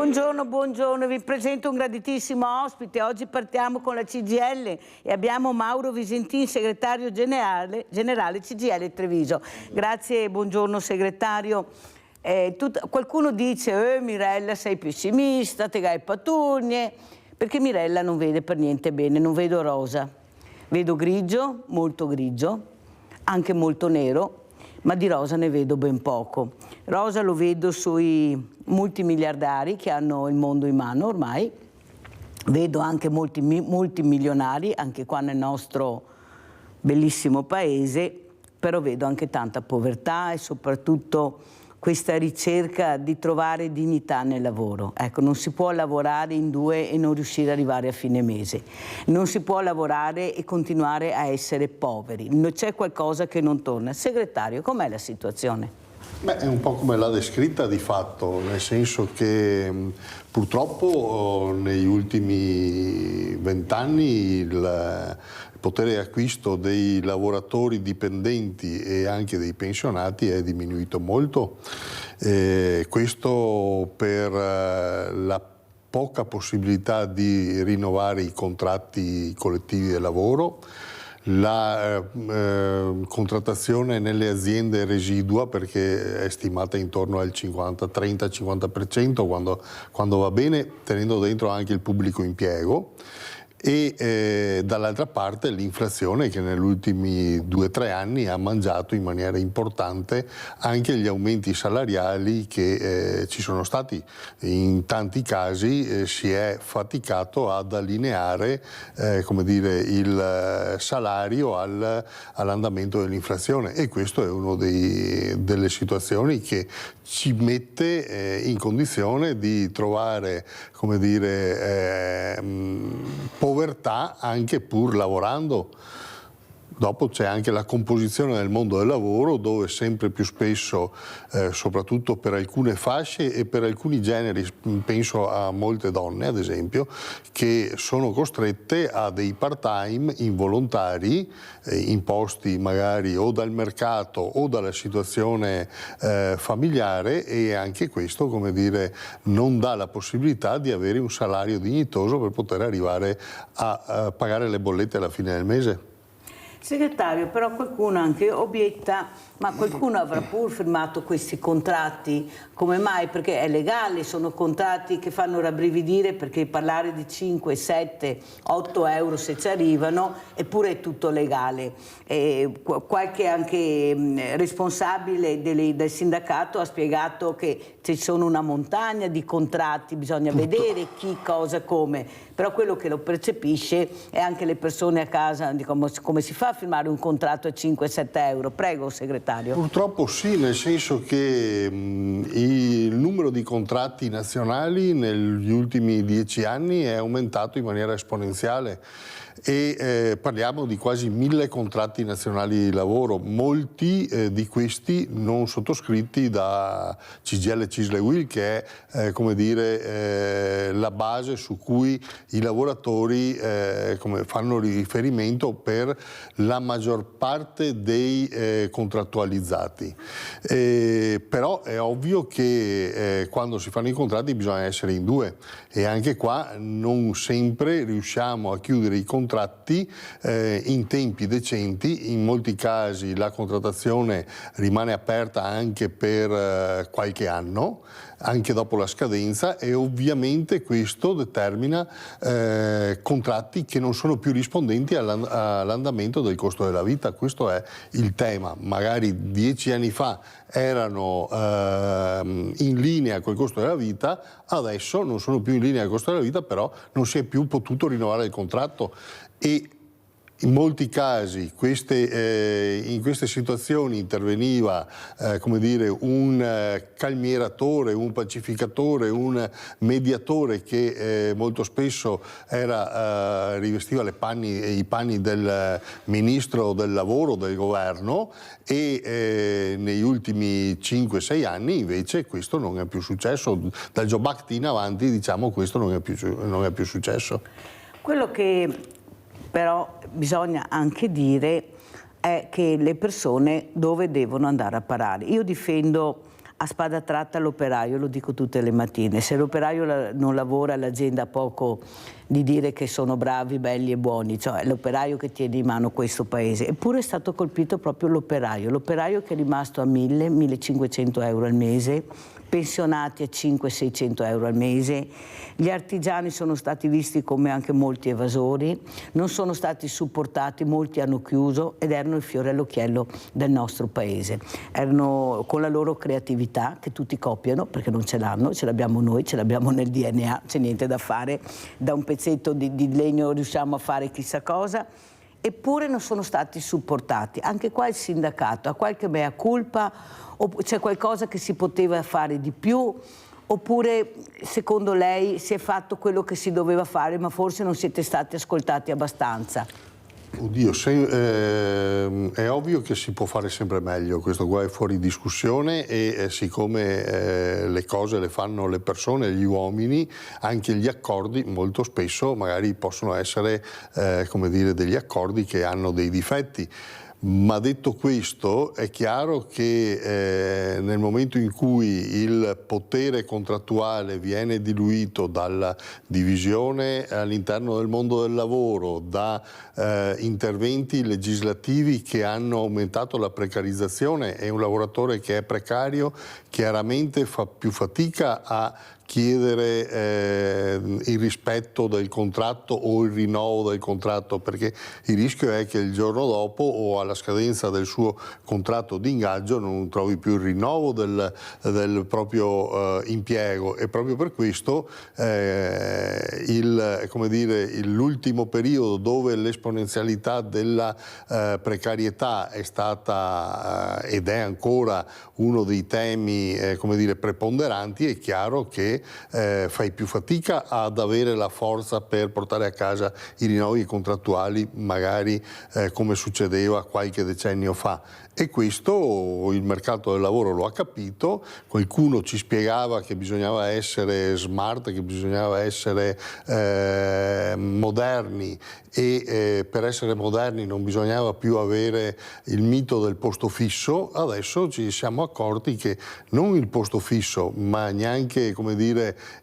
Buongiorno, buongiorno, vi presento un graditissimo ospite. Oggi partiamo con la CGIL e abbiamo Mauro Visentin, segretario generale CGIL Treviso. Grazie, buongiorno segretario. Qualcuno dice, Mirella sei pessimista, te gai patugne, perché Mirella non vede per niente bene, non vedo rosa. Vedo grigio, anche molto nero, ma di rosa ne vedo ben poco. Rosa lo vedo sui multimiliardari che hanno il mondo in mano ormai, vedo anche molti milionari, anche qua nel nostro bellissimo paese, però vedo anche tanta povertà e soprattutto questa ricerca di trovare dignità nel lavoro. Ecco, non si può lavorare in due e non riuscire ad arrivare a fine mese. Non si può lavorare e continuare a essere poveri. C'è qualcosa che non torna. Segretario, com'è la situazione? Beh, è un po' come l'ha descritta di fatto, nel senso che purtroppo negli ultimi 20 anni il potere di acquisto dei lavoratori dipendenti e anche dei pensionati è diminuito molto. Questo per la poca possibilità di rinnovare i contratti collettivi di lavoro, la contrattazione nelle aziende residua, perché è stimata intorno al 30-50% quando va bene, tenendo dentro anche il pubblico impiego, e dall'altra parte l'inflazione che negli ultimi 2-3 anni ha mangiato in maniera importante anche gli aumenti salariali che ci sono stati. In tanti casi si è faticato ad allineare come dire, il salario all'andamento dell'inflazione, e questo è una delle situazioni che ci mette in condizione di trovare, come dire, povertà anche pur lavorando. Dopo c'è anche la composizione del mondo del lavoro, dove sempre più spesso, soprattutto per alcune fasce e per alcuni generi, penso a molte donne ad esempio, che sono costrette a dei part-time involontari, imposti magari o dal mercato o dalla situazione familiare, e anche questo, come dire, non dà la possibilità di avere un salario dignitoso per poter arrivare a pagare le bollette alla fine del mese. Segretario, però qualcuno anche obietta, ma qualcuno avrà pur firmato questi contratti, come mai? Perché è legale, sono contratti che fanno rabbrividire, perché parlare di 5, 7, 8 euro se ci arrivano, eppure è tutto legale. Qualche anche responsabile del sindacato ha spiegato che ci sono una montagna di contratti, bisogna vedere chi, cosa, come, però quello che lo percepisce è anche le persone a casa, come si fa a firmare un contratto a 5-7 euro? Prego, segretario. Purtroppo sì, nel senso che il numero di contratti nazionali negli ultimi 10 anni è aumentato in maniera esponenziale, e parliamo di quasi 1000 contratti nazionali di lavoro, molti di questi non sottoscritti da CGIL, CISL e UIL, che è come dire, la base su cui i lavoratori fanno riferimento per la maggior parte dei contrattualizzati. Però è ovvio che quando si fanno i contratti bisogna essere in due, e anche qua non sempre riusciamo a chiudere i contratti in tempi decenti. In molti casi la contrattazione rimane aperta anche per qualche anno, anche dopo la scadenza, e ovviamente questo determina contratti che non sono più rispondenti all'andamento del costo della vita. Questo è il tema. Magari 10 anni fa erano in linea col costo della vita, adesso non sono più in linea col costo della vita, però non si è più potuto rinnovare il contratto, e in molti casi in queste situazioni interveniva come dire, un calmieratore, un pacificatore, un mediatore che molto spesso rivestiva i panni del ministro del lavoro del governo, e negli ultimi 5-6 anni invece questo non è più successo. Dal Job Act in avanti, diciamo, questo non è più successo. Quello che però bisogna anche dire è che le persone dove devono andare a parare. Io difendo a spada tratta l'operaio, lo dico tutte le mattine, se l'operaio non lavora l'azienda ha poco di dire che sono bravi, belli e buoni, cioè è l'operaio che tiene in mano questo paese. Eppure è stato colpito proprio l'operaio che è rimasto a 1.000-1.500 euro al mese, pensionati a 500-600 euro al mese, gli artigiani sono stati visti come anche molti evasori, non sono stati supportati, molti hanno chiuso ed erano il fiore all'occhiello del nostro paese. Erano con la loro creatività, che tutti copiano perché non ce l'hanno, ce l'abbiamo noi, ce l'abbiamo nel DNA, c'è niente da fare, da un pezzetto di legno riusciamo a fare chissà cosa, eppure non sono stati supportati. Anche qua il sindacato ha qualche mea culpa, o c'è qualcosa che si poteva fare di più, oppure secondo lei si è fatto quello che si doveva fare ma forse non siete stati ascoltati abbastanza? Oddio, è ovvio che si può fare sempre meglio, questo qua è fuori discussione e siccome le cose le fanno le persone, gli uomini, anche gli accordi molto spesso magari possono essere come dire, degli accordi che hanno dei difetti. Ma detto questo, è chiaro che nel momento in cui il potere contrattuale viene diluito dalla divisione all'interno del mondo del lavoro, da interventi legislativi che hanno aumentato la precarizzazione, e un lavoratore che è precario chiaramente fa più fatica a chiedere il rispetto del contratto o il rinnovo del contratto, perché il rischio è che il giorno dopo o alla scadenza del suo contratto di ingaggio non trovi più il rinnovo del proprio impiego, e proprio per questo l'ultimo periodo dove l'esponenzialità della precarietà è stata ed è ancora uno dei temi preponderanti, è chiaro che fai più fatica ad avere la forza per portare a casa i rinnovi contrattuali, magari come succedeva qualche decennio fa. E questo il mercato del lavoro lo ha capito. Qualcuno ci spiegava che bisognava essere smart, che bisognava essere moderni, e per essere moderni non bisognava più avere il mito del posto fisso. Adesso ci siamo accorti che non il posto fisso, ma neanche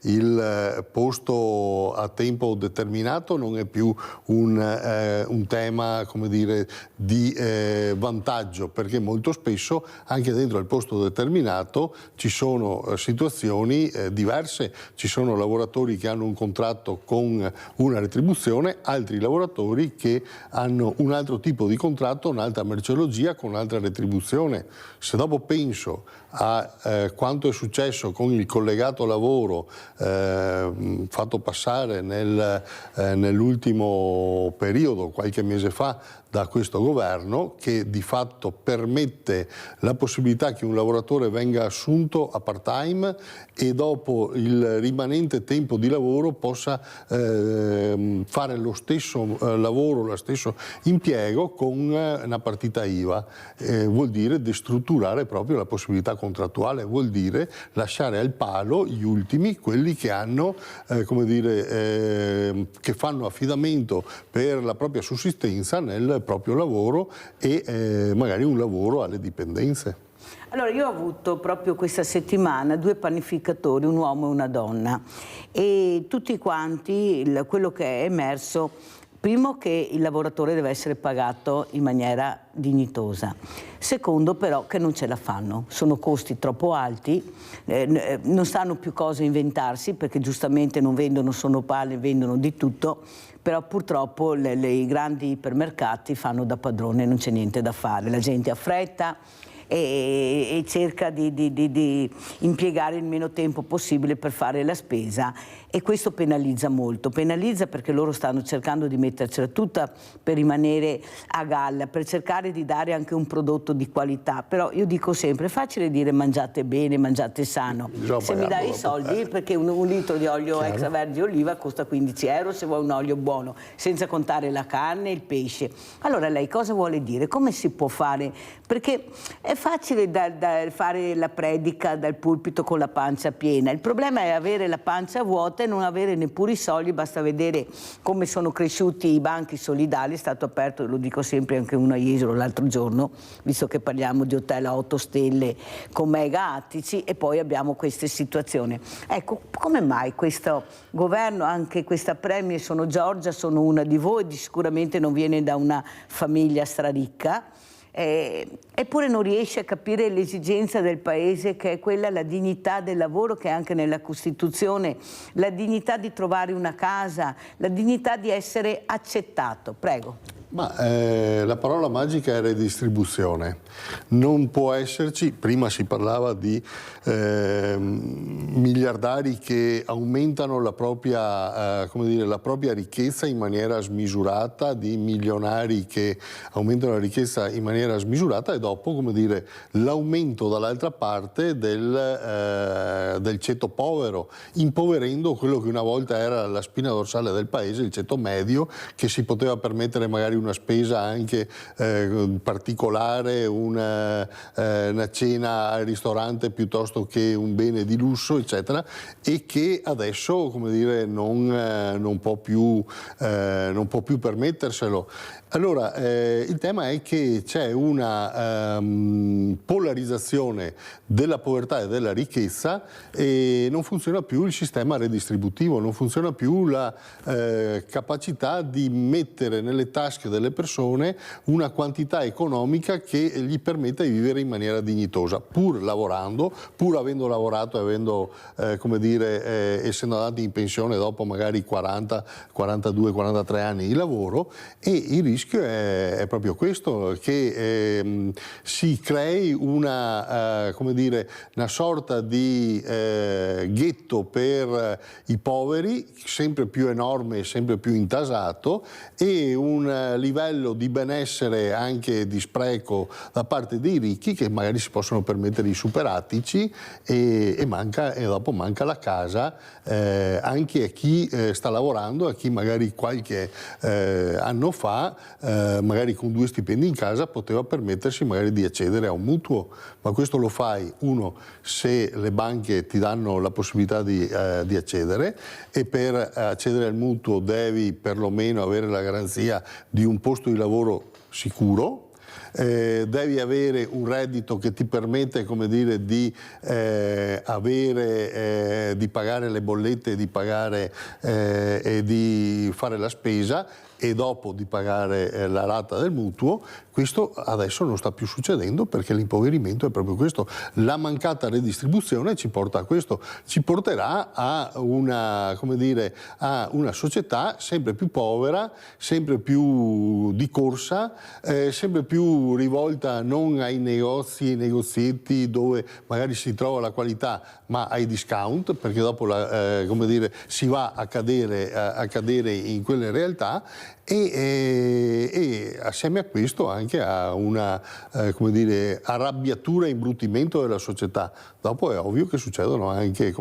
il posto a tempo determinato non è più un tema di vantaggio, perché molto spesso anche dentro il posto determinato ci sono situazioni diverse, ci sono lavoratori che hanno un contratto con una retribuzione, altri lavoratori che hanno un altro tipo di contratto, un'altra merceologia con un'altra retribuzione. Se dopo penso a quanto è successo con il collegato lavoro fatto passare nell'ultimo periodo, qualche mese fa, da questo governo, che di fatto permette la possibilità che un lavoratore venga assunto a part-time e dopo il rimanente tempo di lavoro possa fare lo stesso lavoro, lo stesso impiego con una partita IVA. Vuol dire destrutturare proprio la possibilità contrattuale, vuol dire lasciare al palo gli ultimi, quelli che hanno, che fanno affidamento per la propria sussistenza nel proprio lavoro e magari un lavoro alle dipendenze. Allora, io ho avuto proprio questa settimana 2 panificatori, un uomo e una donna, e tutti quanti quello che è emerso, primo, che il lavoratore deve essere pagato in maniera dignitosa, secondo però che non ce la fanno, sono costi troppo alti, non sanno più cosa inventarsi, perché giustamente non vendono solo pane, vendono di tutto, però purtroppo i grandi ipermercati fanno da padrone, non c'è niente da fare, la gente ha fretta e cerca di impiegare il meno tempo possibile per fare la spesa, e questo penalizza molto, penalizza perché loro stanno cercando di mettercela tutta per rimanere a galla, per cercare di dare anche un prodotto di qualità. Però io dico sempre, è facile dire mangiate bene, mangiate sano, se mi dai i soldi, perché un litro di olio extravergine di oliva costa 15 euro se vuoi un olio buono, senza contare la carne e il pesce. Allora lei cosa vuole dire? Come si può fare? Perché è È facile fare la predica dal pulpito con la pancia piena, il problema è avere la pancia vuota e non avere neppure i soldi. Basta vedere come sono cresciuti i banchi solidali. È stato aperto, lo dico sempre anche uno a Jesolo l'altro giorno, visto che parliamo di hotel a 8 stelle con mega attici, e poi abbiamo queste situazioni. Ecco, come mai questo governo, anche questa Premier, sono Giorgia, sono una di voi, sicuramente non viene da una famiglia straricca, eppure non riesce a capire l'esigenza del Paese, che è quella, la dignità del lavoro, che è anche nella Costituzione, la dignità di trovare una casa, la dignità di essere accettato. Prego. Ma la parola magica è redistribuzione. Non può esserci, prima si parlava di miliardari che aumentano la propria, la propria ricchezza in maniera smisurata, di milionari che aumentano la ricchezza in maniera smisurata, e dopo, l'aumento dall'altra parte del ceto povero, impoverendo quello che una volta era la spina dorsale del Paese, il ceto medio, che si poteva permettere magari una spesa anche particolare, una cena al ristorante piuttosto che un bene di lusso, eccetera, e che adesso non può più permetterselo. Allora, il tema è che c'è una polarizzazione della povertà e della ricchezza, e non funziona più il sistema redistributivo, non funziona più la capacità di mettere nelle tasche delle persone una quantità economica che gli permetta di vivere in maniera dignitosa, pur lavorando, pur avendo lavorato e avendo, essendo andati in pensione dopo magari 40, 42, 43 anni di lavoro. E il rischio è proprio questo, che si crei una sorta di ghetto per i poveri, sempre più enorme e sempre più intasato, e un livello di benessere, anche di spreco, da parte dei ricchi, che magari si possono permettere i superattici, e dopo manca la casa anche a chi sta lavorando, a chi magari qualche anno fa, magari con 2 stipendi in casa, poteva permettersi magari di accedere a un mutuo. Ma questo lo fai, uno, se le banche ti danno la possibilità di accedere, e per accedere al mutuo devi perlomeno avere la garanzia di un posto di lavoro sicuro. Devi avere un reddito che ti permette di pagare le bollette, di pagare e di fare la spesa, e dopo di pagare la rata del mutuo. Questo adesso non sta più succedendo, perché l'impoverimento è proprio questo. La mancata redistribuzione ci porta a questo, ci porterà a una società sempre più povera, sempre più di corsa, sempre più rivolta non ai negozietti dove magari si trova la qualità, ma ai discount, perché dopo si va a cadere in quelle realtà. E assieme a questo anche a una arrabbiatura e imbruttimento della società. Dopo è ovvio che succedono anche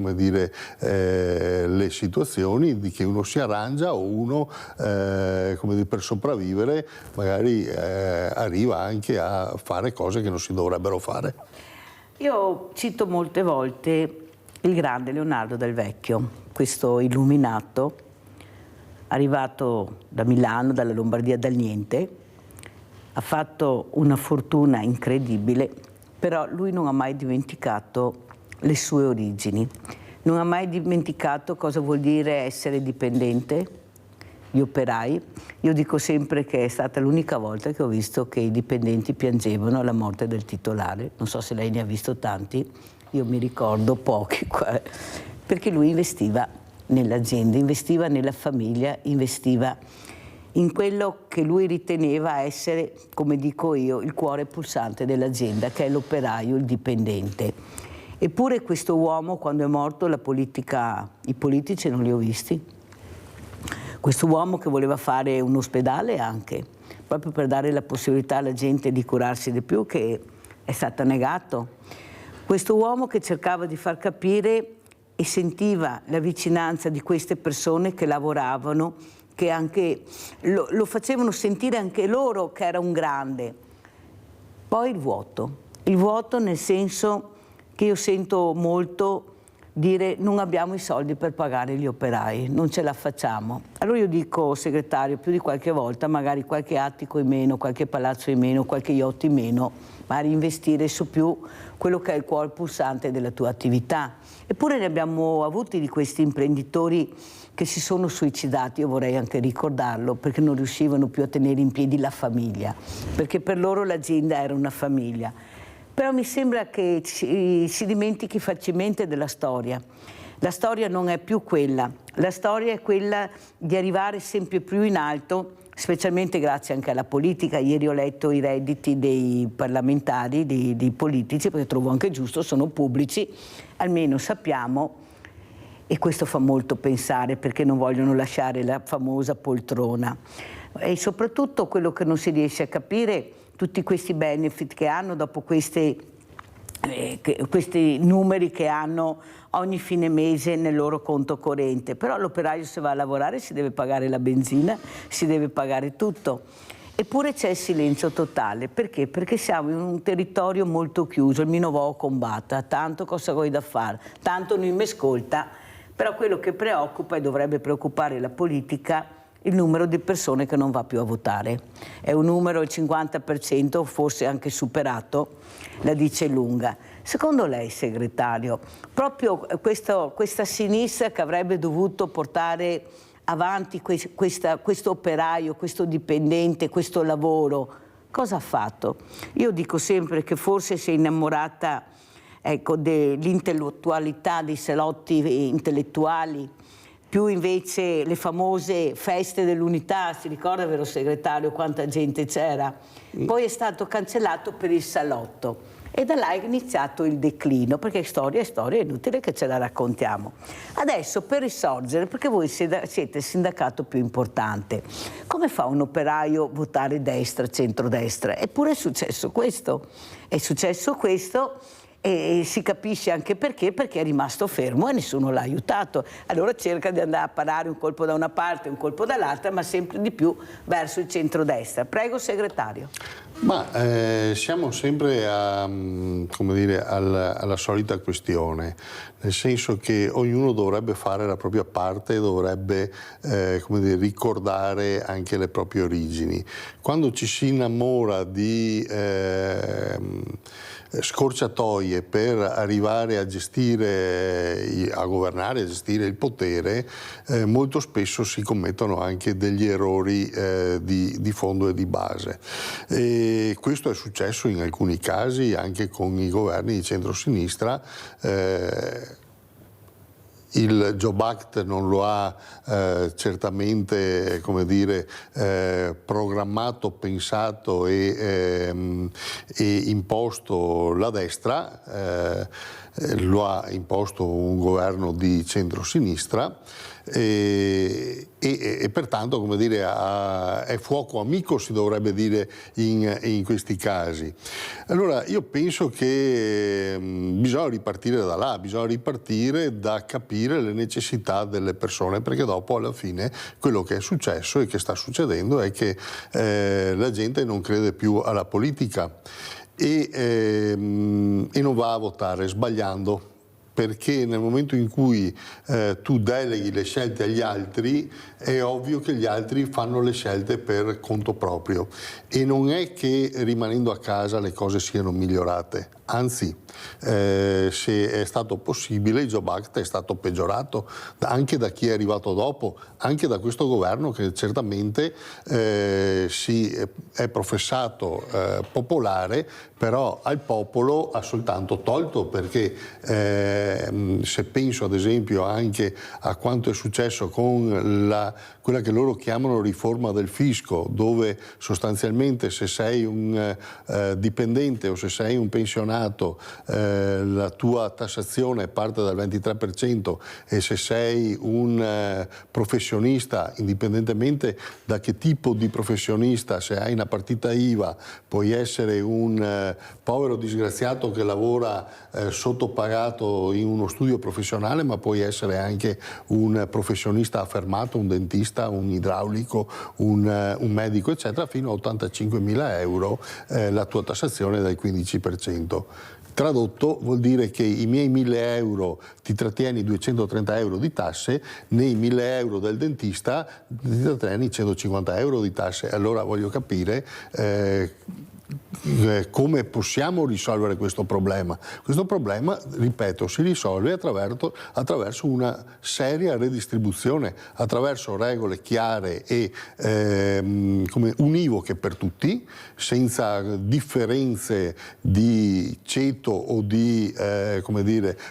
le situazioni di che uno si arrangia, o uno per sopravvivere magari arriva anche a fare cose che non si dovrebbero fare. Io cito molte volte il grande Leonardo Del Vecchio, questo illuminato arrivato da Milano, dalla Lombardia, dal niente. Ha fatto una fortuna incredibile, però lui non ha mai dimenticato le sue origini, non ha mai dimenticato cosa vuol dire essere dipendente, gli operai. Io dico sempre che è stata l'unica volta che ho visto che i dipendenti piangevano alla morte del titolare. Non so se lei ne ha visto tanti, io mi ricordo pochi, perché lui investiva nell'azienda, investiva nella famiglia, investiva in quello che lui riteneva essere, come dico io, il cuore pulsante dell'azienda, che è l'operaio, il dipendente. Eppure questo uomo, quando è morto, i politici non li ho visti. Questo uomo che voleva fare un ospedale anche, proprio per dare la possibilità alla gente di curarsi di più, che è stato negato. Questo uomo che cercava di far capire e sentiva la vicinanza di queste persone che lavoravano, che anche lo facevano sentire anche loro che era un grande. Poi il vuoto. Il vuoto nel senso che io sento molto dire non abbiamo i soldi per pagare gli operai, non ce la facciamo. Allora io dico, segretario, più di qualche volta, magari qualche attico in meno, qualche palazzo in meno, qualche yacht in meno, magari investire su più quello che è il cuore pulsante della tua attività. Eppure ne abbiamo avuti di questi imprenditori che si sono suicidati, io vorrei anche ricordarlo, perché non riuscivano più a tenere in piedi la famiglia, perché per loro l'azienda era una famiglia. Però mi sembra che si dimentichi facilmente della storia. La storia non è più quella, la storia è quella di arrivare sempre più in alto, specialmente grazie anche alla politica. Ieri ho letto i redditi dei parlamentari, dei politici, perché trovo anche giusto, sono pubblici, almeno sappiamo, e questo fa molto pensare perché non vogliono lasciare la famosa poltrona. E soprattutto quello che non si riesce a capire, tutti questi benefit che hanno dopo questi numeri che hanno ogni fine mese nel loro conto corrente. Però l'operaio, se va a lavorare, si deve pagare la benzina, si deve pagare tutto. Eppure c'è il silenzio totale. Perché? Perché siamo in un territorio molto chiuso. Il mio nuovo combatta, tanto cosa vuoi da fare, tanto non mi ascolta. Però quello che preoccupa e dovrebbe preoccupare la politica, il numero di persone che non va più a votare. È un numero, il 50%, forse anche superato, la dice lunga. Secondo lei, segretario, proprio questa sinistra che avrebbe dovuto portare avanti questo operaio, questo dipendente, questo lavoro, cosa ha fatto? Io dico sempre che forse si è innamorata, ecco, dell'intellettualità, dei salotti intellettuali, più invece le famose feste dell'unità. Si ricorda, vero segretario, quanta gente c'era? Poi è stato cancellato per il salotto e da là è iniziato il declino, perché storia è storia, è inutile che ce la raccontiamo. Adesso, per risorgere, perché voi siete il sindacato più importante, come fa un operaio a votare destra, centrodestra? Eppure è successo questo, e si capisce anche perché è rimasto fermo e nessuno l'ha aiutato. Allora cerca di andare a parare un colpo da una parte, un colpo dall'altra, ma sempre di più verso il centrodestra. Prego, segretario. Ma siamo sempre come dire, alla solita questione, nel senso che ognuno dovrebbe fare la propria parte e dovrebbe come dire, ricordare anche le proprie origini. Quando ci si innamora di scorciatoie per arrivare a gestire, a governare, a gestire il potere, molto spesso si commettono anche degli errori di fondo e di base. E questo è successo in alcuni casi anche con i governi di centrosinistra. Il Job Act non lo ha certamente, come dire, programmato, pensato e imposto la destra, lo ha imposto un governo di centrosinistra e pertanto, come dire, è fuoco amico, si dovrebbe dire in questi casi. Allora io penso che bisogna ripartire da là, bisogna ripartire da capire le necessità delle persone, perché dopo alla fine quello che è successo e che sta succedendo è che la gente non crede più alla politica e non va a votare sbagliando, perché nel momento in cui tu deleghi le scelte agli altri è ovvio che gli altri fanno le scelte per conto proprio e non è che rimanendo a casa le cose siano migliorate, anzi se è stato possibile il Job Act è stato peggiorato anche da chi è arrivato dopo, anche da questo governo che certamente si è professato popolare, però al popolo ha soltanto tolto, perché se penso ad esempio anche a quanto è successo con quella che loro chiamano riforma del fisco, dove sostanzialmente se sei un dipendente o se sei un pensionato impegnato la tua tassazione parte dal 23% e se sei un professionista, indipendentemente da che tipo di professionista, se hai una partita IVA puoi essere un povero disgraziato che lavora sottopagato in uno studio professionale, ma puoi essere anche un professionista affermato, un dentista, un idraulico, un medico eccetera, fino a 85.000 euro la tua tassazione è del 15%. Tradotto vuol dire che i miei 1.000 euro ti trattieni 230 euro di tasse, nei 1.000 euro del dentista ti trattieni 150 euro di tasse. Allora voglio capire come possiamo risolvere questo problema. Questo problema, ripeto, si risolve attraverso una seria redistribuzione, attraverso regole chiare e univoche per tutti, senza differenze di ceto o di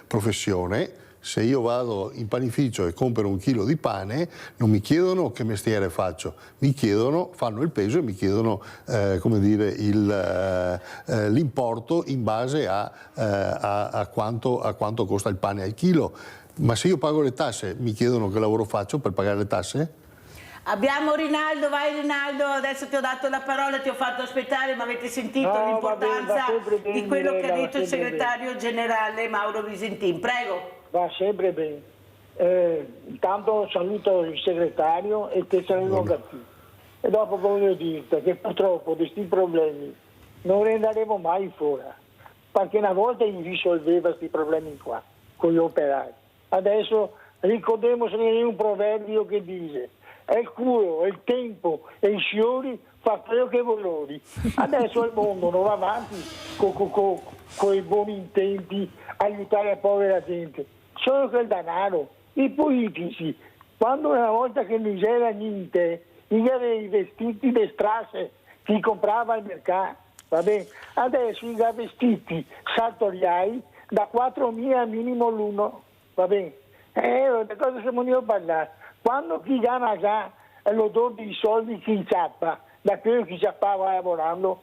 professione. Se io vado in panificio e compro un chilo di pane, non mi chiedono che mestiere faccio, mi chiedono, fanno il peso e mi chiedono l'importo in base a quanto costa il pane al chilo. Ma se io pago le tasse, mi chiedono che lavoro faccio per pagare le tasse? Abbiamo Rinaldo, vai Rinaldo, adesso ti ho dato la parola, ti ho fatto aspettare, ma avete sentito l'importanza di quello che ha detto il segretario generale Mauro Visentin. Prego. Va sempre bene. Intanto saluto il segretario e te saluto Gattini. E dopo voglio dirti che purtroppo di questi problemi non ne andremo mai fuori, perché una volta risolveva questi problemi qua con gli operai. Adesso ricordiamocene un proverbio che dice: è il culo, è il tempo e i fiori fa quello che vuoi. Adesso il mondo non va avanti con i buoni intenti aiutare la povera gente, solo che il denaro, i politici, quando una volta che non c'era niente, gli aveva i vestiti di strasse che comprava al mercato, va bene? Adesso gli ha vestiti sartoriali da 4.000 minimo l'uno, va bene? Da cosa siamo venuti a parlare? Quando chi gana già l'odore dei soldi che inciappa, da quello che inciappava lavorando,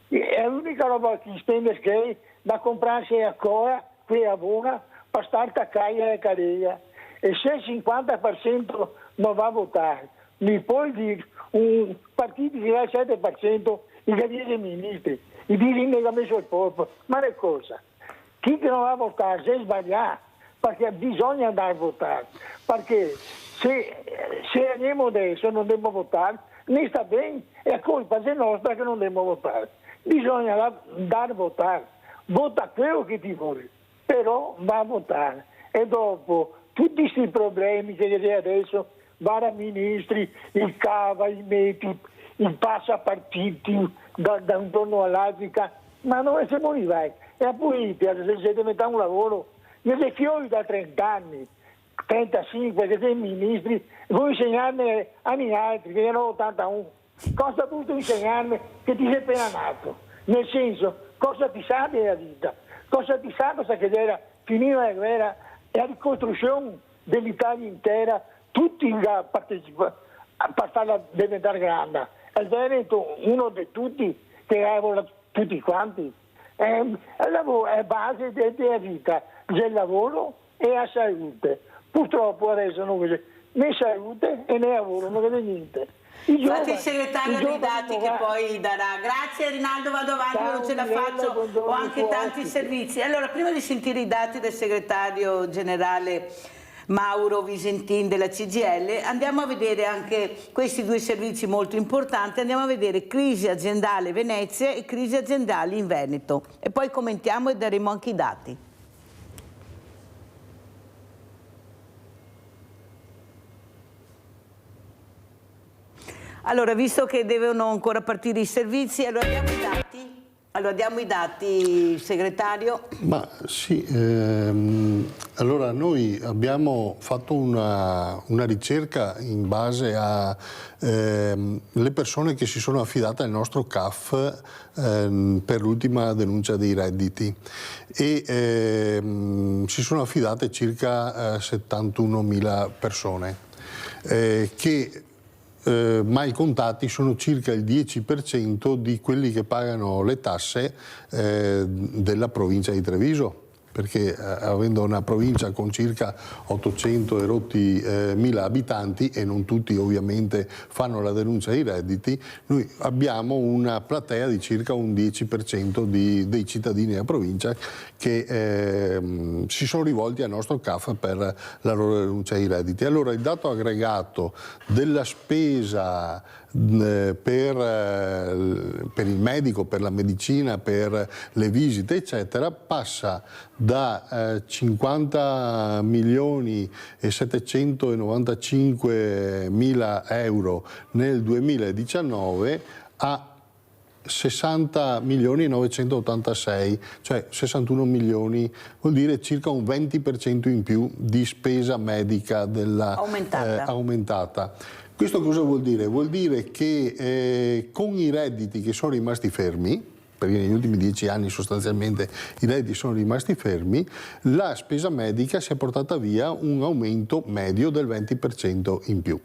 è l'unica roba che spende che da comprarsi ancora quella buona per stare a caia e carriera. E se il 50% non va a votare, mi puoi dire un partito che ha il 7%, i candieri ministri, i diritti che ha messo il popolo, ma che cosa? Chi che non va a votare si è sbagliato, perché bisogna andare a votare, perché se andiamo adesso e non dobbiamo votare, ne sta bene, è colpa nostra che non dobbiamo votare. Bisogna andare a votare, vota quello che ti vuole, però va a votare. E dopo tutti questi problemi che vedi adesso, vari ministri, il cava, i meti, il passapartiti da un giorno all'altro, ma non siamo arrivati. E la politica, se si diventa un lavoro, io sei fiori da 30 anni, 35, che sei ministri, vuoi insegnarmi a miei altri, che erano 81, cosa hai potuto insegnarmi che ti sei appena nato? Nel senso, cosa ti sa della vita? Cosa ti sa cosa che era finita la guerra e la ricostruzione dell'Italia intera, tutti partecipano per farla diventare grande. Il Veneto, uno di tutti, che lavora tutti quanti, è base della vita, del lavoro e la salute. Purtroppo adesso non vede né salute e né lavoro, non vede niente. Infatti il segretario dei dati che poi darà. Grazie Rinaldo, vado avanti, non ce la faccio, ho anche tanti servizi. Allora, prima di sentire i dati del segretario generale Mauro Visentin della CGIL, andiamo a vedere anche questi due servizi molto importanti, andiamo a vedere crisi aziendale Venezia e crisi aziendali in Veneto e poi commentiamo e daremo anche i dati. Allora, visto che devono ancora partire i servizi, allora diamo i dati? Allora diamo i dati, segretario. Ma sì, allora noi abbiamo fatto una ricerca in base a le persone che si sono affidate al nostro CAF per l'ultima denuncia dei redditi e si sono affidate circa 71.000 persone che mai contati sono circa il 10% di quelli che pagano le tasse della provincia di Treviso, perché avendo una provincia con circa 800 e rotti mila abitanti, e non tutti ovviamente fanno la denuncia dei redditi, noi abbiamo una platea di circa un 10% dei cittadini della provincia che si sono rivolti al nostro CAF per la loro denuncia dei redditi. Allora il dato aggregato della spesa per il medico, per la medicina, per le visite eccetera, passa da 50 milioni e 795 mila euro nel 2019 a 60 milioni e 986, cioè 61 milioni, vuol dire circa un 20% in più di spesa medica aumentata. Questo cosa vuol dire? Vuol dire che con i redditi che sono rimasti fermi, perché negli ultimi 10 anni sostanzialmente i redditi sono rimasti fermi, la spesa medica si è portata via un aumento medio del 20% in più.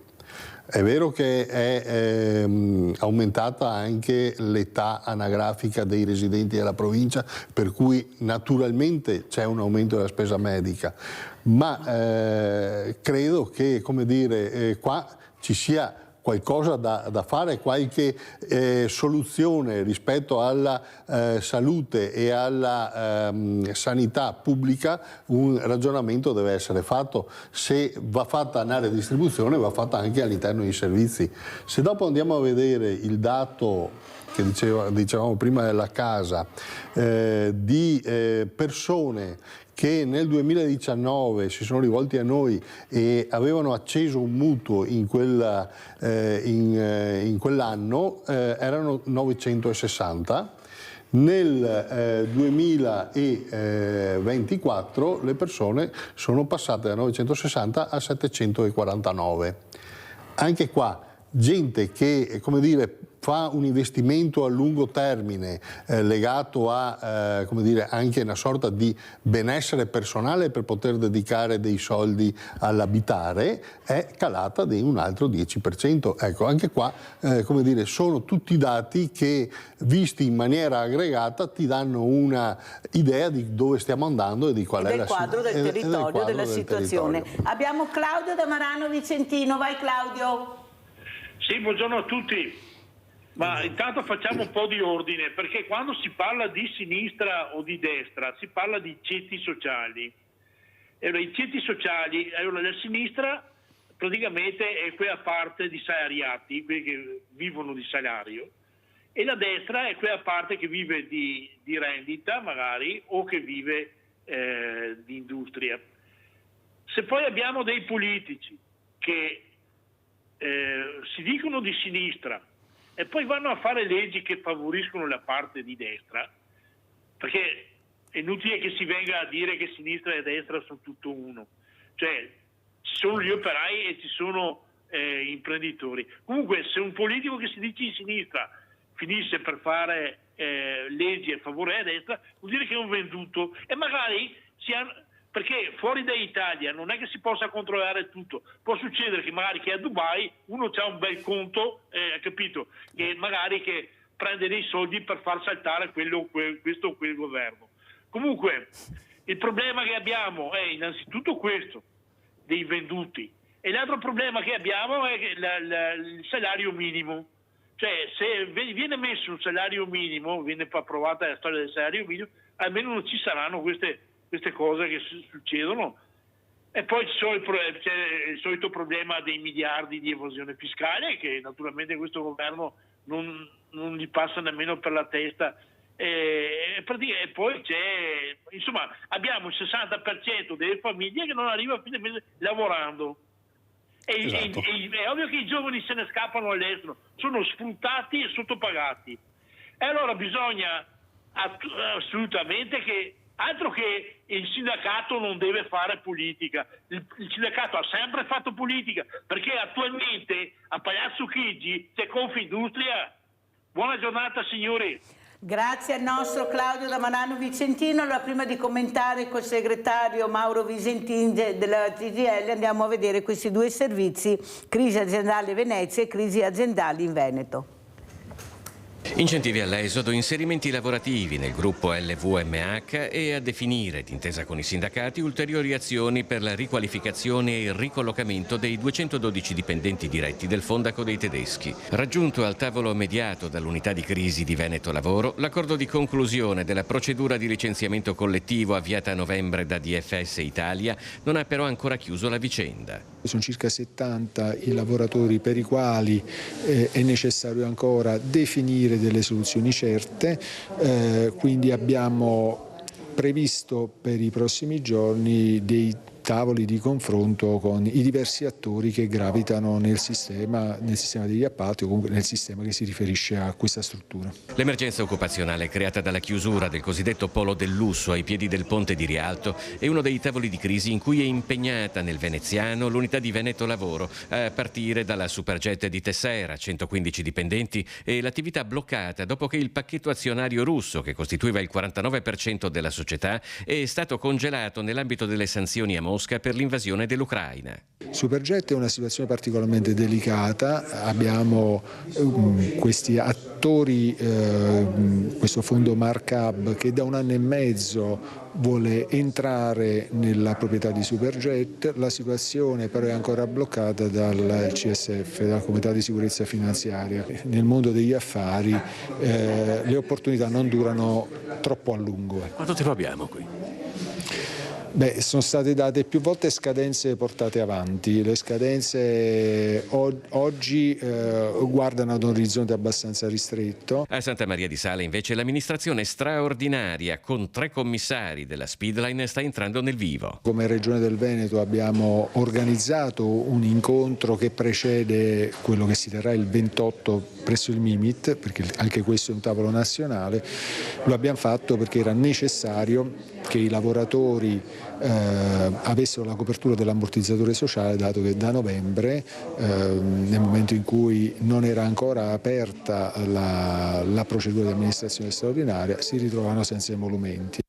È vero che è aumentata anche l'età anagrafica dei residenti della provincia, per cui naturalmente c'è un aumento della spesa medica, ma credo che, come dire, qua ci sia qualcosa da fare, qualche soluzione rispetto alla salute e alla sanità pubblica. Un ragionamento deve essere fatto. Se va fatta un'area di distribuzione, va fatta anche all'interno dei servizi. Se dopo andiamo a vedere il dato che dicevamo prima della casa, di persone che nel 2019 si sono rivolti a noi e avevano acceso un mutuo in quell'anno, erano 960. Nel 2024 le persone sono passate da 960 a 749. Anche qua gente che, come dire, fa un investimento a lungo termine legato a come dire, anche una sorta di benessere personale per poter dedicare dei soldi all'abitare, è calata di un altro 10%. Ecco, anche qua come dire, sono tutti dati che visti in maniera aggregata ti danno una idea di dove stiamo andando e di qual è il quadro del territorio, della situazione. Abbiamo Claudio da Marano Vicentino. Vai Claudio. Sì, buongiorno a tutti. Ma intanto facciamo un po' di ordine, perché quando si parla di sinistra o di destra si parla di ceti sociali. I ceti sociali, la sinistra praticamente è quella parte di salariati, quelli che vivono di salario, e la destra è quella parte che vive di rendita magari o che vive di industria. Se poi abbiamo dei politici che si dicono di sinistra e poi vanno a fare leggi che favoriscono la parte di destra, perché è inutile che si venga a dire che sinistra e destra sono tutto uno, cioè ci sono gli operai e ci sono imprenditori. Comunque se un politico che si dice di sinistra finisse per fare leggi a favore della destra, vuol dire che è un venduto, e magari perché fuori dall'Italia non è che si possa controllare tutto, può succedere che magari che a Dubai uno ha un bel conto, capito, che magari che prende dei soldi per far saltare questo o quel governo. Comunque il problema che abbiamo è innanzitutto questo, dei venduti, e l'altro problema che abbiamo è il salario minimo. Cioè se viene messo un salario minimo, viene approvata la storia del salario minimo, almeno non ci saranno queste cose che succedono. E poi c'è il solito problema dei miliardi di evasione fiscale, che naturalmente questo governo non gli passa nemmeno per la testa, e poi c'è, insomma, abbiamo il 60% delle famiglie che non arriva a fine mese lavorando. Esatto. È ovvio che i giovani se ne scappano all'estero, sono sfruttati e sottopagati, e allora bisogna assolutamente che, altro che il sindacato non deve fare politica, il sindacato ha sempre fatto politica, perché attualmente a Palazzo Chigi c'è Confindustria. Buona giornata signori. Grazie al nostro Claudio da Manano Vicentino. Allora, prima di commentare col segretario Mauro Visentin della CGIL, andiamo a vedere questi due servizi: crisi aziendale Venezia e crisi aziendali in Veneto. Incentivi all'esodo, inserimenti lavorativi nel gruppo LVMH e a definire, d'intesa con i sindacati, ulteriori azioni per la riqualificazione e il ricollocamento dei 212 dipendenti diretti del Fondaco dei tedeschi. Raggiunto al tavolo mediato dall'unità di crisi di Veneto Lavoro, l'accordo di conclusione della procedura di licenziamento collettivo avviata a novembre da DFS Italia non ha però ancora chiuso la vicenda. Sono circa 70 i lavoratori per i quali è necessario ancora definire delle soluzioni certe, quindi abbiamo previsto per i prossimi giorni dei tavoli di confronto con i diversi attori che gravitano nel sistema degli appalti o comunque nel sistema che si riferisce a questa struttura. L'emergenza occupazionale creata dalla chiusura del cosiddetto polo del lusso ai piedi del ponte di Rialto è uno dei tavoli di crisi in cui è impegnata nel veneziano l'unità di Veneto Lavoro, a partire dalla Superjet di Tessera, 115 dipendenti, e l'attività bloccata dopo che il pacchetto azionario russo, che costituiva il 49% della società, è stato congelato nell'ambito delle sanzioni a Mosca per l'invasione dell'Ucraina. Superjet è una situazione particolarmente delicata, abbiamo questi attori, questo fondo Markup che da 1 anno e mezzo vuole entrare nella proprietà di Superjet, la situazione però è ancora bloccata dal CSF, dal Comitato di Sicurezza Finanziaria. Nel mondo degli affari le opportunità non durano troppo a lungo. Quanto tempo abbiamo qui? Sono state date più volte scadenze portate avanti. Le scadenze oggi guardano ad un orizzonte abbastanza ristretto. A Santa Maria di Sala invece l'amministrazione straordinaria con 3 commissari della Speedline sta entrando nel vivo. Come Regione del Veneto abbiamo organizzato un incontro che precede quello che si terrà il 28 presso il Mimit, perché anche questo è un tavolo nazionale. Lo abbiamo fatto perché era necessario che i lavoratori avessero la copertura dell'ammortizzatore sociale, dato che da novembre, nel momento in cui non era ancora aperta la procedura di amministrazione straordinaria, si ritrovavano senza emolumenti.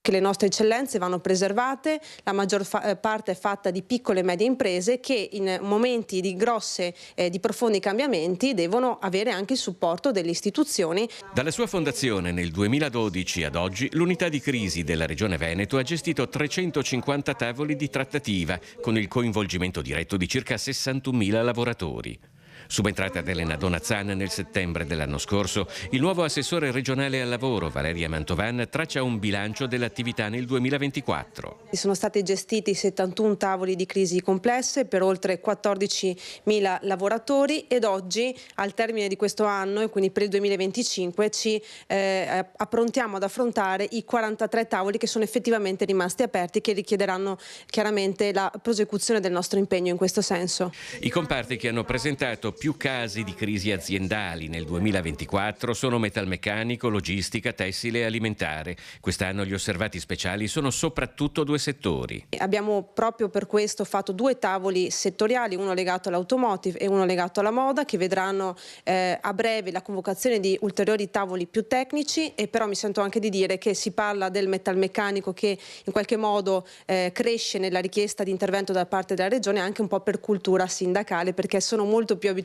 Che le nostre eccellenze vanno preservate, la maggior parte è fatta di piccole e medie imprese che in momenti di di profondi cambiamenti devono avere anche il supporto delle istituzioni. Dalla sua fondazione nel 2012 ad oggi l'unità di crisi della Regione Veneto ha gestito 350 tavoli di trattativa con il coinvolgimento diretto di circa 61.000 lavoratori. Subentrata ad Elena Donazzan nel settembre dell'anno scorso, il nuovo assessore regionale al lavoro, Valeria Mantovan, traccia un bilancio dell'attività nel 2024. Sono stati gestiti 71 tavoli di crisi complesse per oltre 14.000 lavoratori ed oggi, al termine di questo anno e quindi per il 2025, ci approntiamo ad affrontare i 43 tavoli che sono effettivamente rimasti aperti, che richiederanno chiaramente la prosecuzione del nostro impegno in questo senso. I comparti che hanno presentato più casi di crisi aziendali nel 2024 sono metalmeccanico, logistica, tessile e alimentare. Quest'anno gli osservati speciali sono soprattutto 2 settori. Abbiamo proprio per questo fatto 2 tavoli settoriali, uno legato all'automotive e uno legato alla moda, che vedranno a breve la convocazione di ulteriori tavoli più tecnici, e però mi sento anche di dire che si parla del metalmeccanico che in qualche modo cresce nella richiesta di intervento da parte della Regione, anche un po' per cultura sindacale, perché sono molto più abituati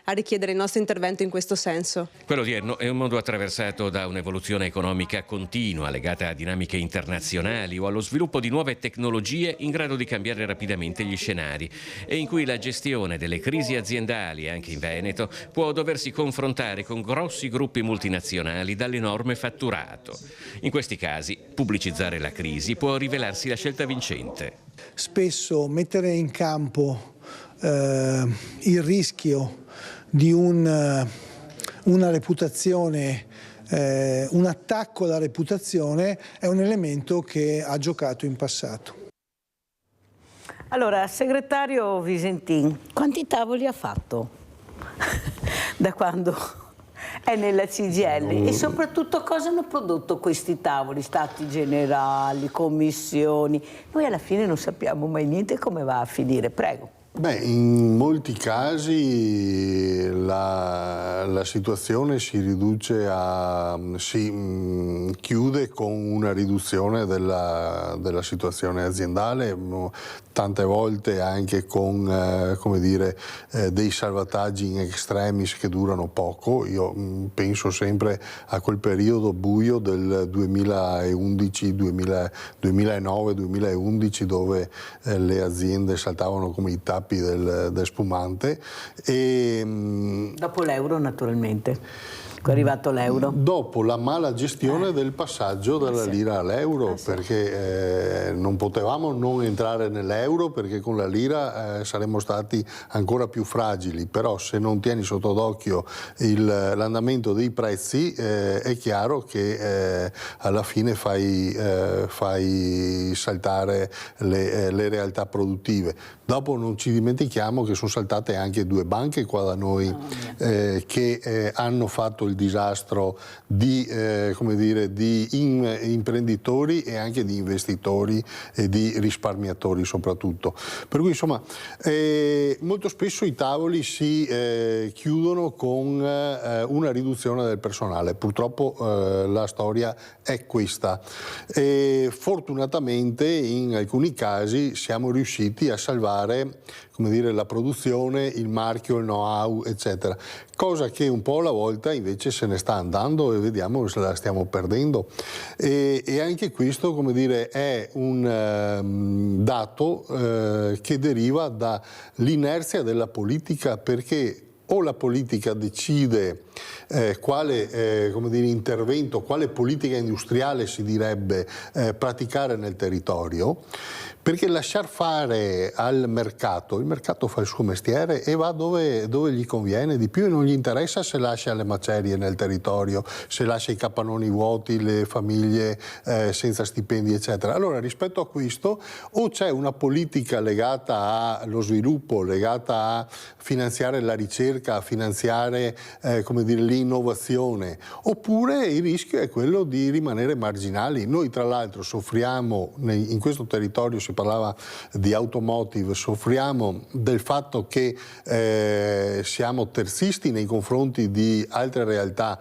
a richiedere il nostro intervento in questo senso. Quello odierno è un mondo attraversato da un'evoluzione economica continua legata a dinamiche internazionali o allo sviluppo di nuove tecnologie in grado di cambiare rapidamente gli scenari, e in cui la gestione delle crisi aziendali anche in Veneto può doversi confrontare con grossi gruppi multinazionali dall'enorme fatturato. In questi casi pubblicizzare la crisi può rivelarsi la scelta vincente. Spesso mettere in campo il rischio di una reputazione, un attacco alla reputazione, è un elemento che ha giocato in passato. Allora, segretario Visentin, quanti tavoli ha fatto da quando è nella CGIL? E soprattutto cosa hanno prodotto questi tavoli? Stati generali, commissioni? Noi alla fine non sappiamo mai niente come va a finire. Prego. Beh, in molti casi la situazione si riduce si chiude con una riduzione della situazione aziendale, tante volte anche con come dire, dei salvataggi in extremis che durano poco. Io penso sempre a quel periodo buio del 2009-2011 dove le aziende saltavano come i tappi del spumante. Dopo l'euro naturalmente. È arrivato l'euro. Dopo la mala gestione del passaggio dalla lira all'euro, perché non potevamo non entrare nell'euro perché con la lira saremmo stati ancora più fragili, però se non tieni sotto d'occhio l'andamento dei prezzi è chiaro che alla fine fai saltare le realtà produttive. Dopo non ci dimentichiamo che sono saltate anche 2 banche qua da noi che hanno fatto il disastro di, come dire, di imprenditori e anche di investitori e di risparmiatori soprattutto. Per cui insomma molto spesso i tavoli si chiudono con una riduzione del personale. Purtroppo la storia è questa. Fortunatamente in alcuni casi siamo riusciti a salvare, come dire, la produzione, il marchio, il know-how, eccetera. Cosa che un po' alla volta invece se ne sta andando e vediamo se la stiamo perdendo. E anche questo, come dire, è un dato che deriva dall'inerzia della politica, perché o la politica decide quale come dire, intervento, quale politica industriale si direbbe praticare nel territorio, perché lasciar fare al mercato, il mercato fa il suo mestiere e va dove gli conviene di più e non gli interessa se lascia le macerie nel territorio, se lascia i capannoni vuoti, le famiglie senza stipendi eccetera. Allora rispetto a questo o c'è una politica legata allo sviluppo, legata a finanziare la ricerca, a finanziare come dire, l'innovazione, oppure il rischio è quello di rimanere marginali. Noi tra l'altro soffriamo in questo territorio, si parlava di automotive, soffriamo del fatto che siamo terzisti nei confronti di altre realtà,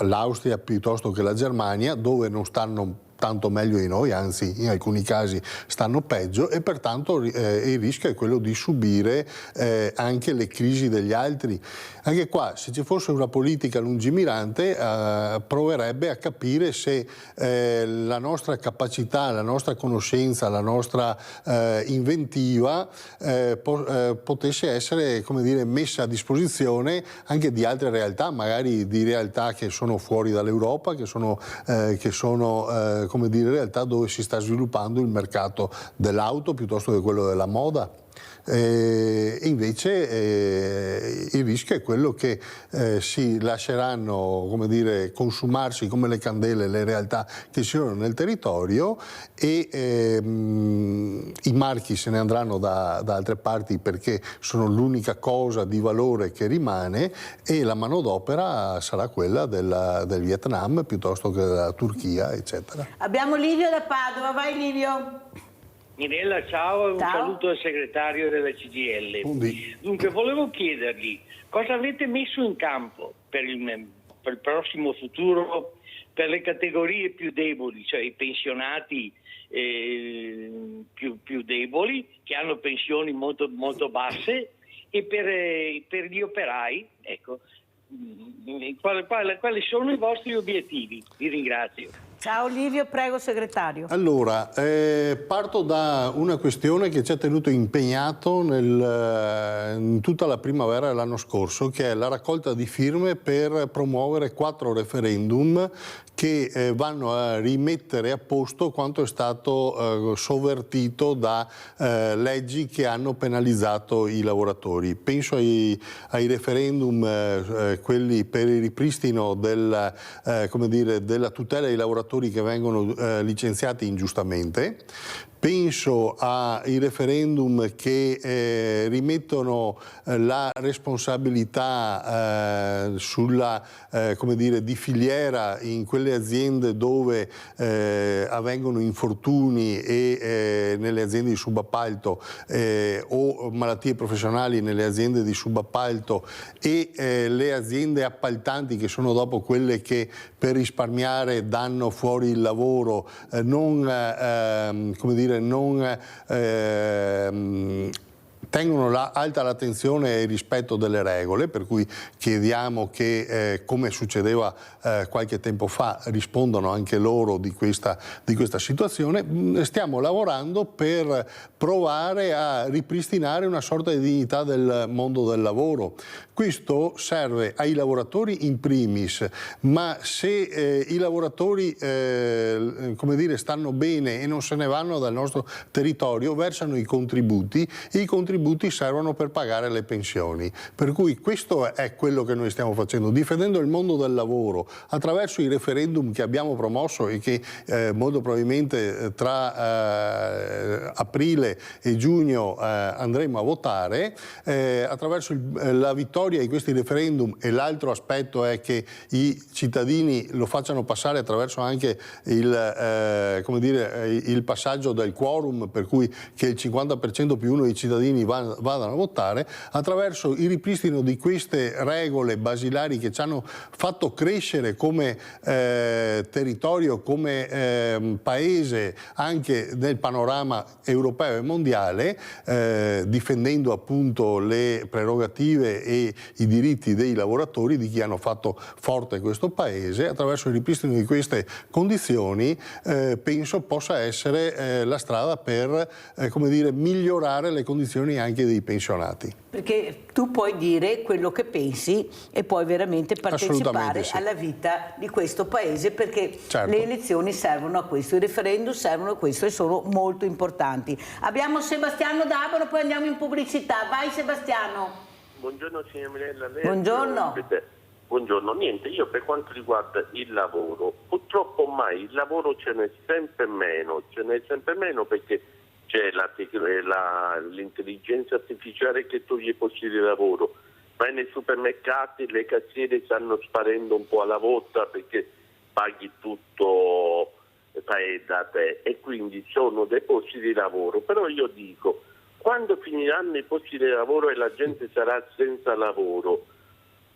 l'Austria piuttosto che la Germania, dove non stanno tanto meglio di noi, anzi in alcuni casi stanno peggio, e pertanto il rischio è quello di subire anche le crisi degli altri. Anche qua, se ci fosse una politica lungimirante, proverebbe a capire se la nostra capacità, la nostra conoscenza, la nostra inventiva potesse essere, come dire, messa a disposizione anche di altre realtà, magari di realtà che sono fuori dall'Europa, che sono come dire, realtà dove si sta sviluppando il mercato dell'auto piuttosto che quello della moda. E invece il rischio è quello che si lasceranno, come dire, consumarsi come le candele le realtà che ci sono nel territorio e i marchi se ne andranno da altre parti perché sono l'unica cosa di valore che rimane e la manodopera sarà quella del Vietnam piuttosto che della Turchia, eccetera. Abbiamo Livio da Padova, vai Livio. Mirella, ciao, e un Ciao. saluto al segretario della CGIL. Dunque, volevo chiedergli cosa avete messo in campo per il prossimo futuro per le categorie più deboli, cioè i pensionati più deboli, che hanno pensioni molto, molto basse, e per gli operai, ecco. Quali sono i vostri obiettivi? Vi ringrazio. Ciao Livio, prego segretario. Allora, parto da una questione che ci ha tenuto impegnato in tutta la primavera dell'anno scorso, che è la raccolta di firme per promuovere 4 referendum che vanno a rimettere a posto quanto è stato sovvertito da leggi che hanno penalizzato i lavoratori. Penso ai referendum, quelli per il ripristino come dire, della tutela dei lavoratori che vengono licenziati ingiustamente. penso ai referendum che rimettono la responsabilità come dire, di filiera in quelle aziende dove avvengono infortuni e nelle aziende di subappalto o malattie professionali nelle aziende di subappalto e le aziende appaltanti, che sono dopo quelle che per risparmiare danno fuori il lavoro, tengono alta l'attenzione e il rispetto delle regole, per cui chiediamo che, come succedeva qualche tempo fa, rispondano anche loro di questa situazione. Stiamo lavorando per provare a ripristinare una sorta di dignità del mondo del lavoro. Questo serve ai lavoratori in primis, ma se i lavoratori come dire, stanno bene e non se ne vanno dal nostro territorio, versano i contributi, e i contributi servono per pagare le pensioni. Per cui questo è quello che noi stiamo facendo, difendendo il mondo del lavoro attraverso i referendum che abbiamo promosso e che molto probabilmente tra aprile e giugno andremo a votare, attraverso la vittoria di questi referendum. E l'altro aspetto è che i cittadini lo facciano passare attraverso anche il passaggio del quorum, per cui che il 50% più uno dei cittadini vadano a votare, attraverso il ripristino di queste regole basilari che ci hanno fatto crescere come territorio, come paese anche nel panorama europeo e mondiale, difendendo appunto le prerogative e i diritti dei lavoratori, di chi hanno fatto forte questo paese. Attraverso il ripristino di queste condizioni penso possa essere la strada per come dire, migliorare le condizioni anche dei pensionati. Perché tu puoi dire quello che pensi e puoi veramente partecipare sì, alla vita di questo paese, perché certo, le elezioni servono a questo, i referendum servono a questo e sono molto importanti. Abbiamo Sebastiano da Abano, poi andiamo in pubblicità. Vai Sebastiano. Buongiorno signora Mirella. Buongiorno. Buongiorno, niente, io per quanto riguarda il lavoro, purtroppo ormai il lavoro ce n'è sempre meno perché c'è l'intelligenza artificiale che toglie i posti di lavoro, ma nei supermercati le cassiere stanno sparendo un po' alla volta perché paghi tutto da te e quindi sono dei posti di lavoro. Però io dico, quando finiranno i posti di lavoro e la gente sarà senza lavoro,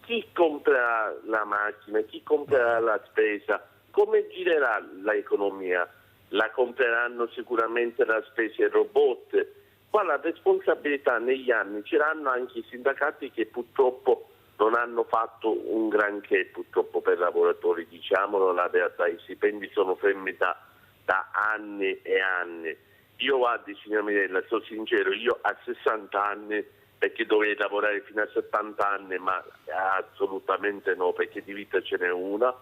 chi comprerà la macchina, chi comprerà la spesa, come girerà l'economia? La compreranno sicuramente la spesa e robot. Qua la responsabilità negli anni ce l'hanno anche i sindacati, che purtroppo non hanno fatto un granché purtroppo per i lavoratori, diciamolo la verità, i stipendi sono fermi da anni e anni. Io guardi signora Mirella, sono sincero, io a 60 anni, perché dovrei lavorare fino a 70 anni, ma assolutamente no, perché di vita ce n'è una,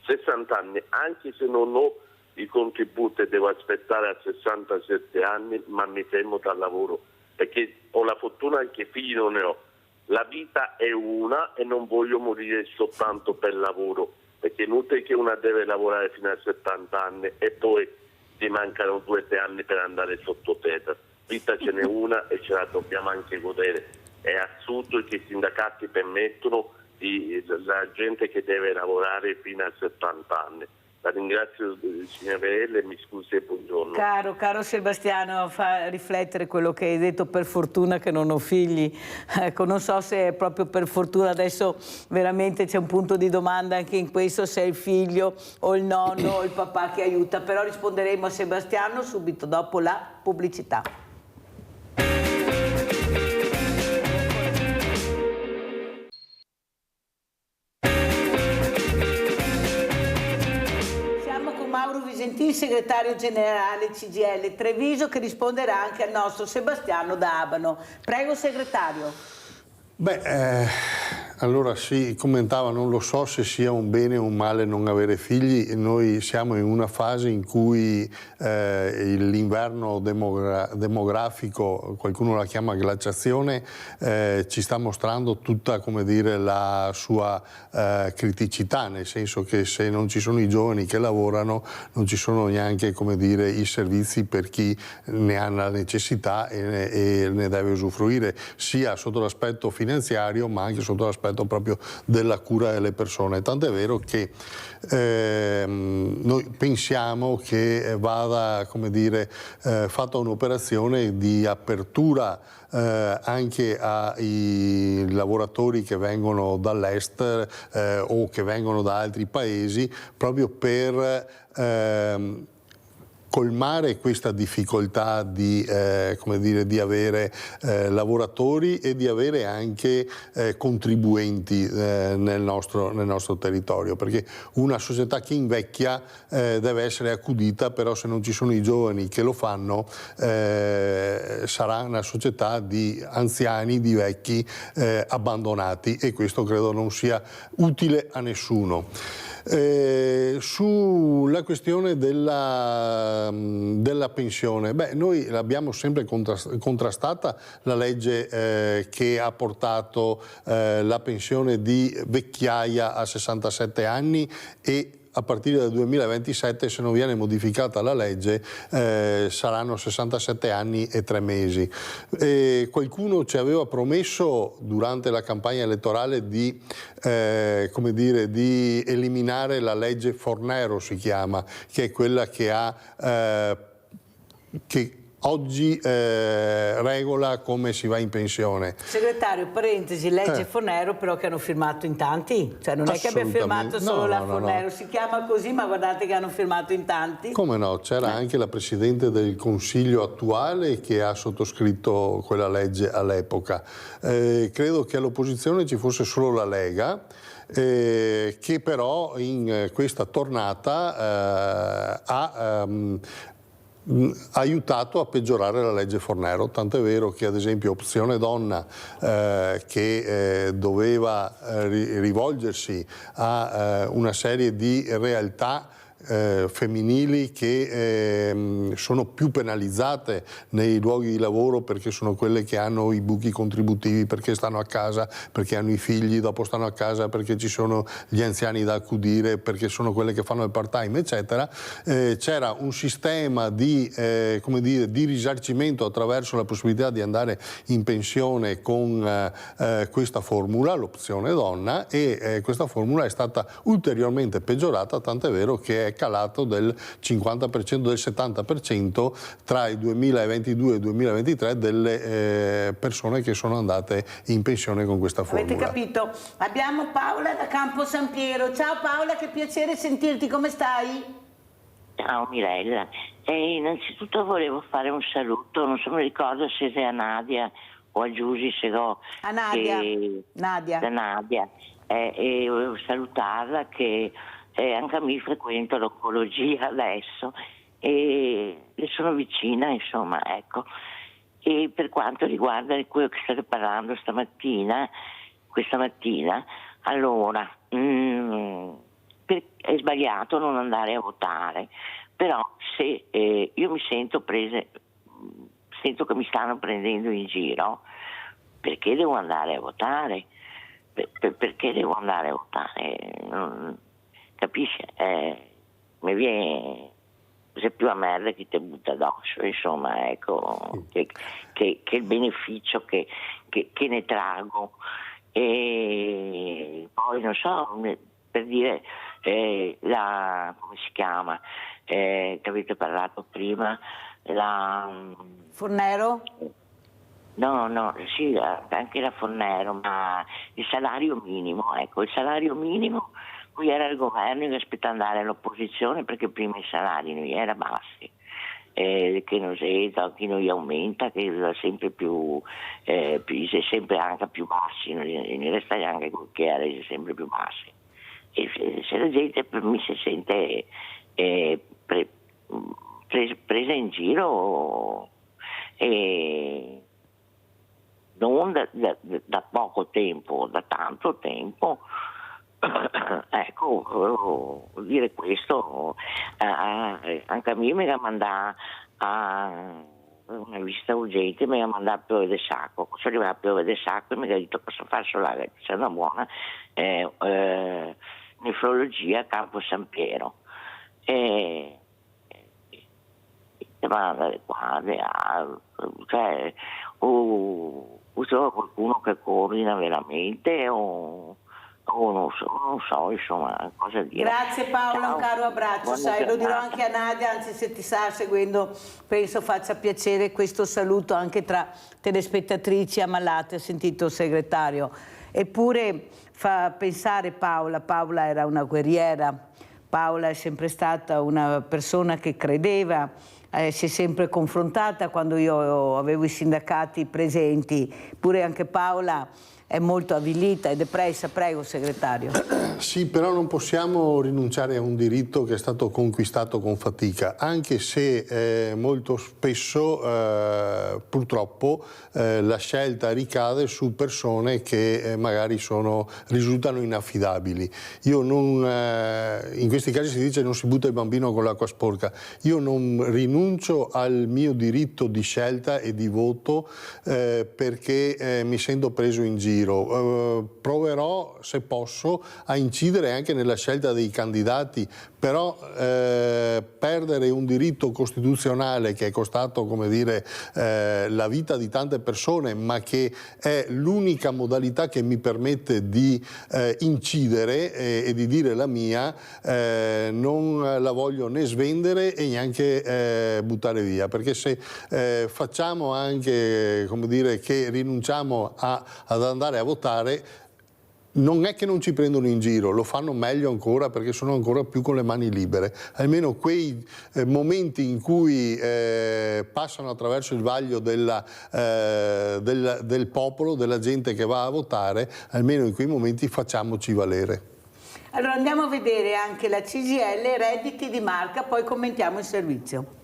60 anni, anche se non ho i contributi devo aspettare a 67 anni, ma mi fermo dal lavoro, perché ho la fortuna che figli non ne ho. La vita è una e non voglio morire soltanto per lavoro, perché è inutile che una deve lavorare fino a 70 anni e poi ti mancano 2 o 3 anni per andare sottoterra. Vita ce n'è una e ce la dobbiamo anche godere. È assurdo che i sindacati permettono la gente che deve lavorare fino a 70 anni. La ringrazio signora Mirella e mi scusi e buongiorno. Caro Sebastiano, fa riflettere quello che hai detto, per fortuna che non ho figli. Ecco, non so se è proprio per fortuna, adesso veramente c'è un punto di domanda anche in questo, se è il figlio o il nonno o il papà che aiuta, però risponderemo a Sebastiano subito dopo la pubblicità. Mauro Visentin, segretario generale CGIL Treviso, che risponderà anche al nostro Sebastiano da Abano. Prego segretario. Allora sì, commentava, non lo so se sia un bene o un male non avere figli. Noi siamo in una fase in cui l'inverno demografico, qualcuno la chiama glaciazione, ci sta mostrando tutta, come dire, la sua criticità, nel senso che se non ci sono i giovani che lavorano, non ci sono neanche, come dire, i servizi per chi ne ha la necessità e ne deve usufruire, sia sotto l'aspetto finanziario ma anche sotto l'aspetto proprio della cura delle persone. Tant'è vero che noi pensiamo che vada, come dire, fatta un'operazione di apertura anche ai lavoratori che vengono dall'est o che vengono da altri paesi, proprio per colmare questa difficoltà di, come dire, di avere lavoratori e di avere anche contribuenti nel nostro territorio, perché una società che invecchia deve essere accudita, però se non ci sono i giovani che lo fanno sarà una società di anziani, di vecchi abbandonati, e questo credo non sia utile a nessuno. Sulla questione della pensione, noi l'abbiamo sempre contrastata la legge che ha portato la pensione di vecchiaia a 67 anni, e a partire dal 2027, se non viene modificata la legge, saranno 67 anni e 3 mesi. Qualcuno ci aveva promesso durante la campagna elettorale di, come dire, di eliminare la legge Fornero, si chiama, che è quella che ha che oggi regola come si va in pensione. Segretario, parentesi, legge Fornero, però che hanno firmato in tanti, cioè non è che abbia firmato solo la Fornero, si chiama così, ma guardate che hanno firmato in tanti. Come no, c'era anche la Presidente del Consiglio attuale che ha sottoscritto quella legge all'epoca. Credo che all'opposizione ci fosse solo la Lega, che però in questa tornata ha aiutato a peggiorare la legge Fornero, tanto è vero che ad esempio Opzione Donna, che doveva rivolgersi a una serie di realtà femminili che sono più penalizzate nei luoghi di lavoro, perché sono quelle che hanno i buchi contributivi, perché stanno a casa, perché hanno i figli, dopo stanno a casa perché ci sono gli anziani da accudire, perché sono quelle che fanno il part-time, eccetera. C'era un sistema di, come dire, di risarcimento attraverso la possibilità di andare in pensione con questa formula, l'opzione donna, e questa formula è stata ulteriormente peggiorata, tant'è vero che è calato del 50%, del 70% tra il 2022 e il 2023 delle persone che sono andate in pensione con questa formula. Avete capito? Abbiamo Paola da Campo San Piero. Ciao Paola, che piacere sentirti, come stai? Ciao Mirella, innanzitutto volevo fare un saluto, non so, mi ricordo se è a Nadia o a Giusy Segò. A Nadia. Nadia. Da Nadia, e volevo salutarla, che anche a me frequento l'oncologia adesso e le sono vicina, insomma, ecco. E per quanto riguarda quello che state parlando questa mattina, allora, è sbagliato non andare a votare, però se io mi sento sento che mi stanno prendendo in giro, perché devo andare a votare? Perché devo andare a votare? Capisci? Mi viene, se più a merda chi te butta addosso, insomma, ecco, che il beneficio che ne trago. E poi non so, per dire, come si chiama, che avete parlato prima, Fornero? No, sì, anche la Fornero, ma il salario minimo, ecco, il salario minimo, qui era il governo che aspetta andare all'opposizione, perché prima i salari non erano bassi, che non chi non aumenta, che è sempre più sempre anche più bassi, non resta anche che era sempre più bassi. E se la gente mi si sente presa in giro, non da poco tempo, da tanto tempo. Ecco, volevo dire questo, anche a me mi ha mandato a una visita urgente, mi ha mandato a Piove del Sacco. Sono arrivata a Piove del Sacco e mi ha detto cosa fare solare, c'è una buona nefrologia a Campo San Piero. E andare qua, cioè, o trova qualcuno che coordina veramente o non so, insomma, cosa dire. Grazie Paola, Ciao. un caro abbraccio, Buona sai, lo dirò giornata. anche a Nadia, anzi se ti sta seguendo penso faccia piacere questo saluto anche tra telespettatrici ammalate, ha sentito il segretario. Eppure fa pensare Paola era una guerriera, Paola è sempre stata una persona che credeva, si è sempre confrontata quando io avevo i sindacati presenti, pure anche Paola è molto avvilita e depressa. Prego, segretario. Sì, però non possiamo rinunciare a un diritto che è stato conquistato con fatica, anche se molto spesso purtroppo la scelta ricade su persone che magari risultano inaffidabili. Io in questi casi si dice non si butta il bambino con l'acqua sporca. Io non rinuncio al mio diritto di scelta e di voto perché mi sento preso in giro. Proverò, se posso, a incidere anche nella scelta dei candidati, però perdere un diritto costituzionale che è costato, come dire, la vita di tante persone, ma che è l'unica modalità che mi permette di incidere e di dire la mia, non la voglio né svendere e neanche buttare via, perché se facciamo anche, come dire, che rinunciamo ad andare a votare, non è che non ci prendono in giro, lo fanno meglio ancora perché sono ancora più con le mani libere. Almeno quei momenti in cui passano attraverso il vaglio del popolo, della gente che va a votare, almeno in quei momenti facciamoci valere. Allora andiamo a vedere anche la CGIL, redditi di marca, poi commentiamo il servizio.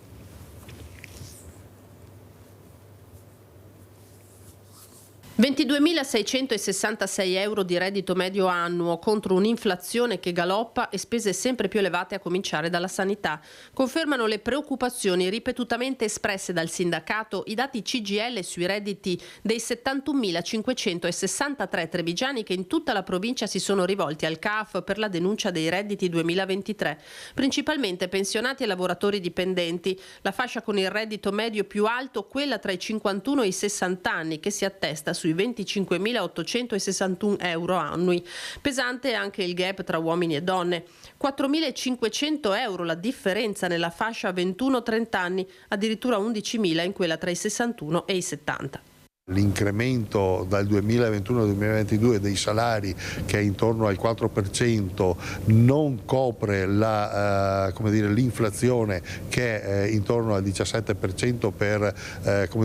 22.666 euro di reddito medio annuo contro un'inflazione che galoppa e spese sempre più elevate a cominciare dalla sanità. Confermano le preoccupazioni ripetutamente espresse dal sindacato i dati CGIL sui redditi dei 71.563 trevigiani che in tutta la provincia si sono rivolti al CAF per la denuncia dei redditi 2023, principalmente pensionati e lavoratori dipendenti. La fascia con il reddito medio più alto, quella tra i 51 e i 60 anni, che si attesta sui 25.861 euro annui. Pesante è anche il gap tra uomini e donne. 4.500 euro la differenza nella fascia 21-30 anni, addirittura 11.000 in quella tra i 61 e i 70. L'incremento dal 2021 al 2022 dei salari, che è intorno al 4%, non copre l'inflazione, che è intorno al 17% per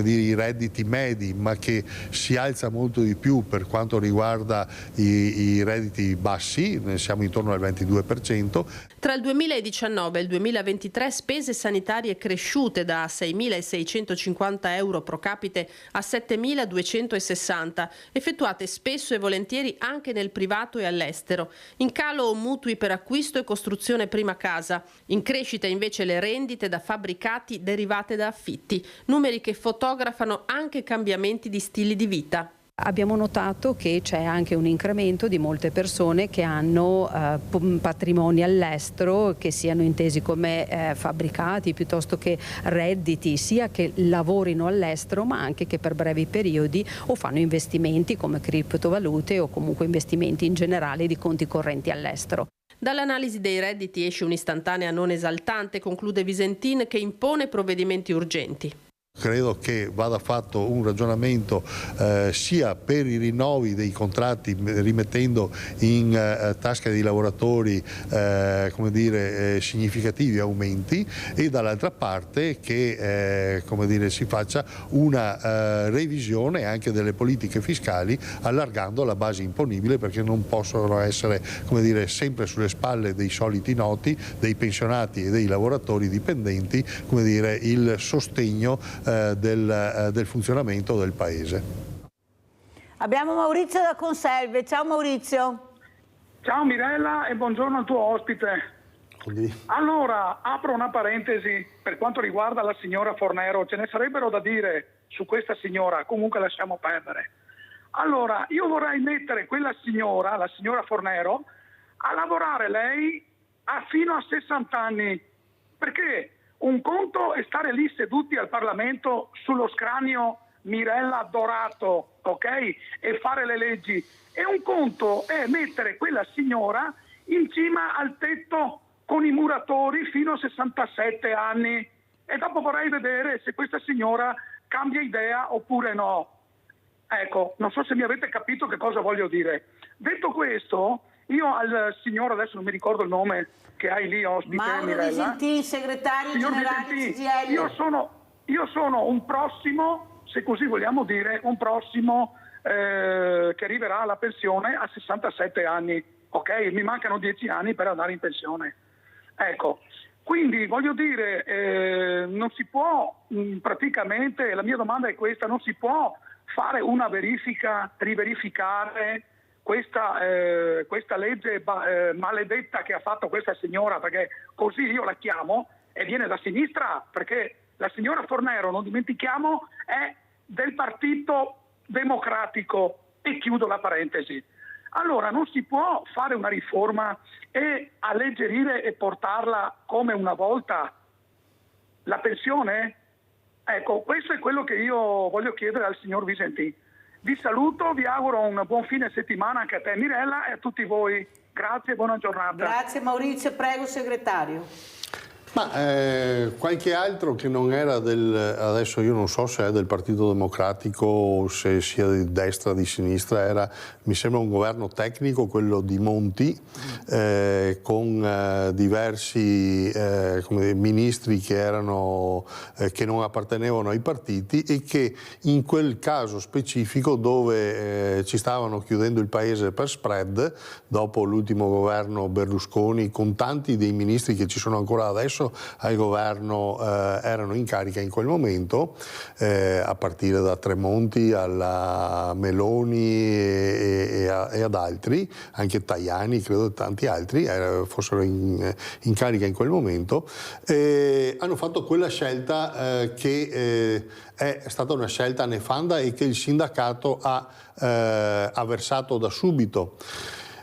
i redditi medi, ma che si alza molto di più per quanto riguarda i redditi bassi, ne siamo intorno al 22%. Tra il 2019 e il 2023 spese sanitarie cresciute da 6.650 euro pro capite a 7.260, effettuate spesso e volentieri anche nel privato e all'estero. In calo mutui per acquisto e costruzione prima casa. In crescita invece le rendite da fabbricati derivate da affitti, numeri che fotografano anche cambiamenti di stili di vita. Abbiamo notato che c'è anche un incremento di molte persone che hanno patrimoni all'estero, che siano intesi come fabbricati piuttosto che redditi, sia che lavorino all'estero ma anche che per brevi periodi o fanno investimenti come criptovalute o comunque investimenti in generale di conti correnti all'estero. Dall'analisi dei redditi esce un'istantanea non esaltante, conclude Visentin, che impone provvedimenti urgenti. Credo che vada fatto un ragionamento sia per i rinnovi dei contratti, rimettendo in tasca dei lavoratori significativi aumenti, e dall'altra parte che si faccia una revisione anche delle politiche fiscali, allargando la base imponibile, perché non possono essere sempre sulle spalle dei soliti noti, dei pensionati e dei lavoratori dipendenti il sostegno del funzionamento del Paese. Abbiamo Maurizio da Conselve. Ciao Maurizio. Ciao Mirella e buongiorno al tuo ospite. Allora, apro una parentesi per quanto riguarda la signora Fornero. Ce ne sarebbero da dire su questa signora, comunque lasciamo perdere. Allora, io vorrei mettere quella signora, la signora Fornero, a lavorare lei fino a 60 anni, perché un conto è stare lì seduti al Parlamento sullo scranio Mirella dorato, ok? E fare le leggi. E un conto è mettere quella signora in cima al tetto con i muratori fino a 67 anni. E dopo vorrei vedere se questa signora cambia idea oppure no. Ecco, non so se mi avete capito che cosa voglio dire. Detto questo, io al signor, adesso non mi ricordo il nome che hai lì ospite, Mauro Mirella. Visentin, segretario Signor generale Visentin, CGIL. io sono un prossimo, se così vogliamo dire, un prossimo che arriverà alla pensione a 67 anni, ok? Mi mancano 10 anni per andare in pensione. Ecco, quindi voglio dire, non si può praticamente, la mia domanda è questa, non si può fare una verifica, riverificare questa legge maledetta che ha fatto questa signora, perché così io la chiamo e viene da sinistra, perché la signora Fornero, non dimentichiamo, è del Partito Democratico, e chiudo la parentesi. Allora non si può fare una riforma e alleggerire e portarla come una volta la pensione? Ecco, questo è quello che io voglio chiedere al signor Visentin. Vi saluto, vi auguro un buon fine settimana anche a te Mirella e a tutti voi. Grazie e buona giornata. Grazie Maurizio, prego segretario. Ma qualche altro che non era adesso io non so se è del Partito Democratico o se sia di destra o di sinistra, mi sembra un governo tecnico, quello di Monti, con diversi ministri che non appartenevano ai partiti e che in quel caso specifico dove ci stavano chiudendo il paese per spread, dopo l'ultimo governo Berlusconi, con tanti dei ministri che ci sono ancora adesso al governo erano in carica in quel momento, a partire da Tremonti alla Meloni e ad altri, anche Tajani credo e tanti altri fossero in carica in quel momento, hanno fatto quella scelta che è stata una scelta nefanda e che il sindacato ha avversato da subito.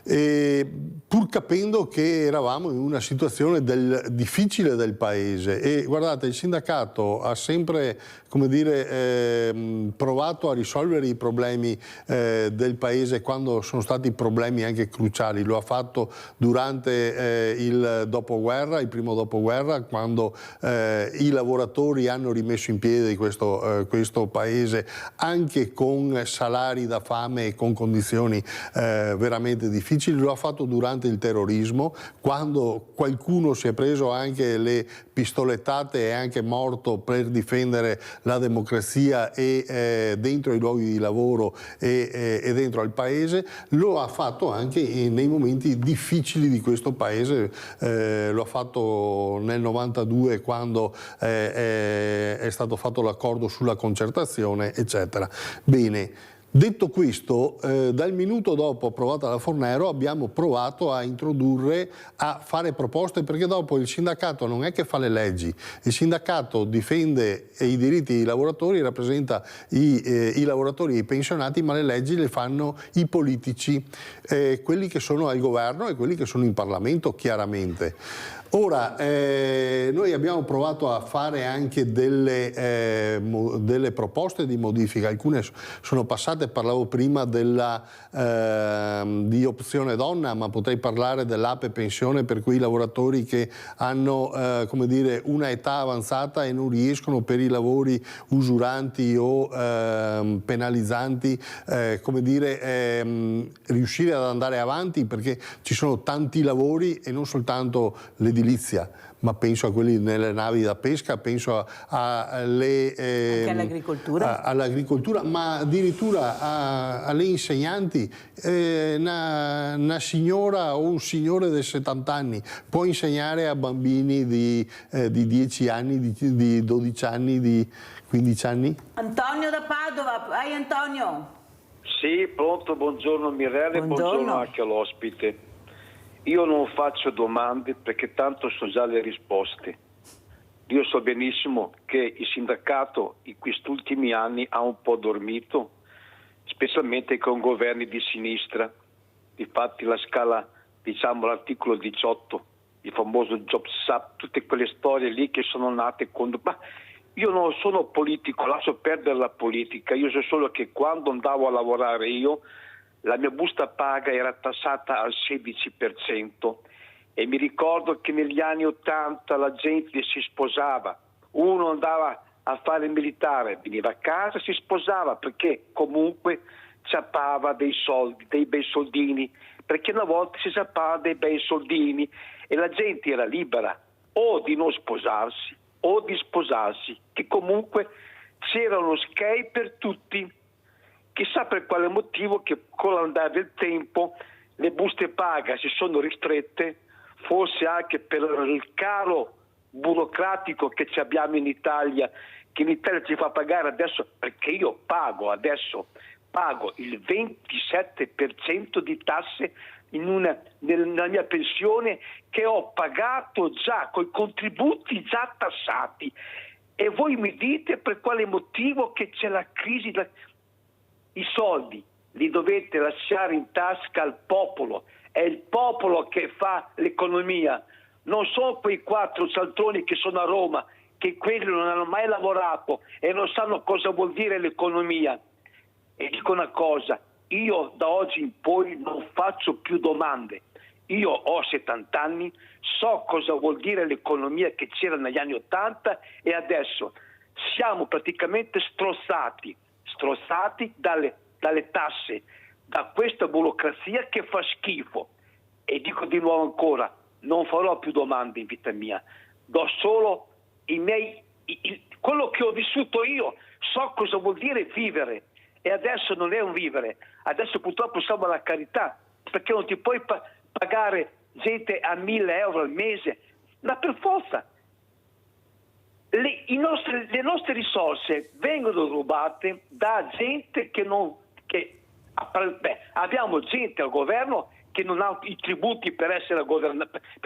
Pur capendo che eravamo in una situazione difficile del paese e guardate, il sindacato ha sempre, come dire, provato a risolvere i problemi del paese quando sono stati problemi anche cruciali. Lo ha fatto durante il dopoguerra, il primo dopoguerra, quando i lavoratori hanno rimesso in piedi questo paese anche con salari da fame e con condizioni veramente difficili. Lo ha fatto durante il terrorismo, quando qualcuno si è preso anche le pistolettate e è anche morto per difendere la democrazia e dentro i luoghi di lavoro e dentro al paese. Lo ha fatto anche nei momenti difficili di questo paese, lo ha fatto nel 92 quando è stato fatto l'accordo sulla concertazione, eccetera. Bene. Detto questo, dal minuto dopo approvata la Fornero abbiamo provato a introdurre, a fare proposte, perché dopo il sindacato non è che fa le leggi, il sindacato difende i diritti dei lavoratori, rappresenta i lavoratori e i pensionati, ma le leggi le fanno i politici, quelli che sono al governo e quelli che sono in Parlamento chiaramente. Ora, noi abbiamo provato a fare anche delle proposte di modifica, alcune sono passate, parlavo prima di opzione donna, ma potrei parlare dell'APE pensione per quei lavoratori che hanno come dire, una età avanzata e non riescono per i lavori usuranti o penalizzanti come dire, riuscire ad andare avanti, perché ci sono tanti lavori e non soltanto l'edilizia, ma penso a quelli nelle navi da pesca, penso anche all'agricoltura, ma addirittura alle insegnanti. Una signora o un signore di 70 anni può insegnare a bambini di 10 anni, di 12 anni, di 15 anni? Antonio da Padova, vai Antonio. Sì, pronto, buongiorno Mirella e buongiorno anche all'ospite. Io non faccio domande perché tanto so già le risposte. Io so benissimo che il sindacato in questi ultimi anni ha un po' dormito, specialmente con governi di sinistra. Infatti la scala, diciamo l'articolo 18, il famoso Jobs Act, tutte quelle storie lì che sono nate quando... Ma io non sono politico, lascio perdere la politica, io so solo che quando andavo a lavorare io, la mia busta paga era tassata al 16% e mi ricordo che negli anni 80 la gente si sposava, uno andava a fare il militare, veniva a casa, si sposava perché comunque ciappava dei soldi, dei bei soldini, perché una volta si ciappava dei bei soldini e la gente era libera o di non sposarsi o di sposarsi, che comunque c'era uno skate per tutti. Chissà per quale motivo che con l'andare del tempo le buste paga si sono ristrette, forse anche per il caro burocratico che ci abbiamo in Italia, che in Italia ci fa pagare adesso, perché io pago il 27% di tasse nella mia pensione che ho pagato già con i contributi già tassati, e voi mi dite per quale motivo che c'è la crisi. I soldi li dovete lasciare in tasca al popolo, è il popolo che fa l'economia, non sono quei 4 cialtroni che sono a Roma, che quelli non hanno mai lavorato e non sanno cosa vuol dire l'economia. E dico una cosa, io da oggi in poi non faccio più domande. Io ho 70 anni, so cosa vuol dire l'economia che c'era negli anni 80 e adesso siamo praticamente strozzati dalle tasse, da questa burocrazia che fa schifo. E dico di nuovo ancora, non farò più domande in vita mia, do solo quello che ho vissuto io, so cosa vuol dire vivere. E adesso non è un vivere, adesso purtroppo siamo alla carità, perché non ti puoi pagare gente a 1.000 euro al mese, ma per forza le nostre risorse vengono rubate da gente abbiamo gente al governo che non ha i tributi per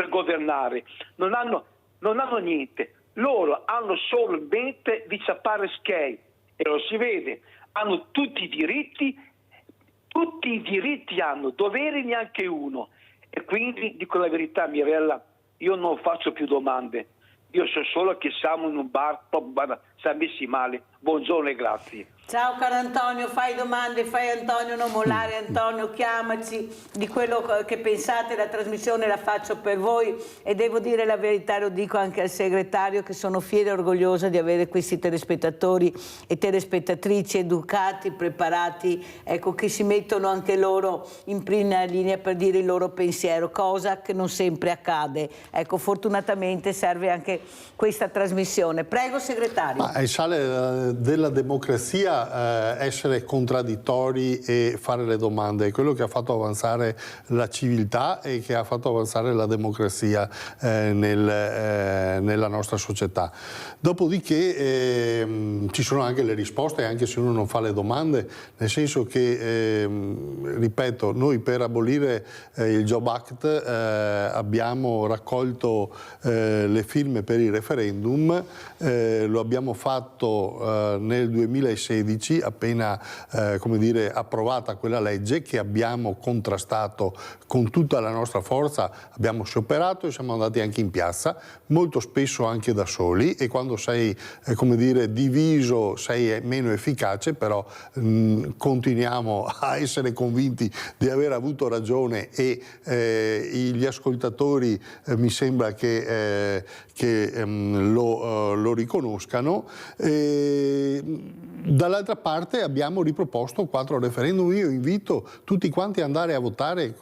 governare, non hanno niente, loro hanno solo in mente di ciappare skate e lo si vede. Hanno tutti i diritti hanno, doveri neanche uno. E quindi dico la verità Mirella, io non faccio più domande, io so solo che siamo in un bar, siamo messi male. Buongiorno e grazie. Ciao caro Antonio, fai domande, fai Antonio, non mollare Antonio, chiamaci di quello che pensate, la trasmissione la faccio per voi e devo dire la verità, lo dico anche al segretario, che sono fiera e orgogliosa di avere questi telespettatori e telespettatrici educati, preparati, ecco, che si mettono anche loro in prima linea per dire il loro pensiero, cosa che non sempre accade. Ecco, fortunatamente serve anche questa trasmissione. Prego segretario. Ma è sale della democrazia essere contraddittori e fare le domande, è quello che ha fatto avanzare la civiltà e che ha fatto avanzare la democrazia nella nostra società. Dopodiché ci sono anche le risposte, anche se uno non fa le domande, nel senso che, ripeto, noi per abolire il Job Act abbiamo raccolto le firme per il referendum, lo abbiamo fatto nel 2016, appena come dire, approvata quella legge, che abbiamo contrastato con tutta la nostra forza, abbiamo scioperato e siamo andati anche in piazza, molto spesso anche da soli, e quando sei come dire, diviso sei meno efficace, però continuiamo a essere convinti di aver avuto ragione e gli ascoltatori mi sembra che lo riconoscano. Dall'altra parte abbiamo riproposto 4 referendum. Io invito tutti quanti ad andare a votare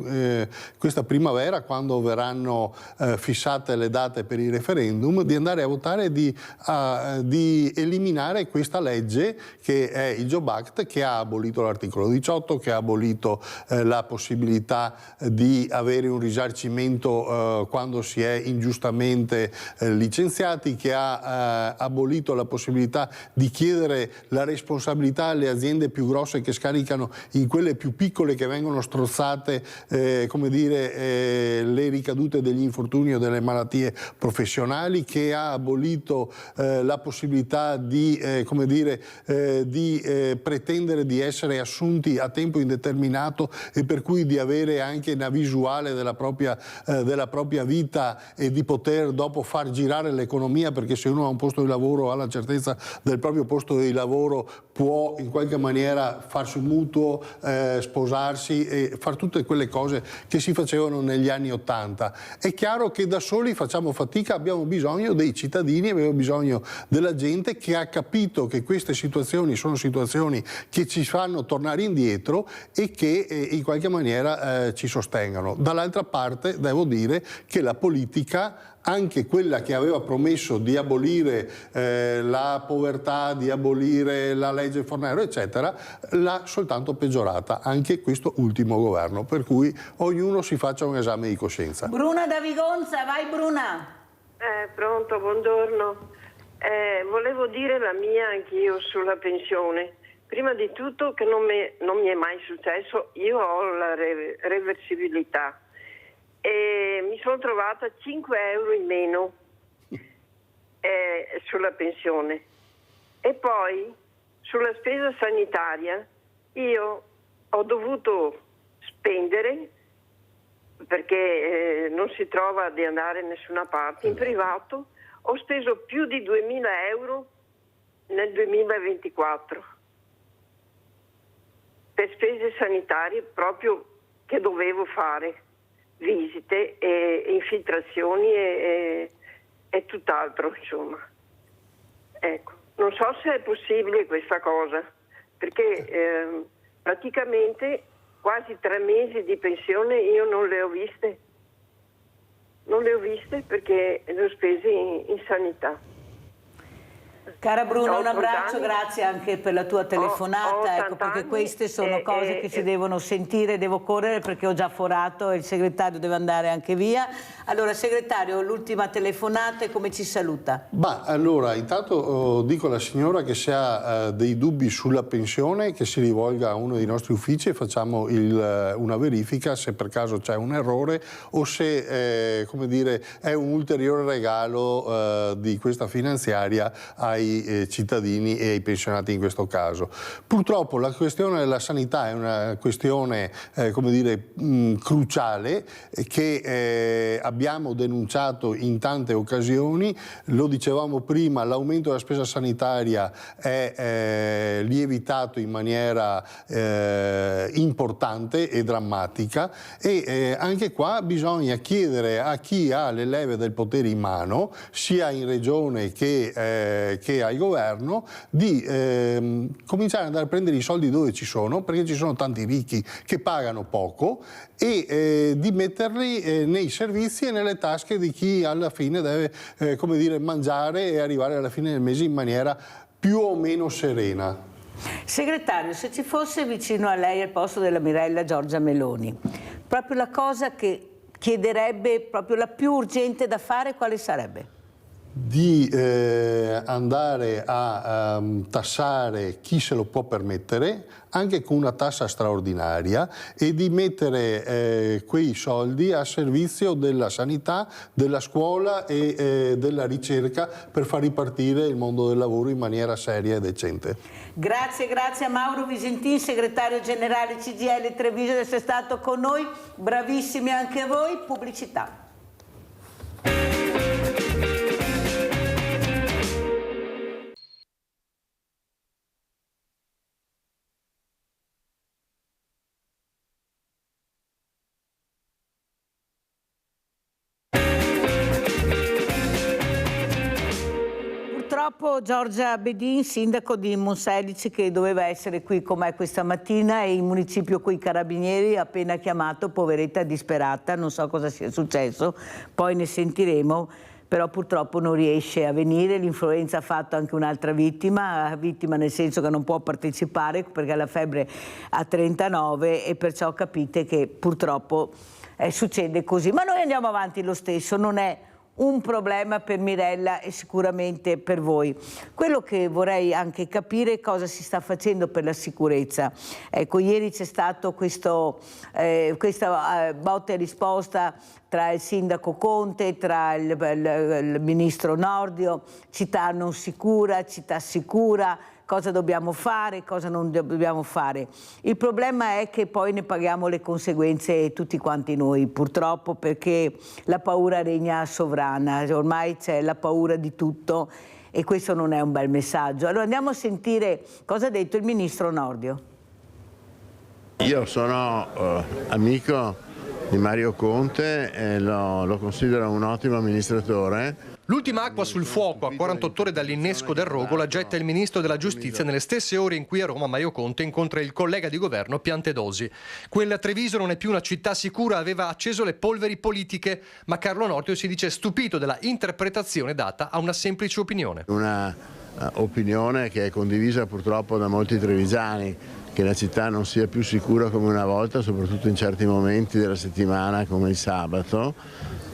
questa primavera, quando verranno fissate le date per i referendum, di andare a votare e di eliminare questa legge che è il Job Act, che ha abolito l'articolo 18, che ha abolito la possibilità di avere un risarcimento quando si è ingiustamente licenziati licenziati, che ha abolito la possibilità di chiedere la responsabilità alle aziende più grosse che scaricano in quelle più piccole che vengono strozzate, come dire, le ricadute degli infortuni o delle malattie professionali, che ha abolito la possibilità di, come dire, di pretendere di essere assunti a tempo indeterminato e per cui di avere anche una visuale della propria vita e di poter dopo far girare l'economia, perché se uno ha un posto di lavoro, ha la certezza del proprio posto di lavoro, può in qualche maniera farsi un mutuo, sposarsi e fare tutte quelle cose che si facevano negli anni '80. È chiaro che da soli facciamo fatica, abbiamo bisogno dei cittadini, abbiamo bisogno della gente che ha capito che queste situazioni sono situazioni che ci fanno tornare indietro e che in qualche maniera ci sostengano. Dall'altra parte devo dire che la politica, anche quella che aveva promesso di abolire la povertà, di abolire la legge Fornero, eccetera, l'ha soltanto peggiorata, anche questo ultimo governo, per cui ognuno si faccia un esame di coscienza. Bruna da Vigonza, vai Bruna. Pronto, buongiorno. Volevo dire la mia anch'io sulla pensione. Prima di tutto che non mi è mai successo, io ho la reversibilità. E mi sono trovata 5 euro in meno sulla pensione. E poi sulla spesa sanitaria io ho dovuto spendere, perché non si trova di andare da nessuna parte, in privato ho speso più di 2.000 euro nel 2024 per spese sanitarie proprio che dovevo fare, visite e infiltrazioni e tutt'altro, insomma. Ecco, non so se è possibile questa cosa, perché praticamente quasi 3 mesi di pensione io non le ho viste. Non le ho viste perché le ho spese in sanità. Cara Bruna, un abbraccio, grazie anche per la tua telefonata, ecco, perché queste sono cose che si devono sentire. Devo correre perché ho già forato e il segretario deve andare anche via. Allora, segretario, l'ultima telefonata e come ci saluta? Allora, intanto dico alla signora che se ha dei dubbi sulla pensione che si rivolga a uno dei nostri uffici e facciamo una verifica se per caso c'è un errore o se come dire, è un ulteriore regalo di questa finanziaria ai cittadini e ai pensionati in questo caso. Purtroppo la questione della sanità è una questione come dire, cruciale che abbiamo denunciato in tante occasioni. Lo dicevamo prima, l'aumento della spesa sanitaria è lievitato in maniera importante e drammatica e anche qua bisogna chiedere a chi ha le leve del potere in mano, sia in regione che al governo, di cominciare ad andare a prendere i soldi dove ci sono, perché ci sono tanti ricchi che pagano poco, e di metterli nei servizi e nelle tasche di chi alla fine deve come dire, mangiare e arrivare alla fine del mese in maniera più o meno serena. Segretario, se ci fosse vicino a lei al posto della Mirella Giorgia Meloni, proprio la cosa che chiederebbe, proprio la più urgente da fare, quale sarebbe? Di andare a tassare chi se lo può permettere, anche con una tassa straordinaria, e di mettere quei soldi a servizio della sanità, della scuola e della ricerca per far ripartire il mondo del lavoro in maniera seria e decente. Grazie a Mauro Visentin, segretario generale CGIL Treviso, di essere stato con noi. Bravissimi anche voi. Pubblicità. Purtroppo Giorgia Bedin, sindaco di Monselice, che doveva essere qui con me questa mattina, e il municipio coi carabinieri ha appena chiamato, poveretta disperata, non so cosa sia successo, poi ne sentiremo, però purtroppo non riesce a venire. L'influenza ha fatto anche un'altra vittima nel senso che non può partecipare perché ha la febbre a 39 e perciò capite che purtroppo succede così. Ma noi andiamo avanti lo stesso, non è un problema per Mirella e sicuramente per voi. Quello che vorrei anche capire è cosa si sta facendo per la sicurezza. Ecco, ieri c'è stato questa botta e risposta tra il sindaco Conte, tra il ministro Nordio, città non sicura, città sicura, cosa dobbiamo fare, cosa non dobbiamo fare. Il problema è che poi ne paghiamo le conseguenze tutti quanti noi, purtroppo, perché la paura regna sovrana, ormai c'è la paura di tutto e questo non è un bel messaggio. Allora andiamo a sentire cosa ha detto il ministro Nordio. Io sono amico di Mario Conte e lo considero un ottimo amministratore. L'ultima acqua sul fuoco a 48 ore dall'innesco del rogo la getta il ministro della giustizia nelle stesse ore in cui a Roma Mario Conte incontra il collega di governo Piantedosi. Quella Treviso non è più una città sicura, aveva acceso le polveri politiche, ma Carlo Nordio si dice stupito della interpretazione data a una semplice opinione. Una opinione che è condivisa purtroppo da molti trevigiani, che la città non sia più sicura come una volta, soprattutto in certi momenti della settimana come il sabato.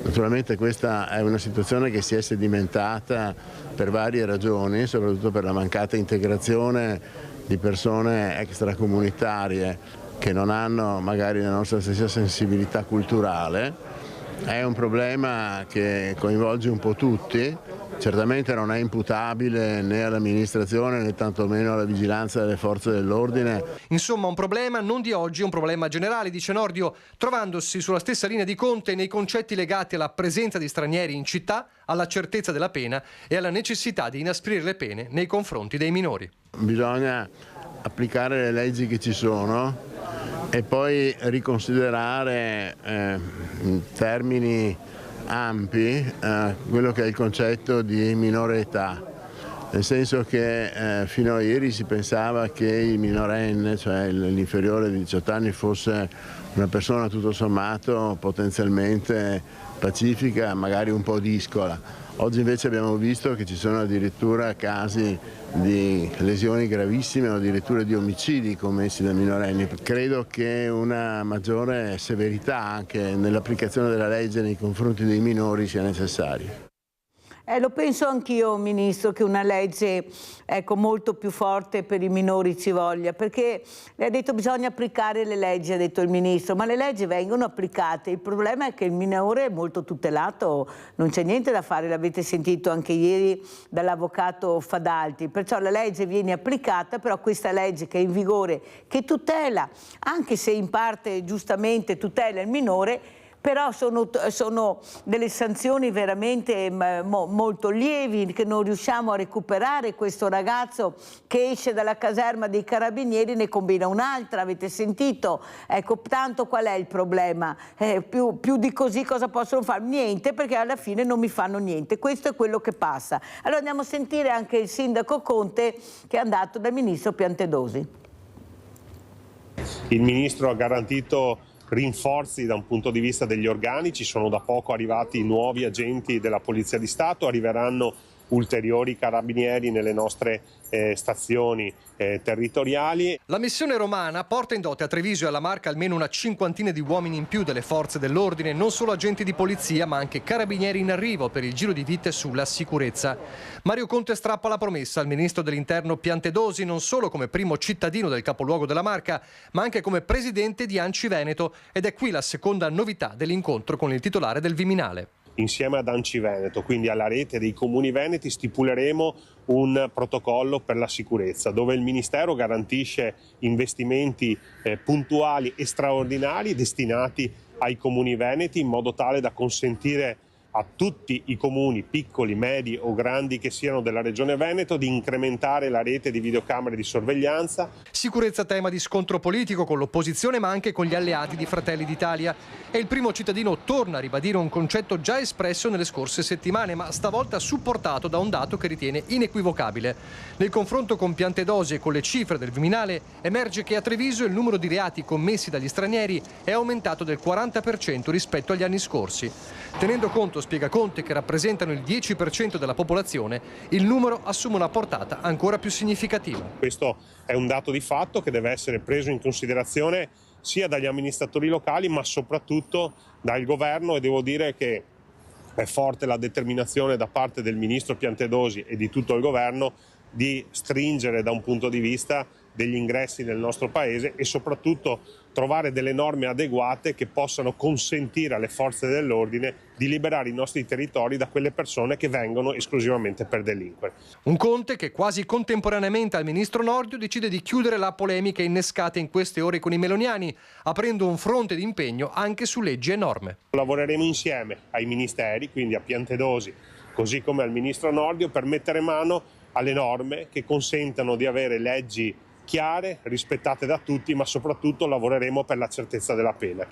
Naturalmente questa è una situazione che si è sedimentata per varie ragioni, soprattutto per la mancata integrazione di persone extracomunitarie che non hanno magari la nostra stessa sensibilità culturale. È un problema che coinvolge un po' tutti, certamente non è imputabile né all'amministrazione né tantomeno alla vigilanza delle forze dell'ordine. Insomma, un problema non di oggi, un problema generale, dice Nordio, trovandosi sulla stessa linea di Conte nei concetti legati alla presenza di stranieri in città, alla certezza della pena e alla necessità di inasprire le pene nei confronti dei minori. Bisogna applicare le leggi che ci sono e poi riconsiderare in termini ampi quello che è il concetto di minore età, nel senso che fino a ieri si pensava che il minorenne, cioè l'inferiore di 18 anni, fosse una persona tutto sommato potenzialmente pacifica, magari un po' discola. Oggi invece abbiamo visto che ci sono addirittura casi di lesioni gravissime o addirittura di omicidi commessi da minorenni. Credo che una maggiore severità anche nell'applicazione della legge nei confronti dei minori sia necessaria. Lo penso anch'io, Ministro, che una legge molto più forte per i minori ci voglia, perché lei ha detto bisogna applicare le leggi, ha detto il Ministro, ma le leggi vengono applicate, il problema è che il minore è molto tutelato, non c'è niente da fare, l'avete sentito anche ieri dall'avvocato Fadalti, perciò la legge viene applicata, però questa legge che è in vigore, che tutela, anche se in parte giustamente tutela il minore, però sono delle sanzioni veramente molto lievi, che non riusciamo a recuperare. Questo ragazzo che esce dalla caserma dei carabinieri ne combina un'altra, avete sentito? Ecco, tanto qual è il problema? Più di così cosa possono fare? Niente, perché alla fine non mi fanno niente, questo è quello che passa. Allora andiamo a sentire anche il sindaco Conte che è andato dal ministro Piantedosi. Il ministro ha garantito rinforzi da un punto di vista degli organici, sono da poco arrivati nuovi agenti della Polizia di Stato, arriveranno ulteriori carabinieri nelle nostre stazioni territoriali. La missione romana porta in dote a Treviso e alla Marca almeno una cinquantina di uomini in più delle forze dell'ordine, non solo agenti di polizia ma anche carabinieri in arrivo per il giro di vite sulla sicurezza. Mario Conte strappa la promessa al ministro dell'Interno Piantedosi non solo come primo cittadino del capoluogo della Marca ma anche come presidente di ANCI Veneto, ed è qui la seconda novità dell'incontro con il titolare del Viminale. Insieme ad ANCI Veneto, quindi alla rete dei comuni veneti, stipuleremo un protocollo per la sicurezza dove il Ministero garantisce investimenti puntuali e straordinari destinati ai comuni veneti in modo tale da consentire a tutti i comuni, piccoli, medi o grandi che siano della Regione Veneto, di incrementare la rete di videocamere di sorveglianza. Sicurezza tema di scontro politico con l'opposizione ma anche con gli alleati di Fratelli d'Italia. E il primo cittadino torna a ribadire un concetto già espresso nelle scorse settimane, ma stavolta supportato da un dato che ritiene inequivocabile. Nel confronto con Piantedosi e con le cifre del Viminale emerge che a Treviso il numero di reati commessi dagli stranieri è aumentato del 40% rispetto agli anni scorsi. Tenendo conto, spiega Conte, che rappresentano il 10% della popolazione, il numero assume una portata ancora più significativa. Questo è un dato di fatto che deve essere preso in considerazione sia dagli amministratori locali ma soprattutto dal governo, e devo dire che è forte la determinazione da parte del ministro Piantedosi e di tutto il governo di stringere da un punto di vista degli ingressi nel nostro paese e soprattutto trovare delle norme adeguate che possano consentire alle forze dell'ordine di liberare i nostri territori da quelle persone che vengono esclusivamente per delinquere. Un Conte che quasi contemporaneamente al ministro Nordio decide di chiudere la polemica innescata in queste ore con i meloniani, aprendo un fronte di impegno anche su leggi e norme. Lavoreremo insieme ai ministeri, quindi a Piantedosi, così come al ministro Nordio, per mettere mano alle norme che consentano di avere leggi chiare, rispettate da tutti, ma soprattutto lavoreremo per la certezza della pena.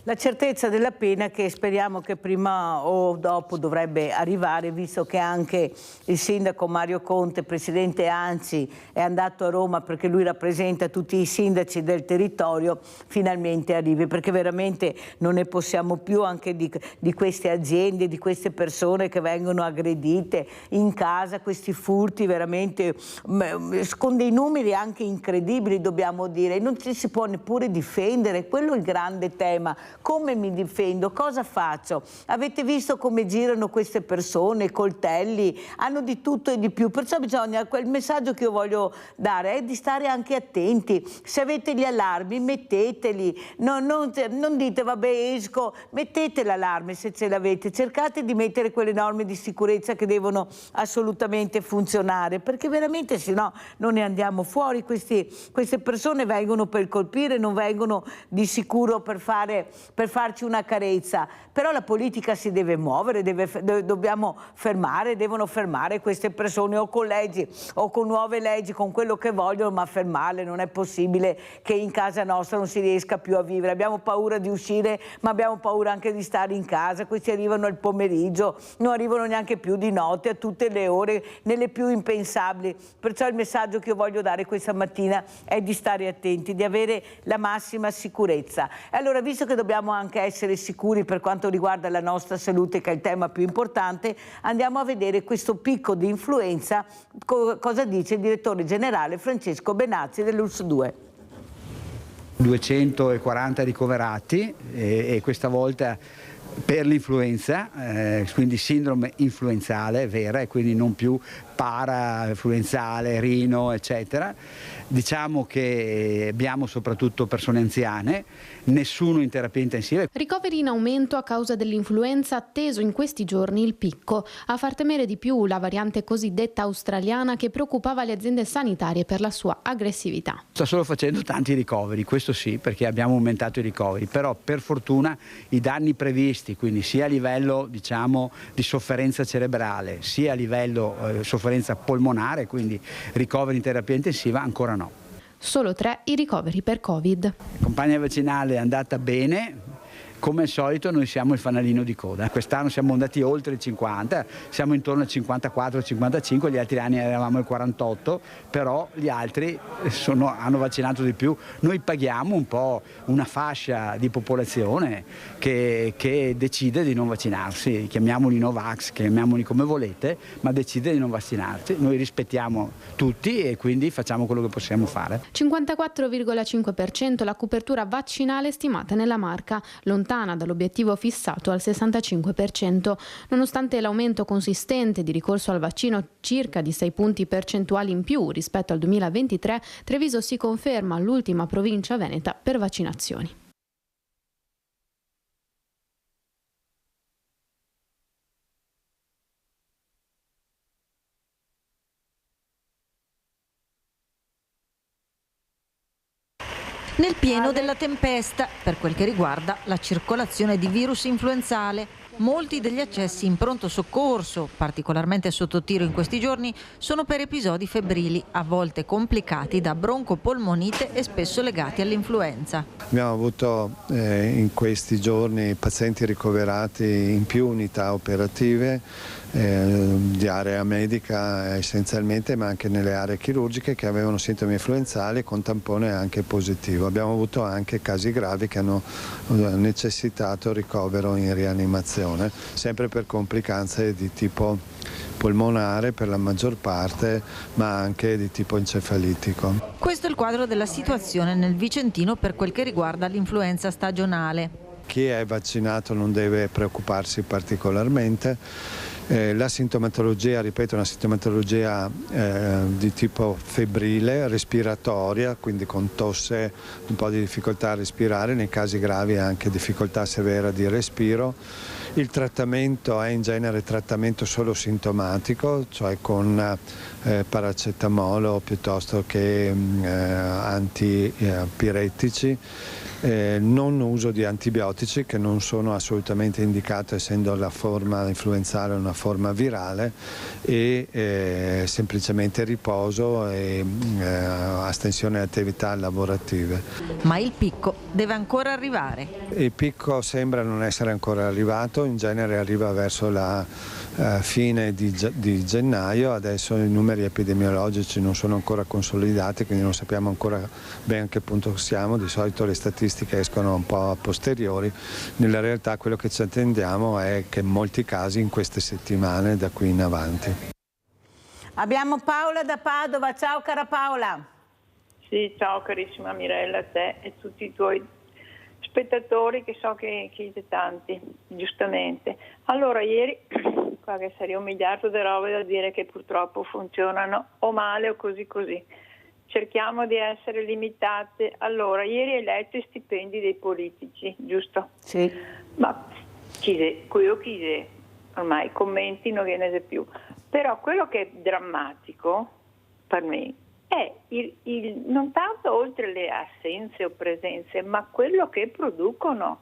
La certezza della pena che speriamo che prima o dopo dovrebbe arrivare, visto che anche il sindaco Mario Conte, presidente ANCI, è andato a Roma perché lui rappresenta tutti i sindaci del territorio, finalmente arrivi, perché veramente non ne possiamo più anche di queste aziende, di queste persone che vengono aggredite in casa, questi furti veramente con dei numeri anche incredibili, dobbiamo dire, non ci si può neppure difendere, quello è il grande tema. Come mi difendo? Cosa faccio? Avete visto come girano queste persone, coltelli, hanno di tutto e di più, perciò bisogna, quel messaggio che io voglio dare è di stare anche attenti. Se avete gli allarmi metteteli, non dite vabbè esco, mettete l'allarme se ce l'avete, cercate di mettere quelle norme di sicurezza che devono assolutamente funzionare, perché veramente se no non ne andiamo fuori. Queste persone vengono per colpire, non vengono di sicuro per farci una carezza, però la politica si deve muovere, devono fermare queste persone o con leggi o con nuove leggi, con quello che vogliono, ma fermarle. Non è possibile che in casa nostra non si riesca più a vivere, abbiamo paura di uscire ma abbiamo paura anche di stare in casa, questi arrivano al pomeriggio, non arrivano neanche più di notte, a tutte le ore, nelle più impensabili, perciò il messaggio che io voglio dare questa mattina è di stare attenti, di avere la massima sicurezza. Allora, visto che dobbiamo anche essere sicuri per quanto riguarda la nostra salute, che è il tema più importante, andiamo a vedere questo picco di influenza, cosa dice il direttore generale Francesco Benazzi dell'ULSS 2. 240 ricoverati e questa volta per l'influenza, quindi sindrome influenzale vera e quindi non più para-influenzale, rino, eccetera. Diciamo che abbiamo soprattutto persone anziane, nessuno in terapia intensiva. Ricoveri in aumento a causa dell'influenza, atteso in questi giorni il picco. A far temere di più la variante cosiddetta australiana che preoccupava le aziende sanitarie per la sua aggressività. Sta solo facendo tanti ricoveri, questo sì, perché abbiamo aumentato i ricoveri, però per fortuna i danni previsti, quindi sia a livello diciamo di sofferenza cerebrale, sia a livello sofferenza polmonare, quindi ricoveri in terapia intensiva, ancora no. Solo 3 i ricoveri per Covid. La campagna vaccinale è andata bene. Come al solito noi siamo il fanalino di coda. Quest'anno siamo andati oltre il 50, siamo intorno al 54-55, gli altri anni eravamo al 48, però gli altri hanno vaccinato di più. Noi paghiamo un po' una fascia di popolazione che decide di non vaccinarsi, chiamiamoli Novax, chiamiamoli come volete, ma decide di non vaccinarsi. Noi rispettiamo tutti e quindi facciamo quello che possiamo fare. 54,5% la copertura vaccinale stimata nella Marca, lontana dall'obiettivo fissato al 65%. Nonostante l'aumento consistente di ricorso al vaccino, circa di 6 punti percentuali in più rispetto al 2023, Treviso si conferma l'ultima provincia veneta per vaccinazioni. Nel pieno della tempesta, per quel che riguarda la circolazione di virus influenzale. Molti degli accessi in pronto soccorso, particolarmente sotto tiro in questi giorni, sono per episodi febbrili, a volte complicati da broncopolmonite e spesso legati all'influenza. Abbiamo avuto in questi giorni pazienti ricoverati in più unità operative di area medica essenzialmente, ma anche nelle aree chirurgiche, che avevano sintomi influenzali con tampone anche positivo. Abbiamo avuto anche casi gravi che hanno necessitato ricovero in rianimazione, sempre per complicanze di tipo polmonare per la maggior parte, ma anche di tipo encefalitico. Questo è il quadro della situazione nel Vicentino per quel che riguarda l'influenza stagionale. chi è vaccinato non deve preoccuparsi particolarmente. La sintomatologia, ripeto, è una sintomatologia di tipo febbrile, respiratoria, quindi con tosse, un po' di difficoltà a respirare, nei casi gravi anche difficoltà severa di respiro. Il trattamento è in genere trattamento solo sintomatico, cioè con paracetamolo piuttosto che antipirettici. Non uso di antibiotici, che non sono assolutamente indicati essendo la forma influenzale una forma virale, e semplicemente riposo e astensione alle attività lavorative. Ma il picco deve ancora arrivare. Il picco sembra non essere ancora arrivato, in genere arriva verso la fine di gennaio. Adesso i numeri epidemiologici non sono ancora consolidati, quindi non sappiamo ancora bene a che punto siamo. Di solito le statistiche escono un po' a posteriori. Nella realtà quello che ci attendiamo è che in molti casi in queste settimane da qui in avanti. Abbiamo Paola da Padova. Ciao cara Paola. Sì, ciao carissima Mirella, a te e tutti i tuoi spettatori, che so che siete tanti, giustamente. Allora, ieri, qua che sarebbe un miliardo di robe da dire che purtroppo funzionano o male o così così. Cerchiamo di essere limitate. Allora, ieri hai letto i stipendi dei politici, giusto? Sì. Ma chi ormai commenti non viene più. Però quello che è drammatico per me è non tanto oltre le assenze o presenze, ma quello che producono.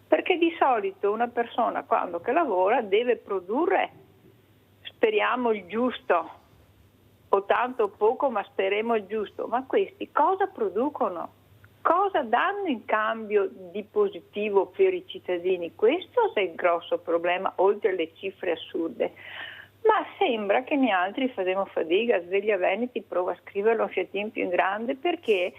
Perché di solito una persona quando che lavora deve produrre, speriamo il giusto, o tanto o poco, ma speriamo il giusto. Ma questi cosa producono? Cosa danno in cambio di positivo per i cittadini? Questo è il grosso problema, oltre alle cifre assurde. Ma sembra che noi altri faremo fatica. Sveglia Veneti prova a scriverlo un fiatino più in grande, perché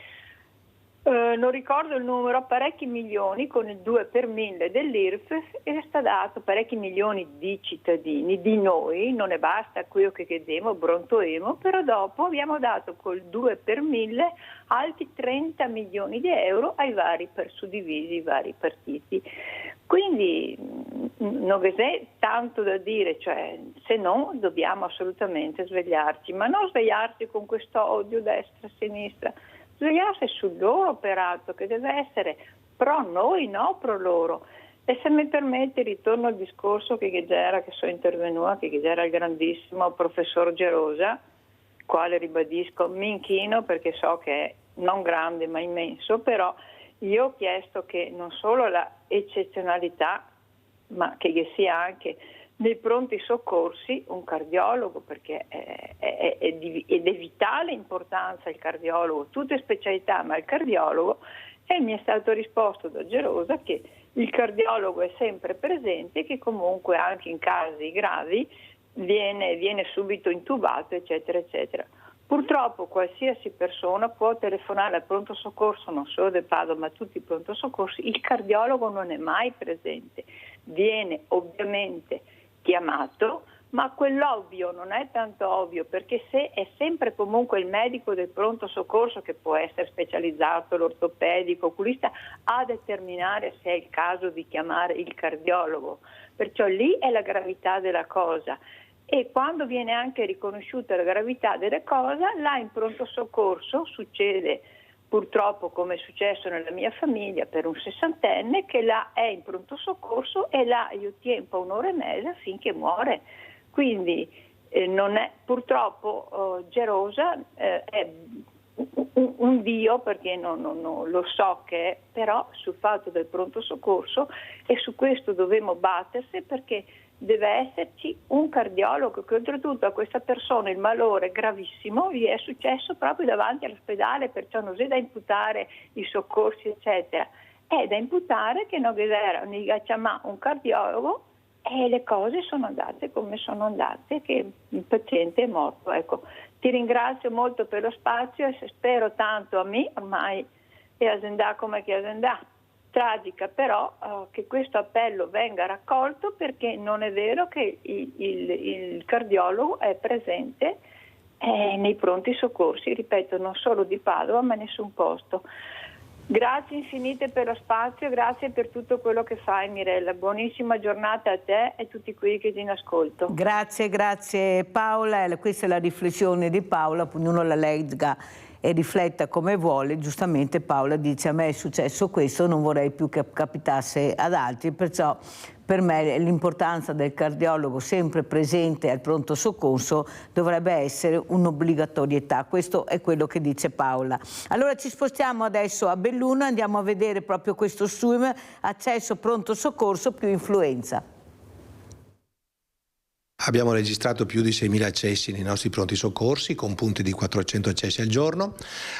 non ricordo il numero, parecchi milioni con il 2 per 1000 dell'IRPEF, e sta dato parecchi milioni di cittadini, di noi, non ne basta quello che chiediamo, brontoemo, però dopo abbiamo dato col 2 per 1000 altri 30 milioni di euro ai vari suddivisi, i vari partiti. Quindi non c'è tanto da dire, cioè, se no dobbiamo assolutamente svegliarci, ma non svegliarci con questo odio destra-sinistra, svegliarsi sul loro operato, che deve essere pro noi, no pro loro. E se mi permette ritorno al discorso che sono intervenuta, che era il grandissimo professor Gerosa, quale ribadisco mi inchino perché so che è non grande ma immenso, però io ho chiesto che non solo la eccezionalità, ma che sia anche nei pronti soccorsi un cardiologo, perché è di vitale importanza il cardiologo, tutte specialità, ma il cardiologo, e mi è stato risposto da Gerosa che il cardiologo è sempre presente e che comunque anche in casi gravi viene subito intubato, eccetera, eccetera. Purtroppo qualsiasi persona può telefonare al pronto soccorso, non solo del Padova, ma tutti i pronto soccorsi, il cardiologo non è mai presente, viene ovviamente chiamato, ma quell'ovvio non è tanto ovvio, perché se è sempre comunque il medico del pronto soccorso, che può essere specializzato, l'ortopedico, oculista, a determinare se è il caso di chiamare il cardiologo. Perciò lì è la gravità della cosa. E quando viene anche riconosciuta la gravità delle cose, là in pronto soccorso succede, purtroppo come è successo nella mia famiglia per un 60enne, che là è in pronto soccorso e là io tempo 1 ora e mezza finché muore. Quindi non è, purtroppo Gerosa è un dio, perché non lo so che è, però sul fatto del pronto soccorso, e su questo dovremmo battersi, perché deve esserci un cardiologo, che oltretutto a questa persona il malore gravissimo gli è successo proprio davanti all'ospedale, perciò non è da imputare i soccorsi eccetera, è da imputare che non era un cardiologo e le cose sono andate come sono andate, che il paziente è morto. Ecco, ti ringrazio molto per lo spazio e spero tanto a me, ormai è azienda come che azienda. Tragica però che questo appello venga raccolto, perché non è vero che il cardiologo è presente nei pronti soccorsi, ripeto, non solo di Padova ma in nessun posto. Grazie infinite per lo spazio, grazie per tutto quello che fai Mirella, buonissima giornata a te e a tutti quelli che ti in ascolto. Grazie Paola, questa è la riflessione di Paola, ognuno la legga e rifletta come vuole. Giustamente Paola dice: a me è successo questo, non vorrei più che capitasse ad altri, perciò per me l'importanza del cardiologo sempre presente al pronto soccorso dovrebbe essere un'obbligatorietà. Questo è quello che dice Paola. Allora ci spostiamo adesso a Belluno, andiamo a vedere proprio questo SUIM, accesso pronto soccorso più influenza. Abbiamo registrato più di 6.000 accessi nei nostri pronti soccorsi, con punti di 400 accessi al giorno.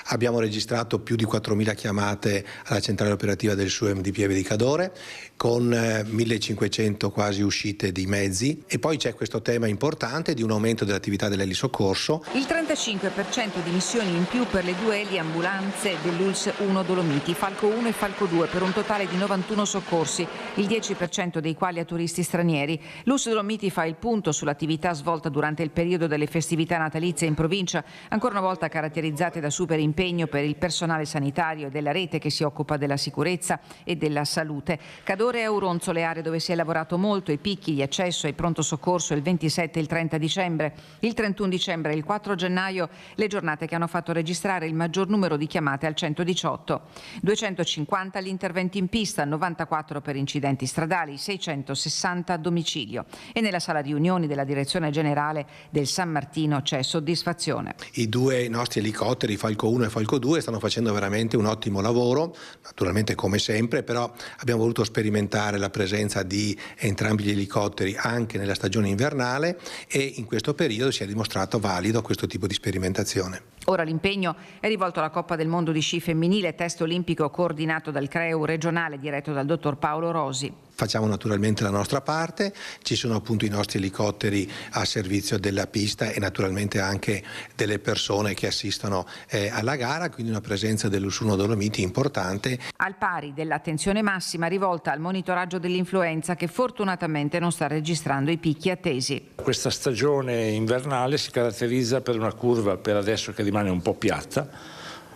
Abbiamo registrato più di 4.000 chiamate alla centrale operativa del SUEM di Pieve di Cadore, con 1.500 quasi uscite di mezzi. E poi c'è questo tema importante di un aumento dell'attività dell'elisoccorso. Il 35% di missioni in più per le 2 eliambulanze dell'ULS 1 Dolomiti, Falco 1 e Falco 2, per un totale di 91 soccorsi, il 10% dei quali a turisti stranieri. L'ULS Dolomiti fa il punto sull'attività svolta durante il periodo delle festività natalizie in provincia, ancora una volta caratterizzate da super impegno per il personale sanitario e della rete che si occupa della sicurezza e della salute. Cadore e Auronzo, le aree dove si è lavorato molto, i picchi di accesso ai pronto soccorso il 27 e il 30 dicembre, il 31 dicembre e il 4 gennaio, le giornate che hanno fatto registrare il maggior numero di chiamate al 118. 250 gli interventi in pista, 94 per incidenti stradali, 660 a domicilio. E nella sala di unioni della Direzione Generale del San Martino c'è soddisfazione. I 2 nostri elicotteri, Falco 1 e Falco 2, stanno facendo veramente un ottimo lavoro, naturalmente come sempre, però abbiamo voluto sperimentare la presenza di entrambi gli elicotteri anche nella stagione invernale e in questo periodo si è dimostrato valido questo tipo di sperimentazione. Ora l'impegno è rivolto alla Coppa del Mondo di sci femminile, test olimpico coordinato dal CREU regionale diretto dal dottor Paolo Rosi. Facciamo naturalmente la nostra parte, ci sono appunto i nostri elicotteri a servizio della pista e naturalmente anche delle persone che assistono alla gara, quindi una presenza dell'ULS 1 Dolomiti importante. Al pari dell'attenzione massima rivolta al monitoraggio dell'influenza che fortunatamente non sta registrando i picchi attesi. Questa stagione invernale si caratterizza per una curva per adesso che rimane un po' piatta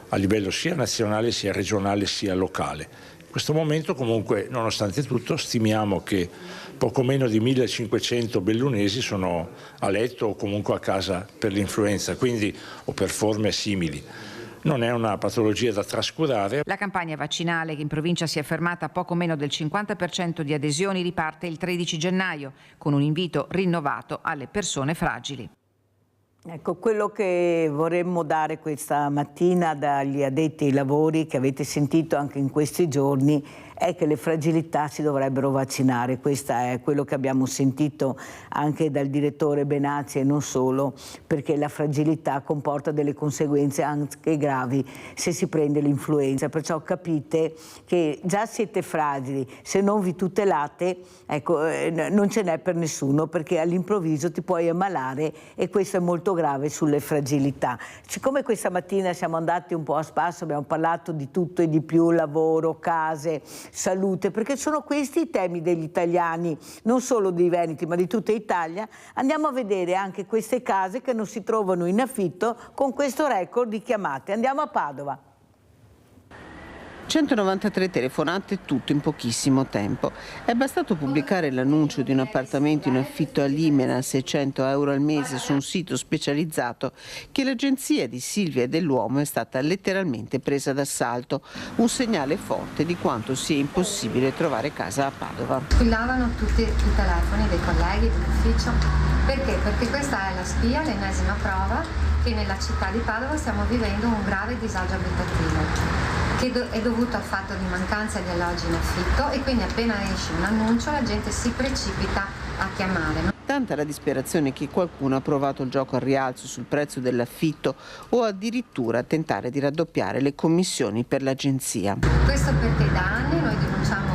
a livello sia nazionale sia regionale sia locale. In questo momento comunque, nonostante tutto, stimiamo che poco meno di 1.500 bellunesi sono a letto o comunque a casa per l'influenza, quindi o per forme simili. Non è una patologia da trascurare. La campagna vaccinale, che in provincia si è fermata a poco meno del 50% di adesioni, riparte il 13 gennaio con un invito rinnovato alle persone fragili. Ecco, quello che vorremmo dare questa mattina dagli addetti ai lavori, che avete sentito anche in questi giorni, è che le fragilità si dovrebbero vaccinare. Questo è quello che abbiamo sentito anche dal direttore Benazzi e non solo, perché la fragilità comporta delle conseguenze anche gravi se si prende l'influenza. Perciò capite che già siete fragili, se non vi tutelate, ecco, non ce n'è per nessuno, perché all'improvviso ti puoi ammalare e questo è molto grave sulle fragilità. Siccome questa mattina siamo andati un po' a spasso, abbiamo parlato di tutto e di più, lavoro, case, salute, perché sono questi i temi degli italiani, non solo dei veneti ma di tutta Italia. Andiamo a vedere anche queste case che non si trovano in affitto con questo record di chiamate. Andiamo a Padova. 193 telefonate, tutto in pochissimo tempo. È bastato pubblicare l'annuncio di un appartamento in affitto a Limena a 600 euro al mese su un sito specializzato che l'agenzia di Silvia e dell'Uomo è stata letteralmente presa d'assalto. Un segnale forte di quanto sia impossibile trovare casa a Padova. Squillavano tutti i telefoni dei colleghi dell'ufficio. Perché? Perché questa è la spia, l'ennesima prova che nella città di Padova stiamo vivendo un grave disagio abitativo, che è dovuto al fatto di mancanza di alloggi in affitto, e quindi appena esce un annuncio la gente si precipita a chiamare. Tanta la disperazione che qualcuno ha provato il gioco al rialzo sul prezzo dell'affitto o addirittura a tentare di raddoppiare le commissioni per l'agenzia. Questo perché da anni noi denunciamo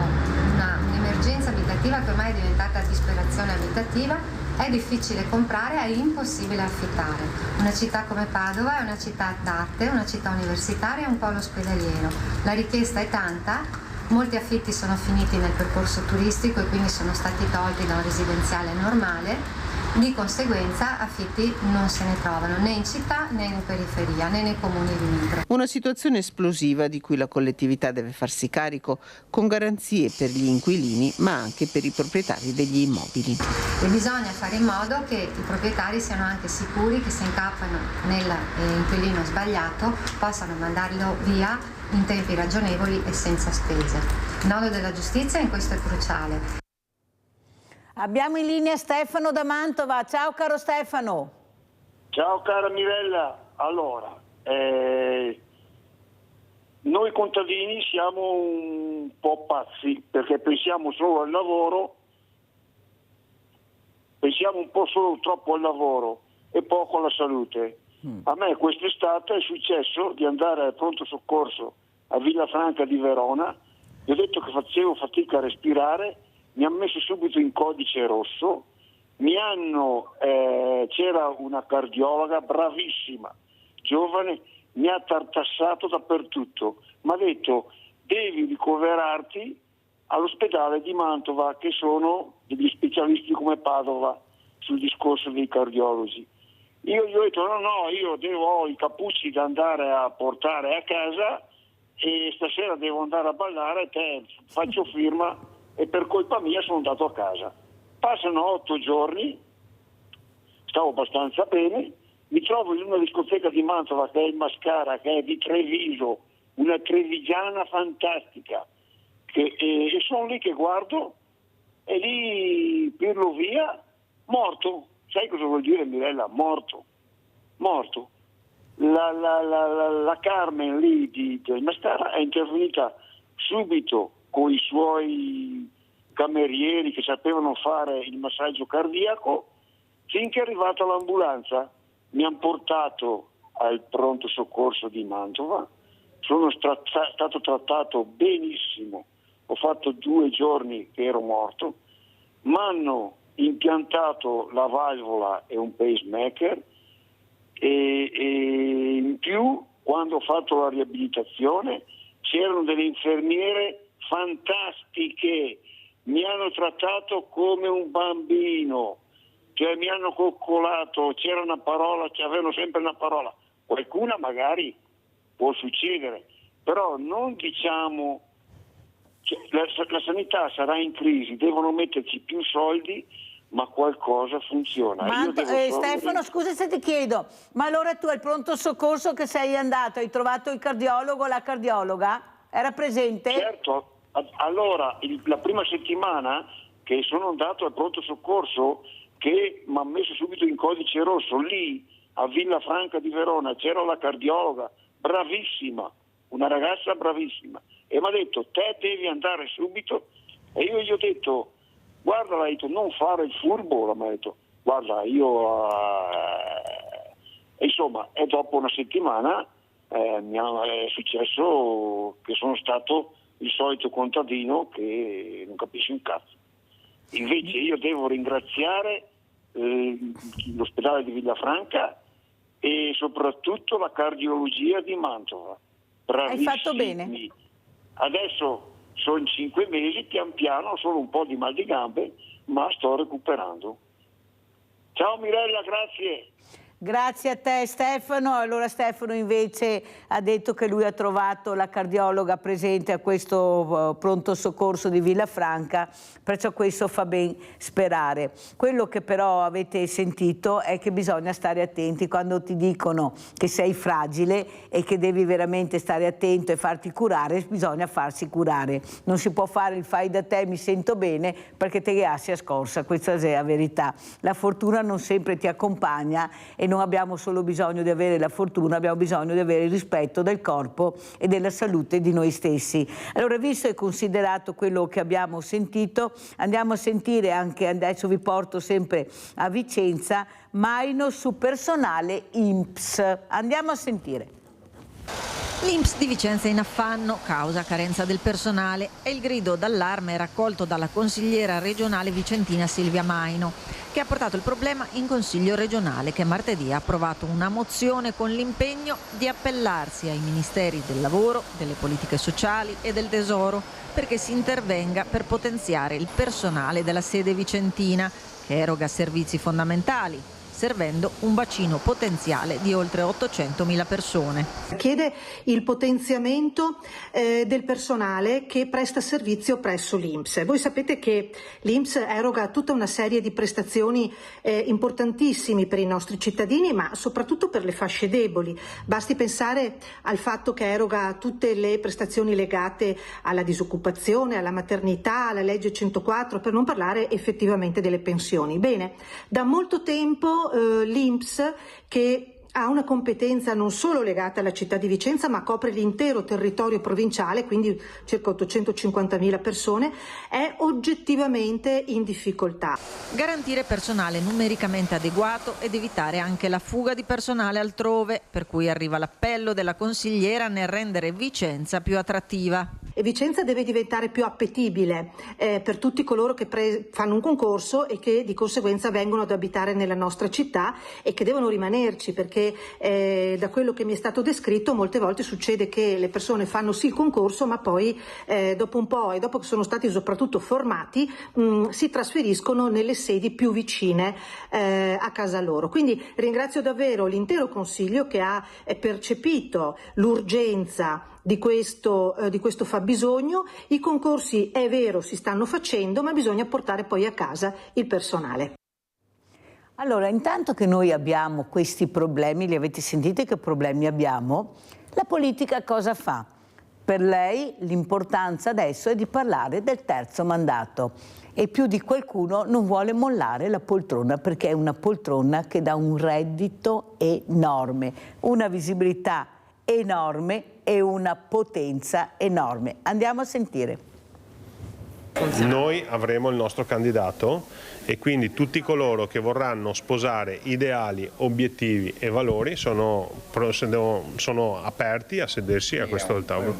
un'emergenza abitativa che ormai è diventata disperazione abitativa. È difficile comprare, è impossibile affittare. Una città come Padova è una città d'arte, una città universitaria e un polo ospedaliero. La richiesta è tanta, molti affitti sono finiti nel percorso turistico e quindi sono stati tolti da un residenziale normale, Di conseguenza affitti non se ne trovano né in città né in periferia né nei comuni limitrofi. Una situazione esplosiva di cui la collettività deve farsi carico, con garanzie per gli inquilini ma anche per i proprietari degli immobili. E bisogna fare in modo che i proprietari siano anche sicuri che se incappano nell'inquilino sbagliato possano mandarlo via in tempi ragionevoli e senza spese. Il nodo della giustizia in questo è cruciale. Abbiamo in linea Stefano da Mantova. Ciao caro Stefano. Ciao cara Mirella. Allora, noi contadini siamo un po' pazzi perché pensiamo solo al lavoro, pensiamo un po' solo troppo al lavoro e poco alla salute. A me quest'estate è successo di andare al pronto soccorso a Villafranca di Verona, gli ho detto che facevo fatica a respirare, mi hanno messo subito in codice rosso, c'era una cardiologa bravissima, giovane, mi ha tartassato dappertutto, mi ha detto devi ricoverarti all'ospedale di Mantova, che sono degli specialisti come Padova sul discorso dei cardiologi. Io gli ho detto no, io ho i cappucci da andare a portare a casa e stasera devo andare a ballare, te faccio firma e per colpa mia sono andato a casa. Passano 8 giorni, stavo abbastanza bene, mi trovo in una discoteca di Mantova che è il Mascara, che è di Treviso, una trevigiana fantastica, e sono lì che guardo e lì pirlo via, morto. Sai cosa vuol dire, Mirella? Morto. La Carmen lì del Mascara è intervenuta subito con i suoi camerieri che sapevano fare il massaggio cardiaco, finché è arrivata l'ambulanza. Mi hanno portato al pronto soccorso di Mantova, sono stato trattato benissimo, ho fatto 2 giorni che ero morto, mi hanno impiantato la valvola e un pacemaker e in più, quando ho fatto la riabilitazione, c'erano delle infermiere fantastiche, mi hanno trattato come un bambino, cioè mi hanno coccolato, c'era una parola, avevano sempre una parola, qualcuna magari può succedere, però non diciamo, la sanità sarà in crisi, devono metterci più soldi, ma qualcosa funziona. Stefano, scusa se ti chiedo, ma allora tu al pronto soccorso che sei andato, hai trovato il cardiologo, la cardiologa? Era presente? Certo, allora la prima settimana che sono andato al pronto soccorso, che mi ha messo subito in codice rosso, lì a Villafranca di Verona c'era la cardiologa, bravissima, una ragazza bravissima, e mi ha detto te devi andare subito, e io gli ho detto guarda, l'ha detto non fare il furbo, mi ha detto guarda io insomma, e dopo una settimana mi è successo che sono stato il solito contadino che non capisce un cazzo. Invece io devo ringraziare l'ospedale di Villafranca e soprattutto la cardiologia di Mantova. Bravissimi. Hai fatto bene. Adesso sono 5 mesi, pian piano, solo un po' di mal di gambe, ma sto recuperando. Ciao Mirella, grazie. Grazie a te Stefano. Allora Stefano invece ha detto che lui ha trovato la cardiologa presente a questo pronto soccorso di Villafranca, perciò questo fa ben sperare. Quello che però avete sentito è che bisogna stare attenti quando ti dicono che sei fragile e che devi veramente stare attento e farti curare, bisogna farsi curare. Non si può fare il fai da te, mi sento bene, perché te che sia scorsa, questa è la verità. La fortuna non sempre ti accompagna e non abbiamo solo bisogno di avere la fortuna, abbiamo bisogno di avere il rispetto del corpo e della salute di noi stessi. Allora, visto e considerato quello che abbiamo sentito, andiamo a sentire anche, adesso vi porto sempre a Vicenza, Maino su personale INPS. Andiamo a sentire. L'INPS di Vicenza è in affanno, causa carenza del personale, è il grido d'allarme raccolto dalla consigliera regionale vicentina Silvia Maino, che ha portato il problema in Consiglio regionale, che martedì ha approvato una mozione con l'impegno di appellarsi ai Ministeri del Lavoro, delle Politiche Sociali e del Tesoro perché si intervenga per potenziare il personale della sede vicentina, che eroga servizi fondamentali, servendo un bacino potenziale di oltre 800.000 persone. Chiede il potenziamento del personale che presta servizio presso l'INPS. Voi sapete che l'INPS eroga tutta una serie di prestazioni importantissimi per i nostri cittadini, ma soprattutto per le fasce deboli. Basti pensare al fatto che eroga tutte le prestazioni legate alla disoccupazione, alla maternità, alla legge 104, per non parlare effettivamente delle pensioni. Bene, da molto tempo l'INPS, che ha una competenza non solo legata alla città di Vicenza, ma copre l'intero territorio provinciale, quindi circa 850.000 persone, è oggettivamente in difficoltà. Garantire personale numericamente adeguato ed evitare anche la fuga di personale altrove, per cui arriva l'appello della consigliera nel rendere Vicenza più attrattiva. E Vicenza deve diventare più appetibile per tutti coloro che fanno un concorso e che di conseguenza vengono ad abitare nella nostra città e che devono rimanerci, perché da quello che mi è stato descritto molte volte succede che le persone fanno sì il concorso, ma poi dopo un po' e dopo che sono stati soprattutto formati si trasferiscono nelle sedi più vicine a casa loro. Quindi ringrazio davvero l'intero Consiglio che ha percepito l'urgenza di questo fabbisogno. I concorsi, è vero, si stanno facendo, ma bisogna portare poi a casa il personale. Allora, intanto che noi abbiamo questi problemi, li avete sentiti che problemi abbiamo? La politica cosa fa? Per lei l'importanza adesso è di parlare del terzo mandato e più di qualcuno non vuole mollare la poltrona, perché è una poltrona che dà un reddito enorme, una visibilità enorme e una potenza enorme. Andiamo a sentire. Noi avremo il nostro candidato e quindi tutti coloro che vorranno sposare ideali, obiettivi e valori sono aperti a sedersi a questo tavolo.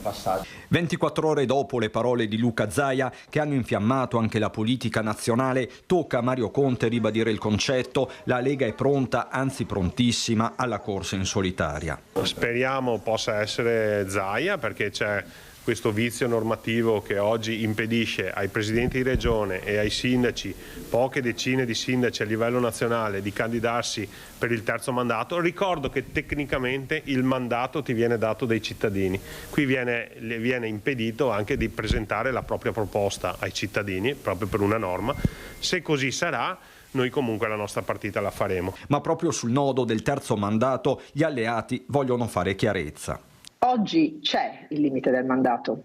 24 ore dopo le parole di Luca Zaia, che hanno infiammato anche la politica nazionale, tocca a Mario Conte ribadire il concetto: la Lega è pronta, anzi prontissima, alla corsa in solitaria. Speriamo possa essere Zaia, perché c'è questo vizio normativo che oggi impedisce ai presidenti di regione e ai sindaci, poche decine di sindaci a livello nazionale, di candidarsi per il terzo mandato. Ricordo che tecnicamente il mandato ti viene dato dai cittadini, qui viene impedito anche di presentare la propria proposta ai cittadini, proprio per una norma. Se così sarà, noi comunque la nostra partita la faremo. Ma proprio sul nodo del terzo mandato gli alleati vogliono fare chiarezza. Oggi c'è il limite del mandato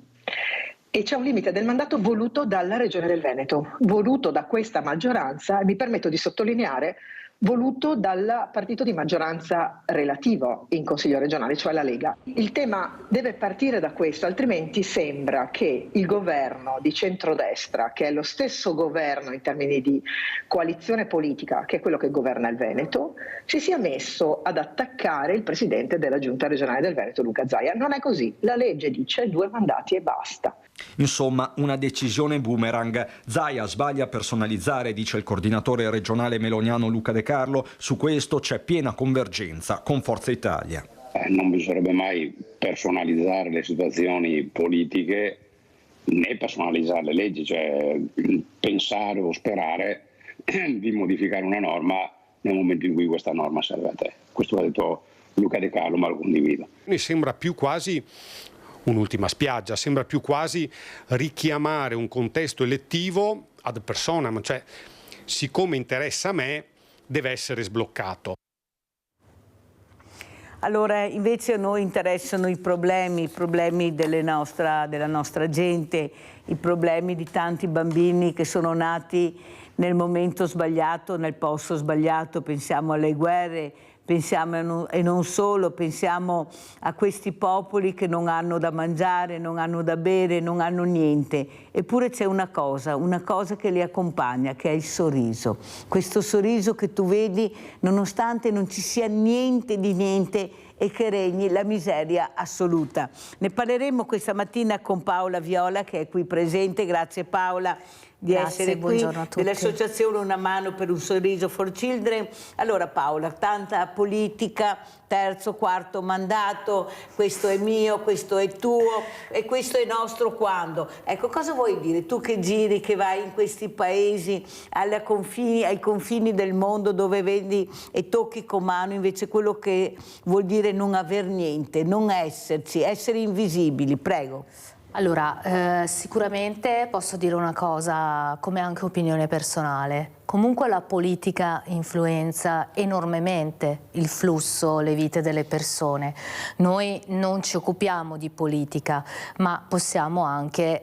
e c'è un limite del mandato voluto dalla Regione del Veneto, voluto da questa maggioranza, e mi permetto di sottolineare, voluto dal partito di maggioranza relativo in Consiglio regionale, cioè la Lega. Il tema deve partire da questo, altrimenti sembra che il governo di centrodestra, che è lo stesso governo in termini di coalizione politica, che è quello che governa il Veneto, si sia messo ad attaccare il presidente della Giunta regionale del Veneto, Luca Zaia. Non è così, la legge dice 2 mandati e basta. Insomma, una decisione boomerang. Zaia sbaglia a personalizzare, dice il coordinatore regionale meloniano Luca De Carlo. Su questo c'è piena convergenza con Forza Italia. Non bisognerebbe mai personalizzare le situazioni politiche né personalizzare le leggi, cioè pensare o sperare di modificare una norma nel momento in cui questa norma serve a te. Questo ha detto Luca De Carlo, ma lo condivido. Mi sembra più quasi un'ultima spiaggia, sembra più quasi richiamare un contesto elettivo ad personam, cioè siccome interessa a me deve essere sbloccato. Allora, invece a noi interessano i problemi della nostra gente, i problemi di tanti bambini che sono nati nel momento sbagliato, nel posto sbagliato. Pensiamo alle guerre, pensiamo, e non solo, pensiamo a questi popoli che non hanno da mangiare, non hanno da bere, non hanno niente. Eppure c'è una cosa che li accompagna, che è il sorriso. Questo sorriso che tu vedi nonostante non ci sia niente di niente e che regni la miseria assoluta. Ne parleremo questa mattina con Paola Viola, che è qui presente. Grazie Paola. di Grazie, essere qui, buongiorno a tutti. dell'associazione Una Mano per un Sorriso for Children. Allora Paola, tanta politica, terzo, quarto mandato, questo è mio, questo è tuo e questo è nostro quando? Ecco, cosa vuoi dire? Tu che giri, che vai in questi paesi ai confini del mondo dove vedi e tocchi con mano invece quello che vuol dire non aver niente, non esserci, essere invisibili, prego. Allora, sicuramente posso dire una cosa, come anche opinione personale. Comunque la politica influenza enormemente il flusso, le vite delle persone. Noi non ci occupiamo di politica, ma possiamo anche,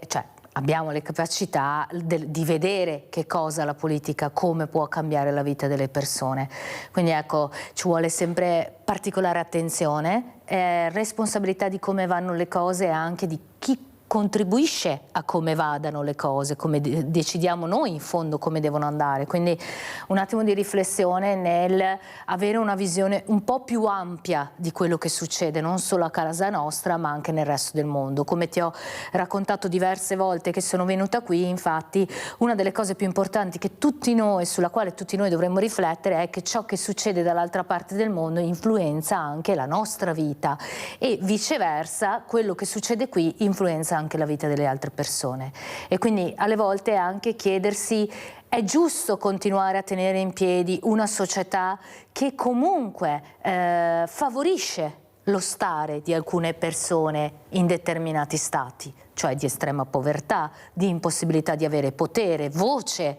abbiamo le capacità di vedere che cosa la politica, come può cambiare la vita delle persone. Quindi ecco, ci vuole sempre particolare attenzione, responsabilità di come vanno le cose e anche di chi contribuisce a come vadano le cose, come decidiamo noi in fondo come devono andare. Quindi un attimo di riflessione nel avere una visione un po' più ampia di quello che succede non solo a casa nostra ma anche nel resto del mondo. Come ti ho raccontato diverse volte che sono venuta qui, infatti una delle cose più importanti che tutti noi, sulla quale tutti noi dovremmo riflettere, è che ciò che succede dall'altra parte del mondo influenza anche la nostra vita e viceversa quello che succede qui influenza anche la vita delle altre persone. E quindi alle volte anche chiedersi: è giusto continuare a tenere in piedi una società che comunque favorisce lo stare di alcune persone in determinati stati, cioè di estrema povertà, di impossibilità di avere potere, voce.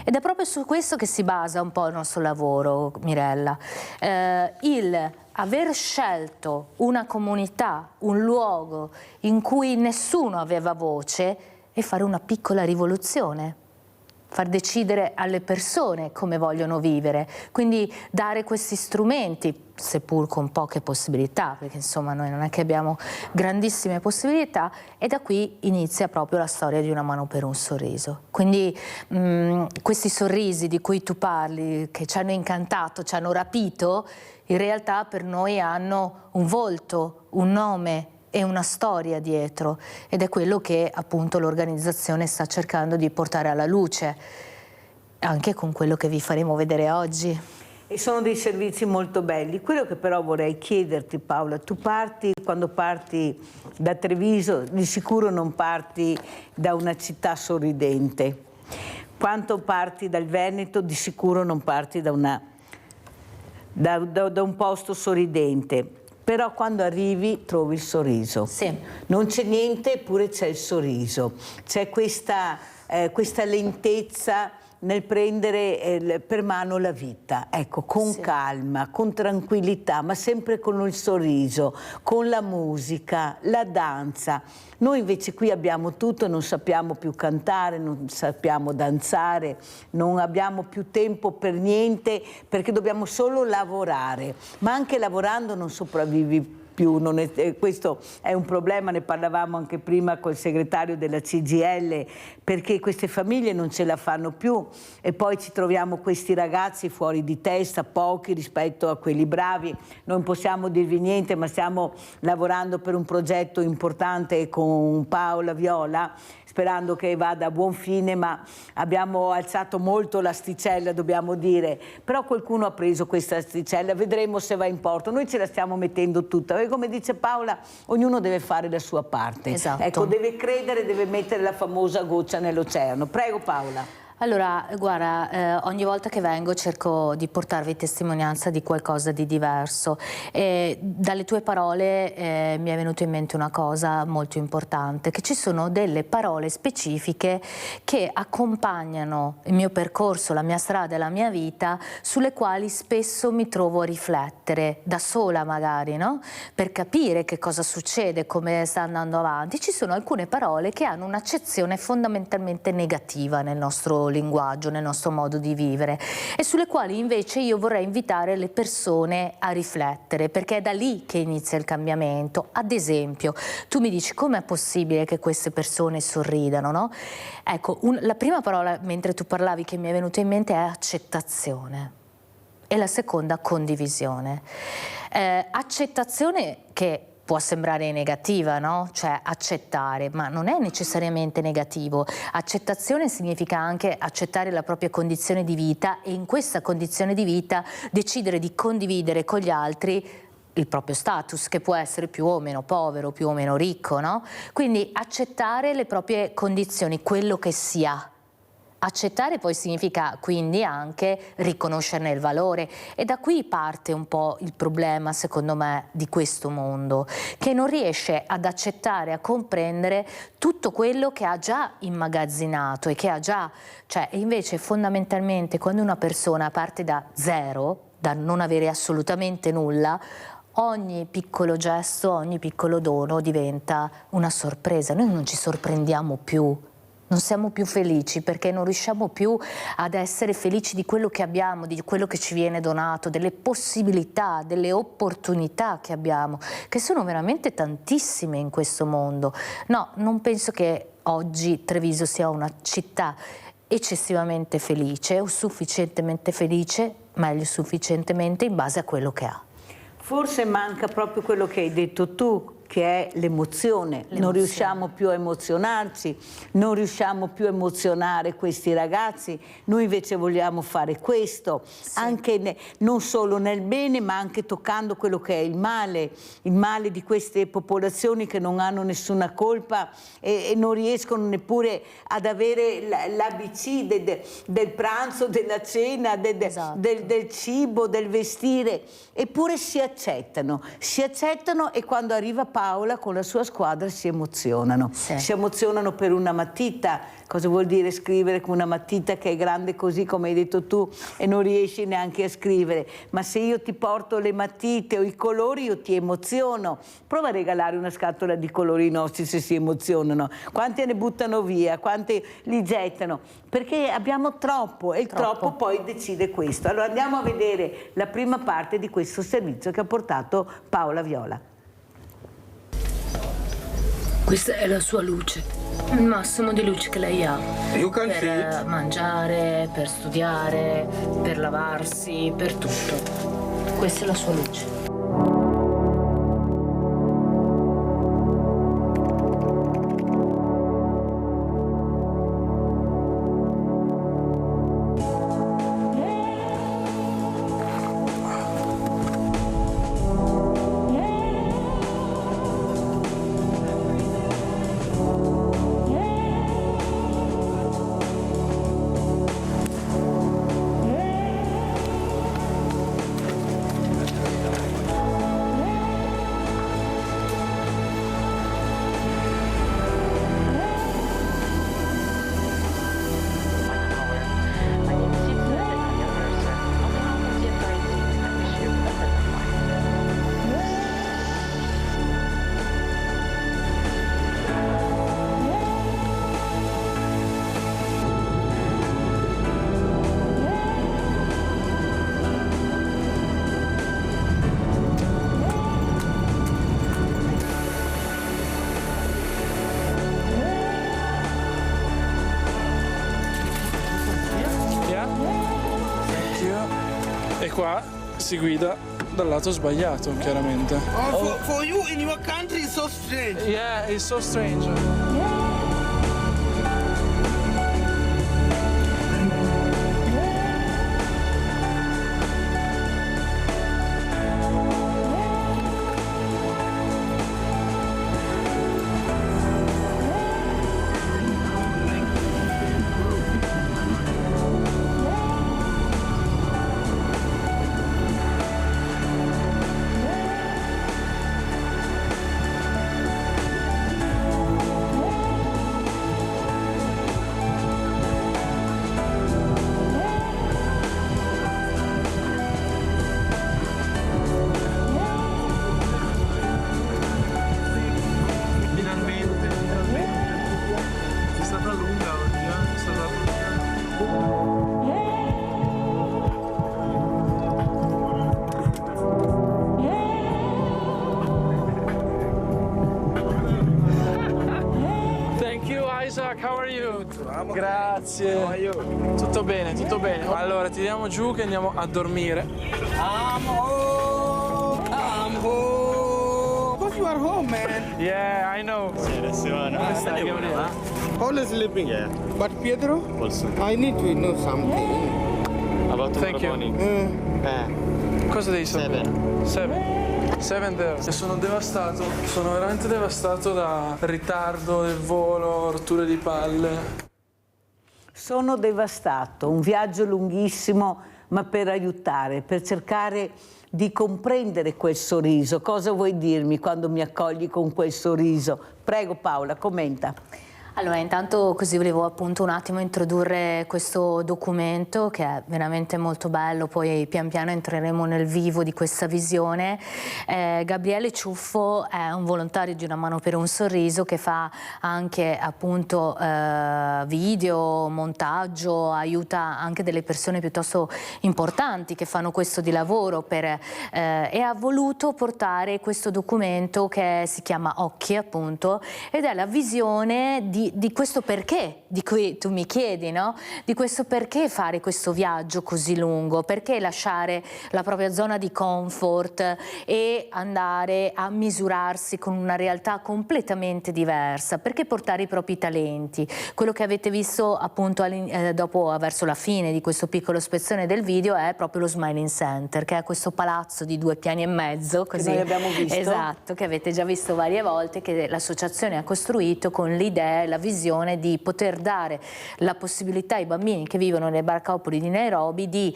Ed è proprio su questo che si basa un po' il nostro lavoro, Mirella. Il aver scelto una comunità, un luogo in cui nessuno aveva voce e fare una piccola rivoluzione, far decidere alle persone come vogliono vivere, quindi dare questi strumenti, seppur con poche possibilità, perché insomma noi non è che abbiamo grandissime possibilità, e da qui inizia proprio la storia di Una Mano per un Sorriso. Quindi questi sorrisi di cui tu parli, che ci hanno incantato, ci hanno rapito, in realtà per noi hanno un volto, un nome e una storia dietro, ed è quello che appunto l'organizzazione sta cercando di portare alla luce, anche con quello che vi faremo vedere oggi. E sono dei servizi molto belli. Quello che però vorrei chiederti, Paola, tu quando parti da Treviso, di sicuro non parti da una città sorridente. Quando parti dal Veneto, di sicuro non parti da un posto sorridente. Però quando arrivi trovi il sorriso. Sì. Non c'è niente, eppure c'è il sorriso. C'è questa lentezza nel prendere per mano la vita, ecco, con calma, con tranquillità, ma sempre con il sorriso, con la musica, la danza. Noi invece qui abbiamo tutto, non sappiamo più cantare, non sappiamo danzare, non abbiamo più tempo per niente perché dobbiamo solo lavorare, ma anche lavorando non sopravvivi più. Questo è un problema, ne parlavamo anche prima col segretario della CGIL, perché queste famiglie non ce la fanno più e poi ci troviamo questi ragazzi fuori di testa, pochi rispetto a quelli bravi. Non possiamo dirvi niente, ma stiamo lavorando per un progetto importante con Paola Viola, sperando che vada a buon fine, ma abbiamo alzato molto l'asticella, dobbiamo dire, però qualcuno ha preso questa asticella, vedremo se va in porto. Noi ce la stiamo mettendo tutta, e come dice Paola, ognuno deve fare la sua parte. Esatto. Ecco, deve credere, deve mettere la famosa goccia nell'oceano. Prego Paola. Allora, guarda, ogni volta che vengo cerco di portarvi testimonianza di qualcosa di diverso. Dalle tue parole mi è venuto in mente una cosa molto importante, che ci sono delle parole specifiche che accompagnano il mio percorso, la mia strada e la mia vita, sulle quali spesso mi trovo a riflettere, da sola magari, no? Per capire che cosa succede, come sta andando avanti. Ci sono alcune parole che hanno un'accezione fondamentalmente negativa nel nostro linguaggio, nel nostro modo di vivere, e sulle quali invece io vorrei invitare le persone a riflettere, perché è da lì che inizia il cambiamento. Ad esempio, tu mi dici: com'è possibile che queste persone sorridano, no? Ecco, la prima parola mentre tu parlavi che mi è venuta in mente è accettazione, e la seconda condivisione. Accettazione, che può sembrare negativa, no? Cioè accettare, ma non è necessariamente negativo. Accettazione significa anche accettare la propria condizione di vita e in questa condizione di vita decidere di condividere con gli altri il proprio status, che può essere più o meno povero, più o meno ricco, no? Quindi accettare le proprie condizioni, quello che si ha. Accettare poi significa quindi anche riconoscerne il valore e da qui parte un po' il problema, secondo me, di questo mondo, che non riesce ad accettare, a comprendere tutto quello che ha già immagazzinato e che ha già, cioè invece fondamentalmente quando una persona parte da zero, da non avere assolutamente nulla, ogni piccolo gesto, ogni piccolo dono diventa una sorpresa. Noi non ci sorprendiamo più. Non siamo più felici perché non riusciamo più ad essere felici di quello che abbiamo, di quello che ci viene donato, delle possibilità, delle opportunità che abbiamo, che sono veramente tantissime in questo mondo. No, non penso che oggi Treviso sia una città eccessivamente felice o sufficientemente felice, meglio sufficientemente in base a quello che ha. Forse manca proprio quello che hai detto tu, che è l'emozione. Non riusciamo più a emozionarci, non riusciamo più a emozionare questi ragazzi. Noi invece vogliamo fare questo, anche non solo nel bene, ma anche toccando quello che è il male di queste popolazioni che non hanno nessuna colpa e non riescono neppure ad avere l'ABC del pranzo, della cena, del cibo, del vestire, eppure si accettano e quando arriva Paola con la sua squadra si emozionano. Si emozionano per una matita. Cosa vuol dire scrivere con una matita che è grande così come hai detto tu e non riesci neanche a scrivere? Ma se io ti porto le matite o i colori io ti emoziono. Prova a regalare una scatola di colori ai nostri se si emozionano. Quanti ne buttano via, quanti li gettano? Perché abbiamo troppo e il troppo poi decide questo. Allora andiamo a vedere la prima parte di questo servizio che ha portato Paola Viola. Questa è la sua luce, il massimo di luce che lei ha per mangiare, per studiare, per lavarsi, per tutto. Questa è la sua luce. E qua si guida dal lato sbagliato, chiaramente. For you in your country it's so strange. Yeah, it's so strange. How are you? Grazie. Tutto bene, tutto bene. Allora, tiriamo giù che andiamo a dormire. I'm home. But you are our home, man. Yeah, I know. Come stai, Gabriele? Always living here. But Pietro, also. I need to know something. About Thank you. Cosa devi sapere? Seven there. Sono devastato, sono veramente devastato da ritardo del volo, rotture di palle. Sono devastato, un viaggio lunghissimo, ma per aiutare, per cercare di comprendere quel sorriso. Cosa vuoi dirmi quando mi accogli con quel sorriso? Prego Paola, commenta. Allora, intanto così volevo appunto un attimo introdurre questo documento che è veramente molto bello, poi pian piano entreremo nel vivo di questa visione. Gabriele Ciuffo è un volontario di Una Mano per un Sorriso che fa anche appunto video, montaggio, aiuta anche delle persone piuttosto importanti che fanno questo di lavoro e ha voluto portare questo documento che si chiama Occhi appunto ed è la visione di questo perché, di cui tu mi chiedi, no? Di questo perché fare questo viaggio così lungo, perché lasciare la propria zona di comfort e andare a misurarsi con una realtà completamente diversa, perché portare i propri talenti. Quello che avete visto appunto dopo, verso la fine di questo piccolo spezzone del video è proprio lo Smiling Center, che è questo palazzo di 2 piani e mezzo, così, che noi abbiamo visto. Esatto, che avete già visto varie volte, che l'associazione ha costruito con l'idea e la visione di poter dare la possibilità ai bambini che vivono nelle baraccopoli di Nairobi di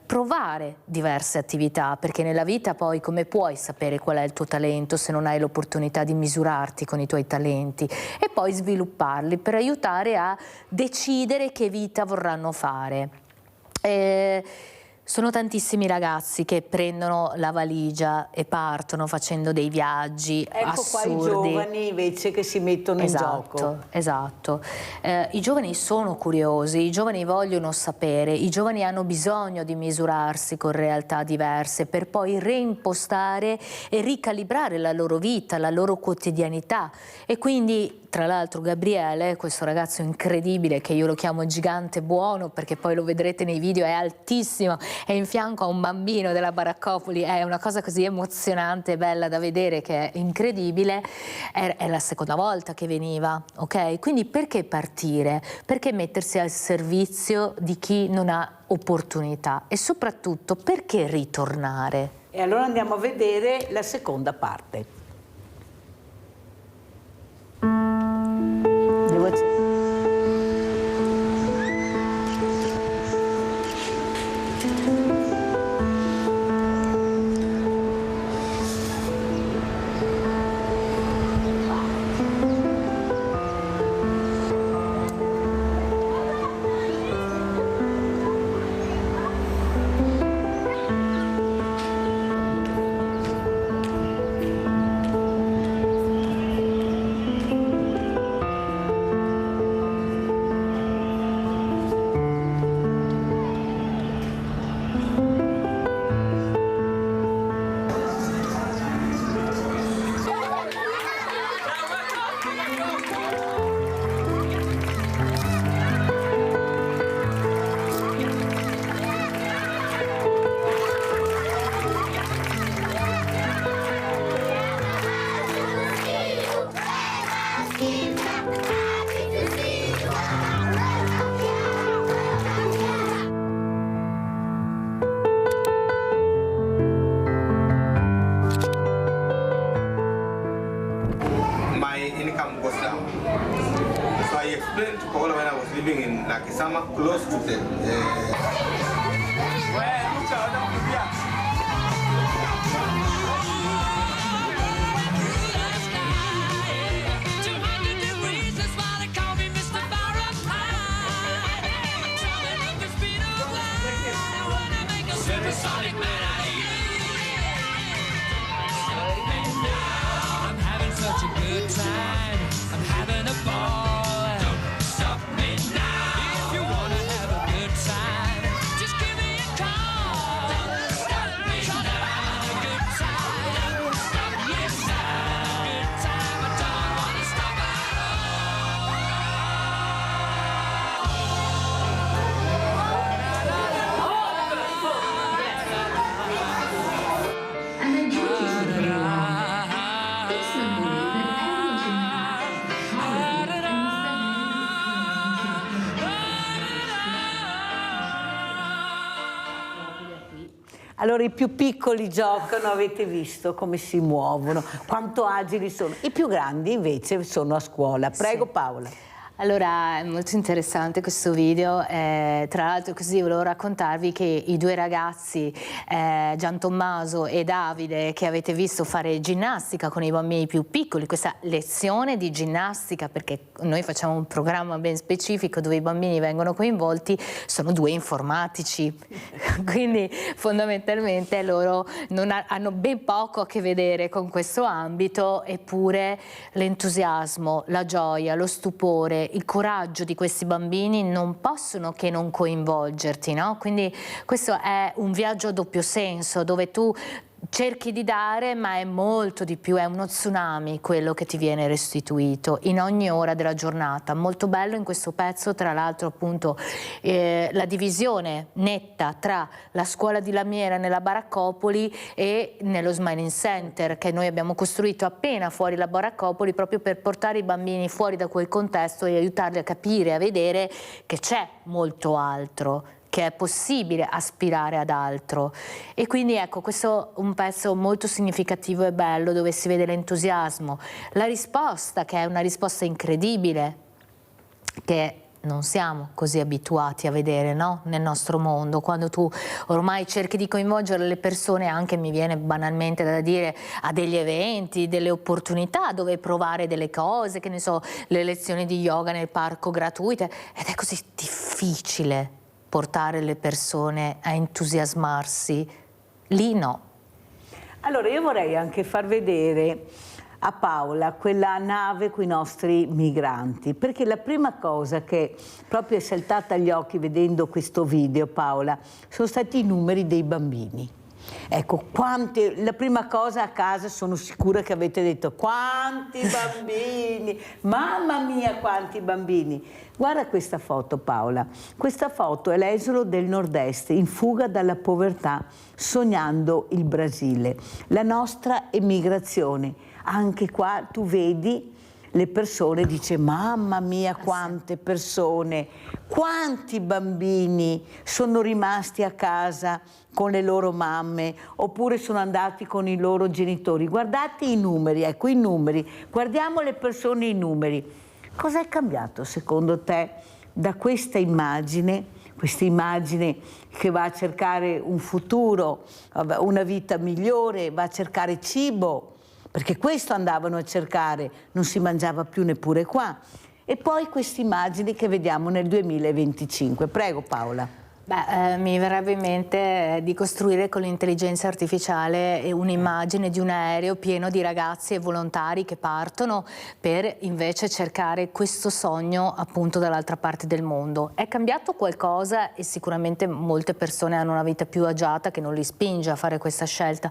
provare diverse attività, perché nella vita poi come puoi sapere qual è il tuo talento se non hai l'opportunità di misurarti con i tuoi talenti e poi svilupparli per aiutare a decidere che vita vorranno fare. Sono tantissimi ragazzi che prendono la valigia e partono facendo dei viaggi assurdi. Ecco qua i giovani invece che si mettono in gioco. Esatto. I giovani sono curiosi, i giovani vogliono sapere, i giovani hanno bisogno di misurarsi con realtà diverse per poi reimpostare e ricalibrare la loro vita, la loro quotidianità. E quindi, tra l'altro, Gabriele, questo ragazzo incredibile che io lo chiamo gigante buono perché poi lo vedrete nei video, è altissimo, è in fianco a un bambino della baraccopoli, è una cosa così emozionante e bella da vedere che è incredibile. È la seconda volta che veniva, ok? Quindi perché partire? Perché mettersi al servizio di chi non ha opportunità e soprattutto perché ritornare? E allora andiamo a vedere la seconda parte. Close to them. If you wanna have a good time, just give me a call. Allora i più piccoli giocano, avete visto come si muovono, quanto agili sono. I più grandi invece sono a scuola. Prego Paola. Allora, è molto interessante questo video, tra l'altro così volevo raccontarvi che i due ragazzi, Gian Tommaso e Davide, che avete visto fare ginnastica con i bambini più piccoli, questa lezione di ginnastica, perché noi facciamo un programma ben specifico dove i bambini vengono coinvolti, sono due informatici, quindi fondamentalmente loro hanno ben poco a che vedere con questo ambito, eppure l'entusiasmo, la gioia, lo stupore, il coraggio di questi bambini non possono che non coinvolgerti, no? Quindi questo è un viaggio a doppio senso, dove tu cerchi di dare, ma è molto di più, è uno tsunami quello che ti viene restituito in ogni ora della giornata. Molto bello in questo pezzo, tra l'altro, appunto la divisione netta tra la scuola di Lamiera nella Baraccopoli e nello Smiling Center, che noi abbiamo costruito appena fuori la Baraccopoli, proprio per portare i bambini fuori da quel contesto e aiutarli a capire, a vedere che c'è molto altro, che è possibile aspirare ad altro. E quindi ecco, questo è un pezzo molto significativo e bello, dove si vede l'entusiasmo, la risposta, che è una risposta incredibile, che non siamo così abituati a vedere, no? Nel nostro mondo, quando tu ormai cerchi di coinvolgere le persone, anche mi viene banalmente da dire, a degli eventi, delle opportunità dove provare delle cose, che ne so, le lezioni di yoga nel parco gratuite, ed è così difficile portare le persone a entusiasmarsi. Lì no. Allora io vorrei anche far vedere a Paola quella nave con i nostri migranti, perché la prima cosa che proprio è saltata agli occhi vedendo questo video, Paola, sono stati i numeri dei bambini. Ecco, la prima cosa a casa sono sicura che avete detto quanti bambini, mamma mia quanti bambini. Guarda questa foto, Paola, questa foto è l'esodo del nord-est in fuga dalla povertà, sognando il Brasile, la nostra emigrazione. Anche qua tu vedi le persone, dice mamma mia quante persone, quanti bambini sono rimasti a casa con le loro mamme oppure sono andati con i loro genitori. Guardate i numeri, ecco i numeri, guardiamo le persone, i numeri. Cosa è cambiato secondo te da questa immagine che va a cercare un futuro, una vita migliore, va a cercare cibo, perché questo andavano a cercare, non si mangiava più neppure qua. E poi queste immagini che vediamo nel 2025. Prego Paola. Beh, mi verrebbe in mente di costruire con l'intelligenza artificiale un'immagine di un aereo pieno di ragazzi e volontari che partono per invece cercare questo sogno appunto dall'altra parte del mondo. È cambiato qualcosa e sicuramente molte persone hanno una vita più agiata che non li spinge a fare questa scelta,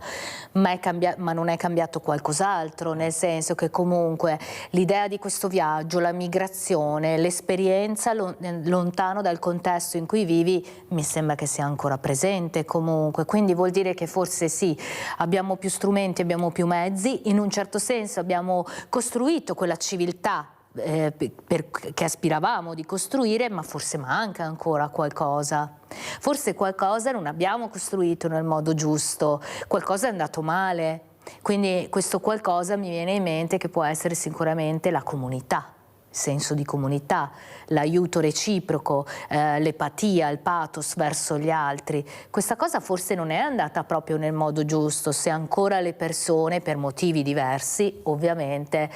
ma non è cambiato qualcos'altro, nel senso che comunque l'idea di questo viaggio, la migrazione, l'esperienza lontano dal contesto in cui vivi, mi sembra che sia ancora presente comunque, quindi vuol dire che forse sì, abbiamo più strumenti, abbiamo più mezzi, in un certo senso abbiamo costruito quella civiltà che aspiravamo di costruire, ma forse manca ancora qualcosa. Forse qualcosa non abbiamo costruito nel modo giusto, qualcosa è andato male, quindi questo qualcosa mi viene in mente che può essere sicuramente la comunità. Senso di comunità, l'aiuto reciproco, l'empatia, il pathos verso gli altri. Questa cosa forse non è andata proprio nel modo giusto, se ancora le persone, per motivi diversi, ovviamente,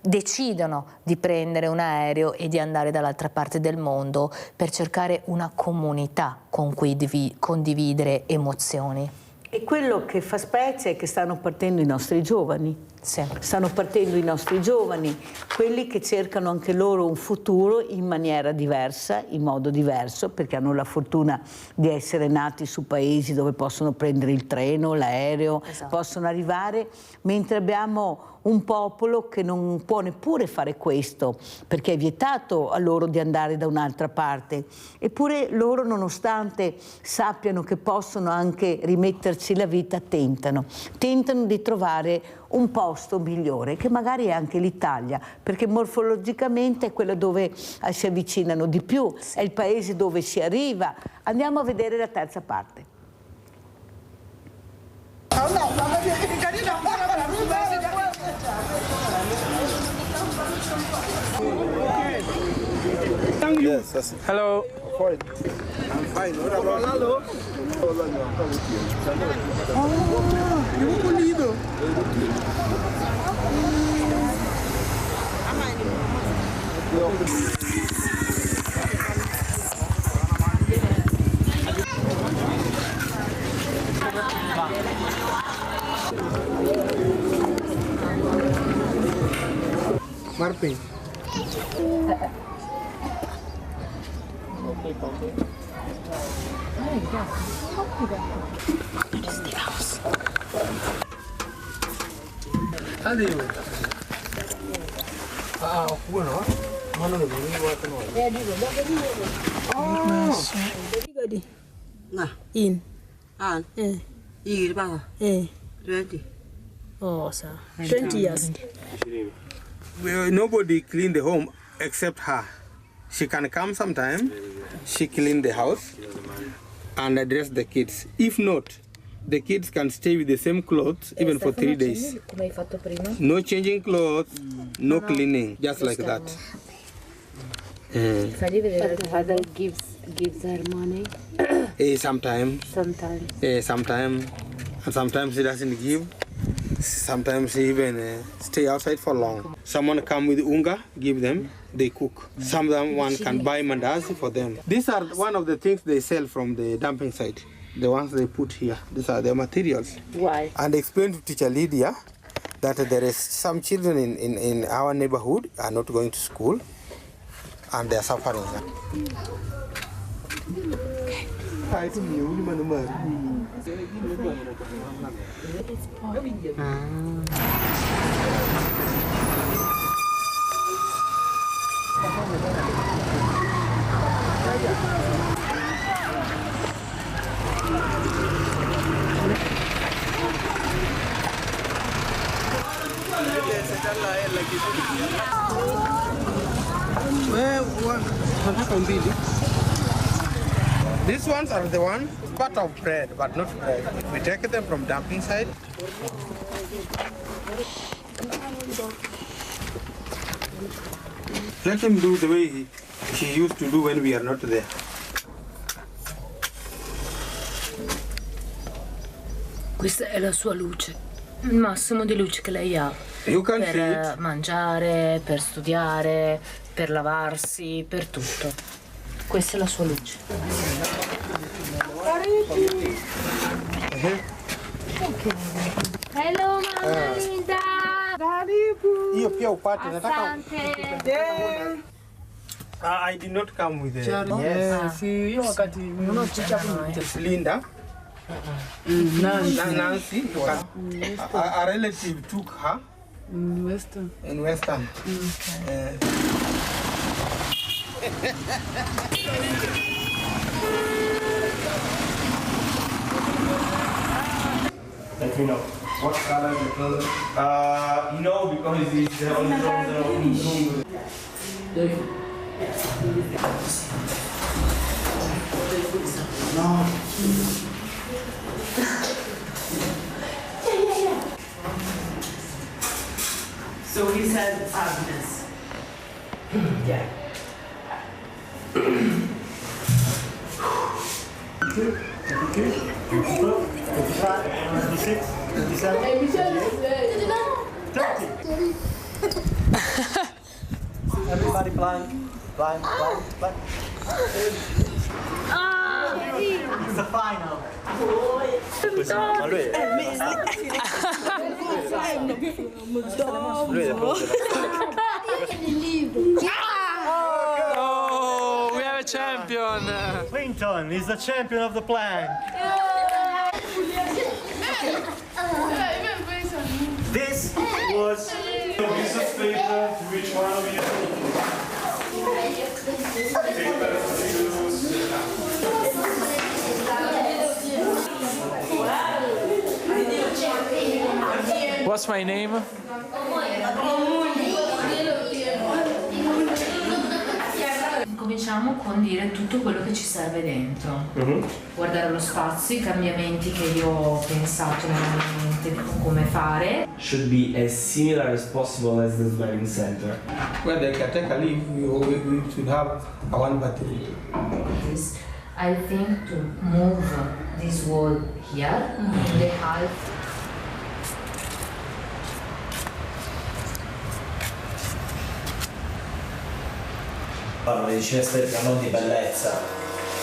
decidono di prendere un aereo e di andare dall'altra parte del mondo per cercare una comunità con cui condividere emozioni. E quello che fa specie è che stanno partendo i nostri giovani. Sì. Stanno partendo i nostri giovani, quelli che cercano anche loro un futuro in maniera diversa, in modo diverso, perché hanno la fortuna di essere nati su paesi dove possono prendere il treno, l'aereo, esatto, possono arrivare, mentre abbiamo un popolo che non può neppure fare questo, perché è vietato a loro di andare da un'altra parte. Eppure loro, nonostante sappiano che possono anche rimetterci la vita, tentano di trovare un posto migliore, che magari è anche l'Italia, perché morfologicamente è quello dove si avvicinano di più, è il paese dove si arriva. Andiamo a vedere la terza parte. Yes, hello. I'm fine. Marpin. Adio. Buono? Ma non è venuto noi. Gadi. Nah. In. An. Iri ba. 20. Oh, sir. 20 years. Well, nobody clean the home except her. She can come sometime. She clean the house and address the kids. If not, the kids can stay with the same clothes even for 3 days. No changing clothes, no cleaning, just like that. But the father gives her money. Sometimes. Sometimes. Sometimes. And sometimes he doesn't give. Sometimes he even stay outside for long. Someone come with unga, give them, they cook. Someone can buy mandazi for them. These are one of the things they sell from the dumping site. The ones they put here. These are the materials. Why? And explain to teacher Lydia that there is some children in our neighborhood are not going to school and they are suffering. These ones are the ones, part of bread, but not bread. We take them from dumping site. Let him do the way he used to do when we are not there. Questa è la sua luce, il massimo di luce che lei ha. Per mangiare, per studiare, per lavarsi, per tutto. Questa è la sua luce. Hello, Mamma Linda! Io più ho fatto I did not come with it. Yes. Io wakati non c'è Linda. Nancy. A relative took her. In Western. In Western. Let me know. What color is the closet? No, because it's on the room. No. So he said Agnes. Yeah. Everybody blank. It's the final. Oh, we have a champion. Clinton is the champion of the plank. This was a piece of paper to which one of you. What's my name? cominciamo con dire tutto quello che ci serve dentro. Guardare lo spazio, i cambiamenti che io ho pensato nella mia mente come fare. Should be as similar as possible as the learning center. Where they can take a leave, we should have a one battery. I think to move this wall here in the half. Parlano di cinestra, non di bellezza,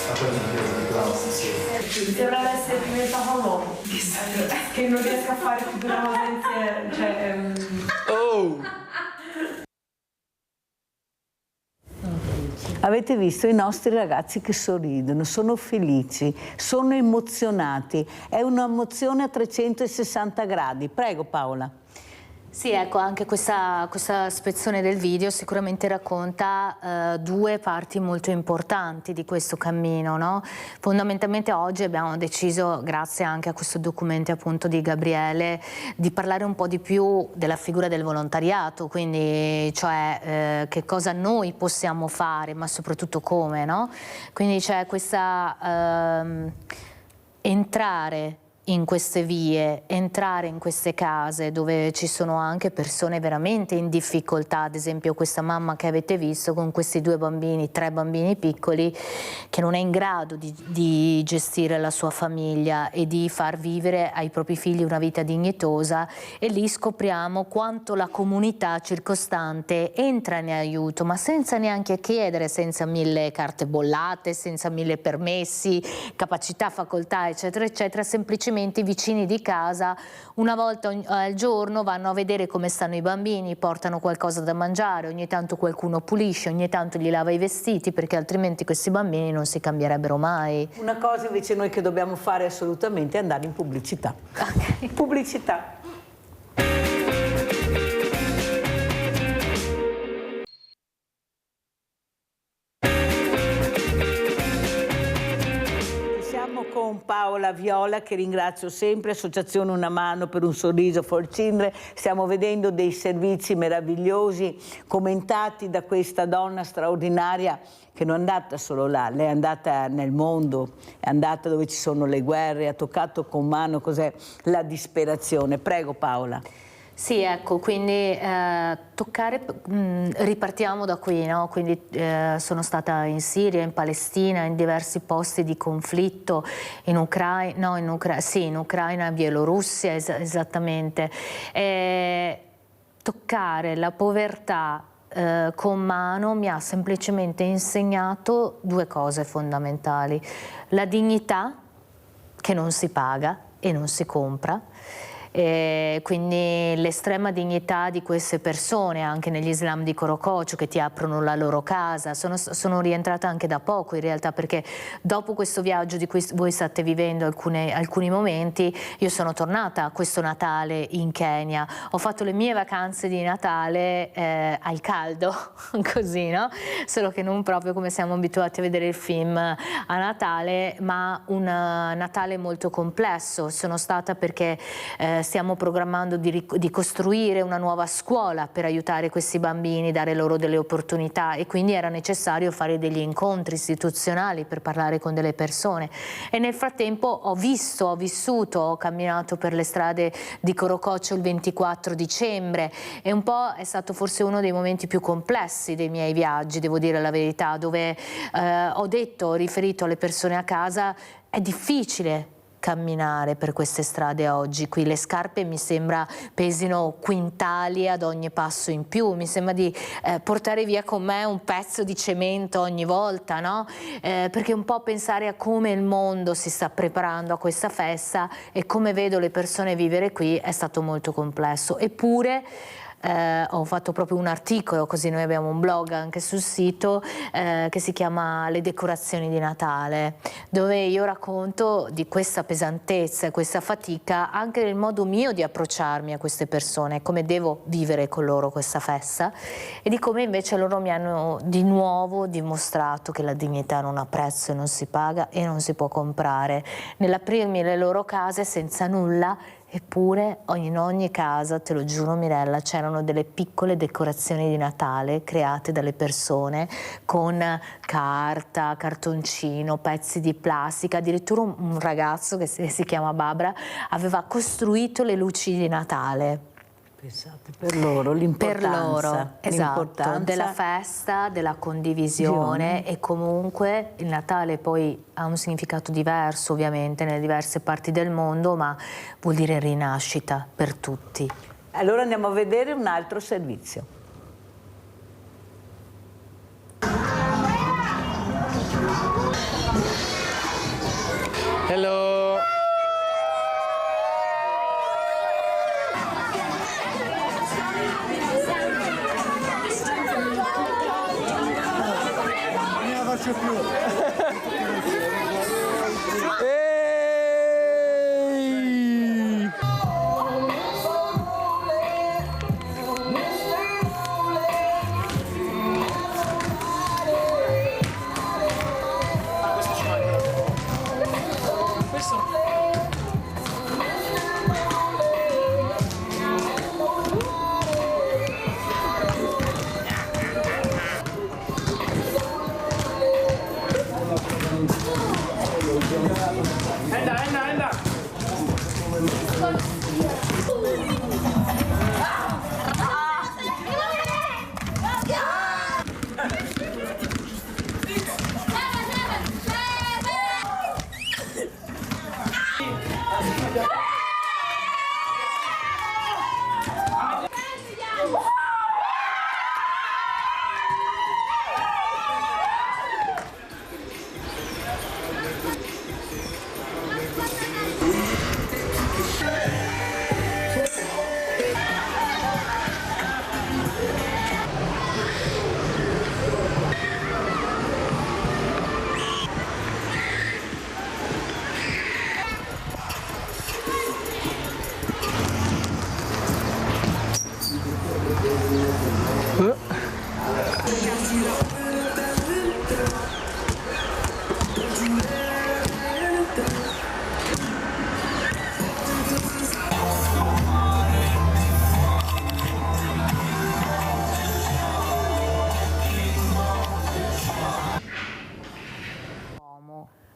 ma quello di classe, sì. Dovrebbe essere diventato l'uomo, che non riesco a fare più una cosa insieme, cioè... Avete visto i nostri ragazzi che sorridono, sono felici, sono emozionati, è un'emozione a 360 gradi. Prego Paola. Sì, ecco, anche questa spezzone del video sicuramente racconta due parti molto importanti di questo cammino, no? Fondamentalmente oggi abbiamo deciso, grazie anche a questo documento appunto di Gabriele, di parlare un po' di più della figura del volontariato, quindi cioè che cosa noi possiamo fare, ma soprattutto come, no? Quindi c'è questa entrare in queste vie, entrare in queste case dove ci sono anche persone veramente in difficoltà, ad esempio questa mamma che avete visto con questi 2 bambini, 3 bambini piccoli, che non è in grado di gestire la sua famiglia e di far vivere ai propri figli una vita dignitosa, e lì scopriamo quanto la comunità circostante entra in aiuto, ma senza neanche chiedere, senza 1000 carte bollate, senza 1000 permessi, capacità, facoltà, eccetera, eccetera, semplicemente i vicini di casa una volta al giorno vanno a vedere come stanno i bambini, portano qualcosa da mangiare, ogni tanto qualcuno pulisce, ogni tanto gli lava i vestiti, perché altrimenti questi bambini non si cambierebbero mai. Una cosa invece noi che dobbiamo fare assolutamente è andare in pubblicità. Okay. Pubblicità. Con Paola Viola, che ringrazio sempre, Associazione Una Mano per un Sorriso for Children. Stiamo vedendo dei servizi meravigliosi commentati da questa donna straordinaria che non è andata solo là, lei è andata nel mondo, è andata dove ci sono le guerre, ha toccato con mano cos'è la disperazione. Prego Paola. Sì, ecco, quindi ripartiamo da qui, no? Quindi sono stata in Siria, in Palestina, in diversi posti di conflitto, in Ucraina, in Bielorussia, esattamente. Toccare la povertà con mano mi ha semplicemente insegnato 2 cose fondamentali: la dignità, che non si paga e non si compra, quindi l'estrema dignità di queste persone, anche negli Islam di Corococcio, che ti aprono la loro casa. Sono rientrata anche da poco in realtà, perché dopo questo viaggio di cui voi state vivendo alcuni momenti, io sono tornata questo Natale in Kenya, ho fatto le mie vacanze di Natale al caldo, così, no? Solo che non proprio come siamo abituati a vedere il film a Natale, ma un Natale molto complesso. Sono stata perché stiamo programmando di costruire una nuova scuola per aiutare questi bambini, dare loro delle opportunità, e quindi era necessario fare degli incontri istituzionali per parlare con delle persone. E nel frattempo ho vissuto, ho camminato per le strade di Corococcio il 24 dicembre e un po' è stato forse uno dei momenti più complessi dei miei viaggi, devo dire la verità, dove ho riferito alle persone a casa: è difficile camminare per queste strade oggi, qui le scarpe mi sembra pesino quintali ad ogni passo in più, mi sembra di portare via con me un pezzo di cemento ogni volta, no? Perché un po' pensare a come il mondo si sta preparando a questa festa e come vedo le persone vivere qui è stato molto complesso. Eppure ho fatto proprio un articolo, così noi abbiamo un blog anche sul sito che si chiama Le decorazioni di Natale, dove io racconto di questa pesantezza e questa fatica anche nel modo mio di approcciarmi a queste persone, come devo vivere con loro questa festa, e di come invece loro mi hanno di nuovo dimostrato che la dignità non ha prezzo e non si paga e non si può comprare, nell'aprirmi le loro case senza nulla Eppure in ogni casa, te lo giuro Mirella, c'erano delle piccole decorazioni di Natale create dalle persone con carta, cartoncino, pezzi di plastica. Addirittura un ragazzo che si chiama Babra aveva costruito le luci di Natale. Pensate, per loro l'importanza. Per loro, esatto, della festa, della condivisione, e comunque il Natale poi ha un significato diverso ovviamente nelle diverse parti del mondo, ma vuol dire rinascita per tutti. Allora andiamo a vedere un altro servizio. Hello. faccio più.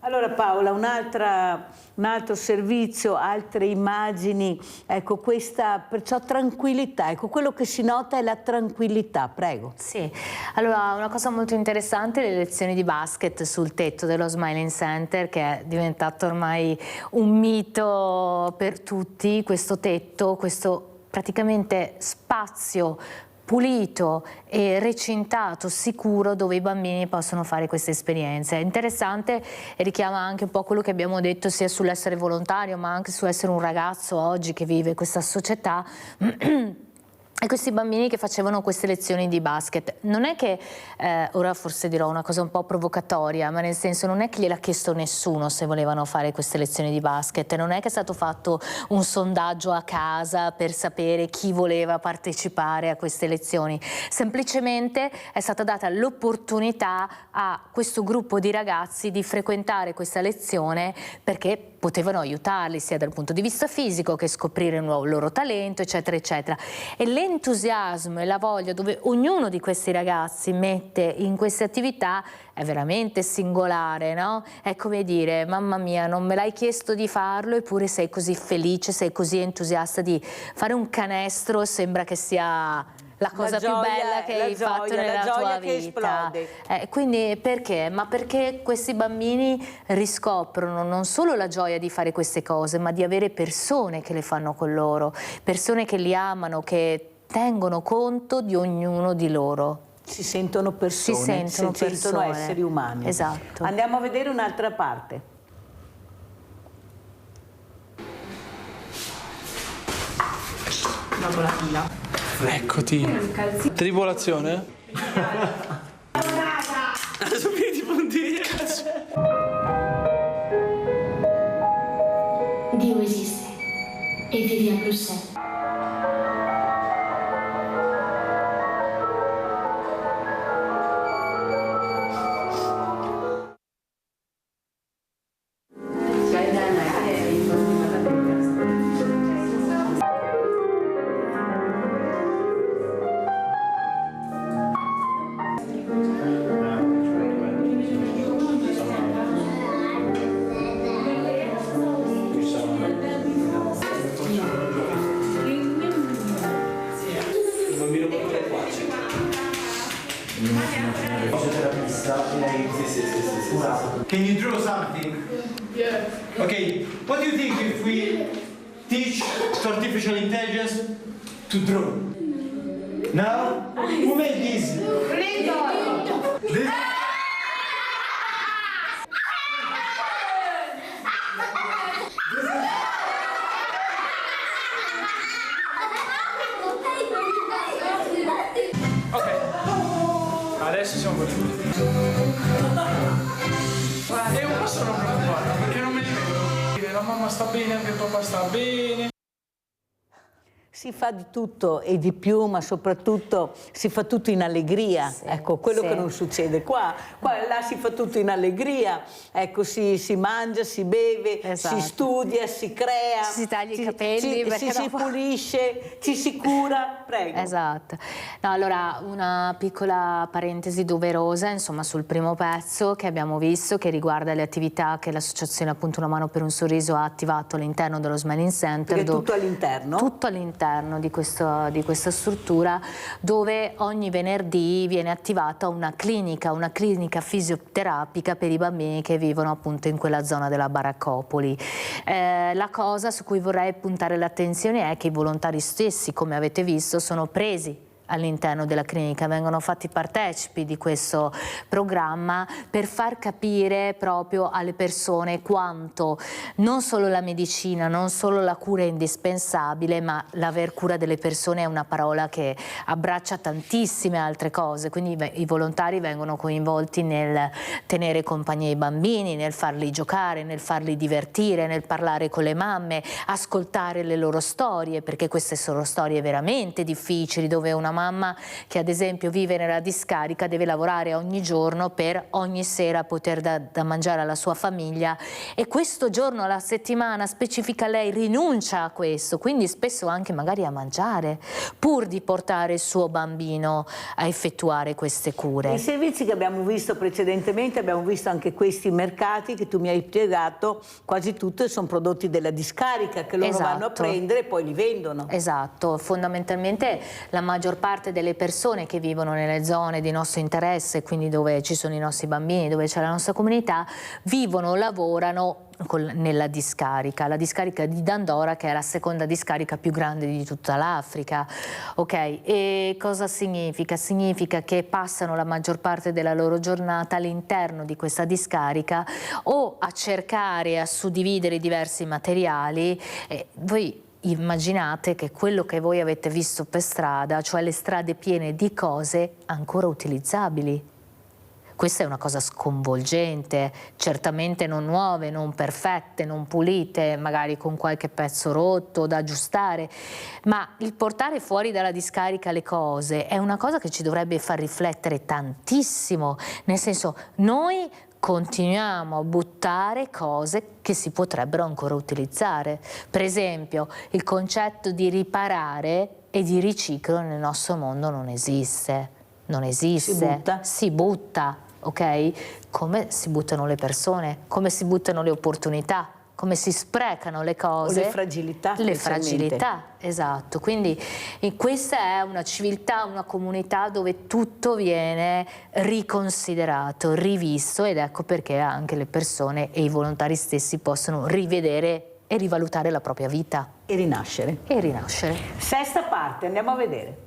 Allora Paola, un altro servizio, altre immagini, ecco questa perciò tranquillità, ecco quello che si nota è la tranquillità, prego. Sì, allora una cosa molto interessante è le lezioni di basket sul tetto dello Smiling Center, che è diventato ormai un mito per tutti, questo tetto, questo praticamente spazio pulito e recintato, sicuro, dove i bambini possono fare queste esperienze. È interessante e richiama anche un po' quello che abbiamo detto sia sull'essere volontario ma anche su essere un ragazzo oggi che vive questa società. E questi bambini che facevano queste lezioni di basket, non è che, ora forse dirò una cosa un po' provocatoria, ma nel senso non è che gliel'ha chiesto nessuno se volevano fare queste lezioni di basket, non è che è stato fatto un sondaggio a casa per sapere chi voleva partecipare a queste lezioni, semplicemente è stata data l'opportunità a questo gruppo di ragazzi di frequentare questa lezione perché potevano aiutarli sia dal punto di vista fisico che scoprire un nuovo loro talento, eccetera, eccetera. E l'entusiasmo e la voglia dove ognuno di questi ragazzi mette in queste attività è veramente singolare, no? È come dire, mamma mia, non me l'hai chiesto di farlo eppure sei così felice, sei così entusiasta di fare un canestro, sembra che sia la cosa più bella che hai fatto nella tua vita. Quindi perché? Ma perché questi bambini riscoprono non solo la gioia di fare queste cose, ma di avere persone che le fanno con loro, persone che li amano, che tengono conto di ognuno di loro. Si sentono persone, si sentono esseri umani. Esatto. Andiamo a vedere un'altra parte. Dopo la fila. Eccoti. Tribolazione? Adesso piedi punti. Dio esiste e vive a Bruxelles. bambino molto loquace. Fisioterapista, lei curato. Can you draw something? Yeah. Okay, what do you think if we teach artificial intelligence to draw? Now, who made this? This? Ok, adesso siamo pronti. E un po' sono preoccupato perché non me li vedo. La mamma sta bene, anche il papà sta bene. Si fa di tutto e di più, ma soprattutto si fa tutto in allegria, sì, ecco, quello che non succede qua e là si fa tutto in allegria, ecco, si mangia, si beve, si studia, si crea, si taglia i capelli, si pulisce, ci si cura, prego. Esatto. No, allora, una piccola parentesi doverosa, insomma, sul primo pezzo che abbiamo visto, che riguarda le attività che l'associazione appunto Una Mano per un Sorriso ha attivato all'interno dello Smiling Center. Perché tutto all'interno? Tutto all'interno di questa struttura, dove ogni venerdì viene attivata una clinica fisioterapica per i bambini che vivono appunto in quella zona della Baraccopoli. La cosa su cui vorrei puntare l'attenzione è che i volontari stessi, come avete visto, sono presi all'interno della clinica, vengono fatti partecipi di questo programma per far capire proprio alle persone quanto non solo la medicina, non solo la cura è indispensabile, ma l'aver cura delle persone è una parola che abbraccia tantissime altre cose, quindi i volontari vengono coinvolti nel tenere compagnia ai bambini, nel farli giocare, nel farli divertire, nel parlare con le mamme, ascoltare le loro storie, perché queste sono storie veramente difficili, dove una mamma che ad esempio vive nella discarica deve lavorare ogni giorno per ogni sera poter da mangiare alla sua famiglia, e questo giorno alla settimana specifica lei rinuncia a questo, quindi spesso anche magari a mangiare, pur di portare il suo bambino a effettuare queste cure. I servizi che abbiamo visto precedentemente, abbiamo visto anche questi mercati che tu mi hai spiegato, quasi tutti sono prodotti della discarica che loro vanno a prendere e poi li vendono. Esatto, fondamentalmente la maggior parte delle persone che vivono nelle zone di nostro interesse, quindi dove ci sono i nostri bambini, dove c'è la nostra comunità, vivono, lavorano nella discarica, la discarica di Dandora, che è la seconda discarica più grande di tutta l'Africa. Ok, e cosa significa? Significa che passano la maggior parte della loro giornata all'interno di questa discarica o a cercare, a suddividere i diversi materiali. Voi immaginate che quello che voi avete visto per strada, cioè le strade piene di cose ancora utilizzabili. Questa è una cosa sconvolgente, certamente non nuove, non perfette, non pulite, magari con qualche pezzo rotto da aggiustare, ma il portare fuori dalla discarica le cose è una cosa che ci dovrebbe far riflettere tantissimo, nel senso, noi continuiamo a buttare cose che si potrebbero ancora utilizzare. Per esempio, il concetto di riparare e di riciclo nel nostro mondo non esiste. Non esiste. Si butta, ok? Come si buttano le persone, come si buttano le opportunità, come si sprecano le cose. O le fragilità. Le fragilità, esatto. Quindi questa è una civiltà, una comunità dove tutto viene riconsiderato, rivisto, ed ecco perché anche le persone e i volontari stessi possono rivedere e rivalutare la propria vita. E rinascere. E rinascere. Sesta parte, andiamo a vedere.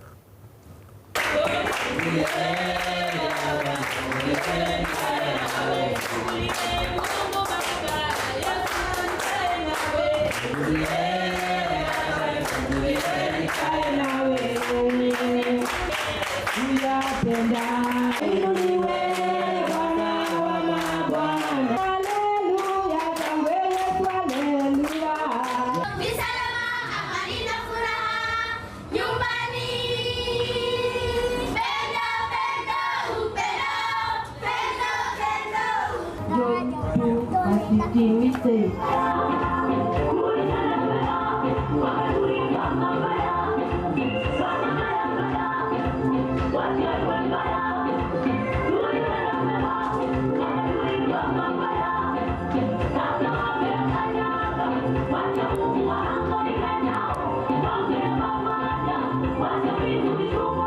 What's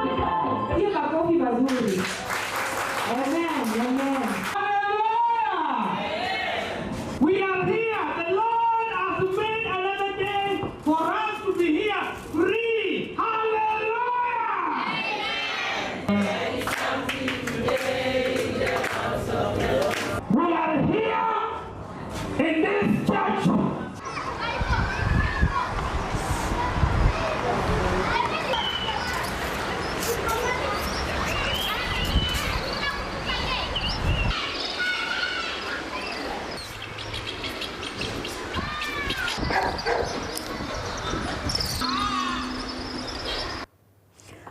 We are here in this church.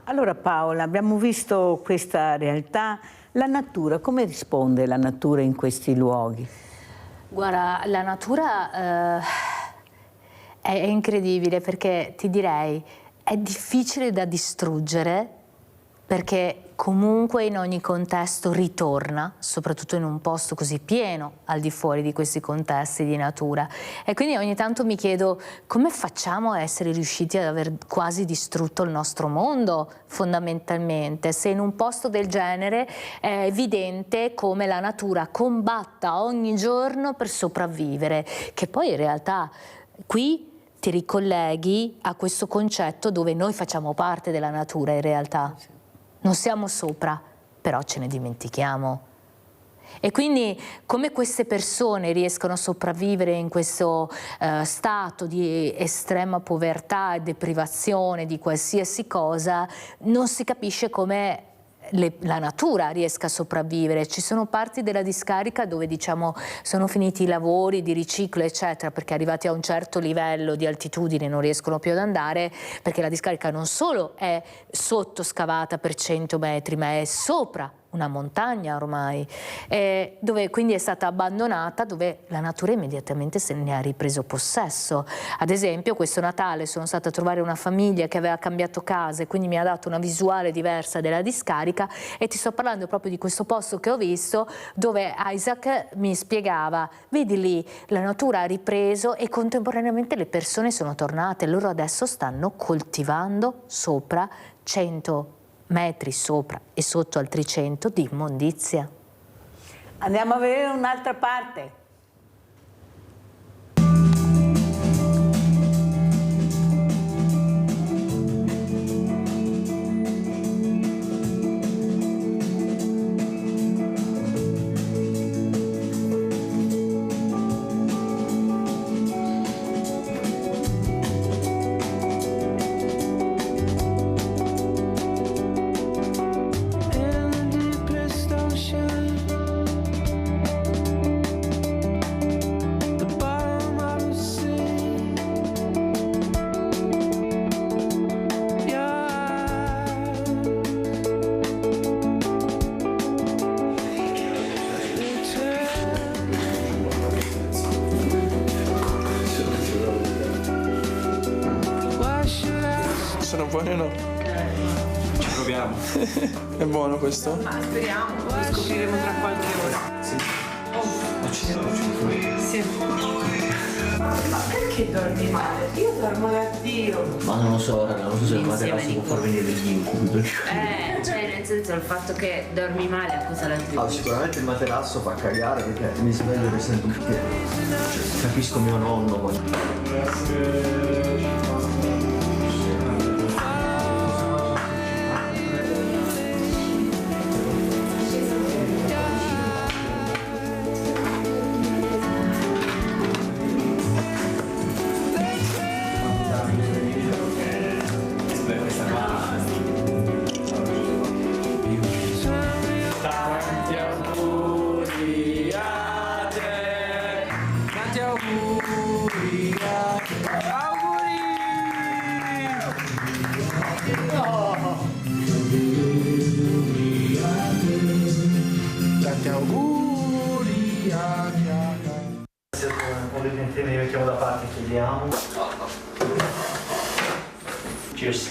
Allora Paola, abbiamo visto questa realtà, la natura, come risponde la natura in questi luoghi? Guarda, la natura è incredibile, perché ti direi è difficile da distruggere, perché comunque in ogni contesto ritorna, soprattutto in un posto così pieno al di fuori di questi contesti di natura. E quindi ogni tanto mi chiedo come facciamo a essere riusciti ad aver quasi distrutto il nostro mondo, fondamentalmente, se in un posto del genere è evidente come la natura combatta ogni giorno per sopravvivere, che poi in realtà qui ti ricolleghi a questo concetto dove noi facciamo parte della natura in realtà. Non siamo sopra, però ce ne dimentichiamo. E quindi come queste persone riescono a sopravvivere in questo stato di estrema povertà e deprivazione di qualsiasi cosa, non si capisce come la natura riesca a sopravvivere. Ci sono parti della discarica dove diciamo sono finiti i lavori di riciclo eccetera, perché arrivati a un certo livello di altitudine non riescono più ad andare, perché la discarica non solo è sottoscavata per 100 metri ma è sopra una montagna ormai, dove quindi è stata abbandonata, dove la natura immediatamente se ne ha ripreso possesso. Ad esempio questo Natale sono stata a trovare una famiglia che aveva cambiato casa e quindi mi ha dato una visuale diversa della discarica, e ti sto parlando proprio di questo posto che ho visto dove Isaac mi spiegava, vedi lì la natura ha ripreso e contemporaneamente le persone sono tornate, loro adesso stanno coltivando sopra 100 metri sopra e sotto altri 100 di immondizia. Andiamo a vedere un'altra parte. Sono buoni o no? Ci proviamo. È buono questo? Ma speriamo, lo scopriremo tra qualche ora. Sì. Ma ci siamo riusciti. Sì. Ma perché dormi male? Io dormo da Dio. Ma non lo so, raga, non so se il materasso può far venire degli incubi. Cioè nel senso il fatto che dormi male accusa l'altro. Ah, sicuramente il materasso fa cagare perché mi sveglio e sento che capisco mio nonno. Tanti auguri. Ovviamente mi mettiamo da parte, chiediamo. Cheers.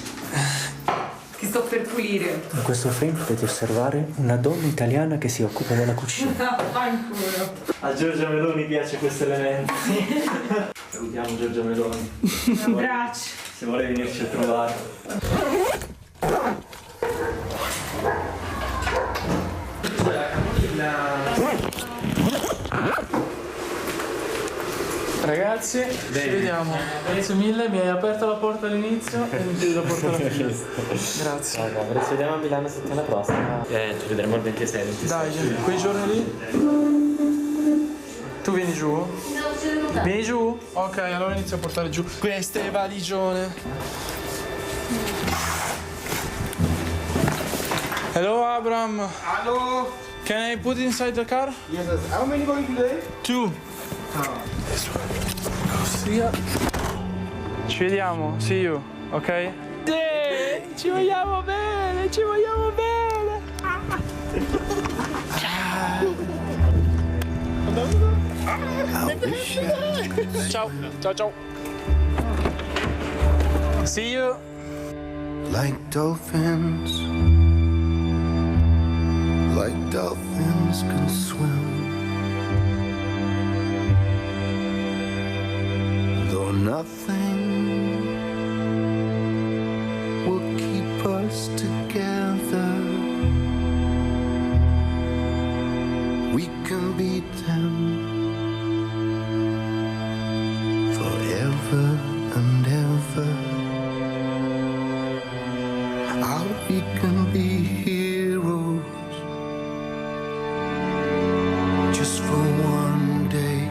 Ti sto per pulire. In questo frame potete osservare una donna italiana che si occupa della cucina. Fanculo. A Giorgia Meloni piace questo elemento. Salutiamo Giorgia Meloni. Un abbraccio. Se vuole venirci a trovare. Ragazzi, ci vediamo. Grazie mille, mi hai aperto la porta all'inizio e mi chiudi la porta alla fine. Grazie. Allora, ci vediamo a Milano settimana prossima. Ci vedremo il 26. Dai, quei giorni lì. Tu vieni giù? Vieni giù? Ok, allora inizio a portare giù queste valigione. Hello, Abram. Hello. Can I put inside the car? Yes, sir. How many going today? 2. Ci vediamo, see you, ok? Sì, ci vogliamo bene, ci vogliamo bene. Ciao, ciao, ciao. See you. Like dolphins can swim. Though nothing will keep us together, we can beat them forever and ever. We can be heroes just for one day.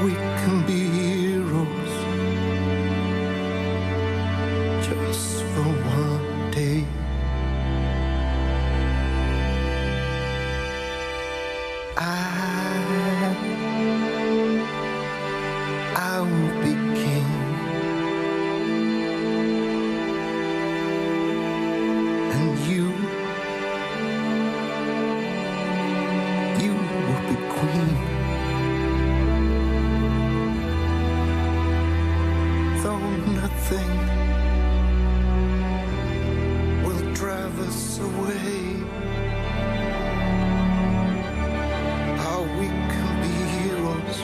We can be heroes just for one day. I will be king. And you will be queen. Though nothing will drive us away, how we can be heroes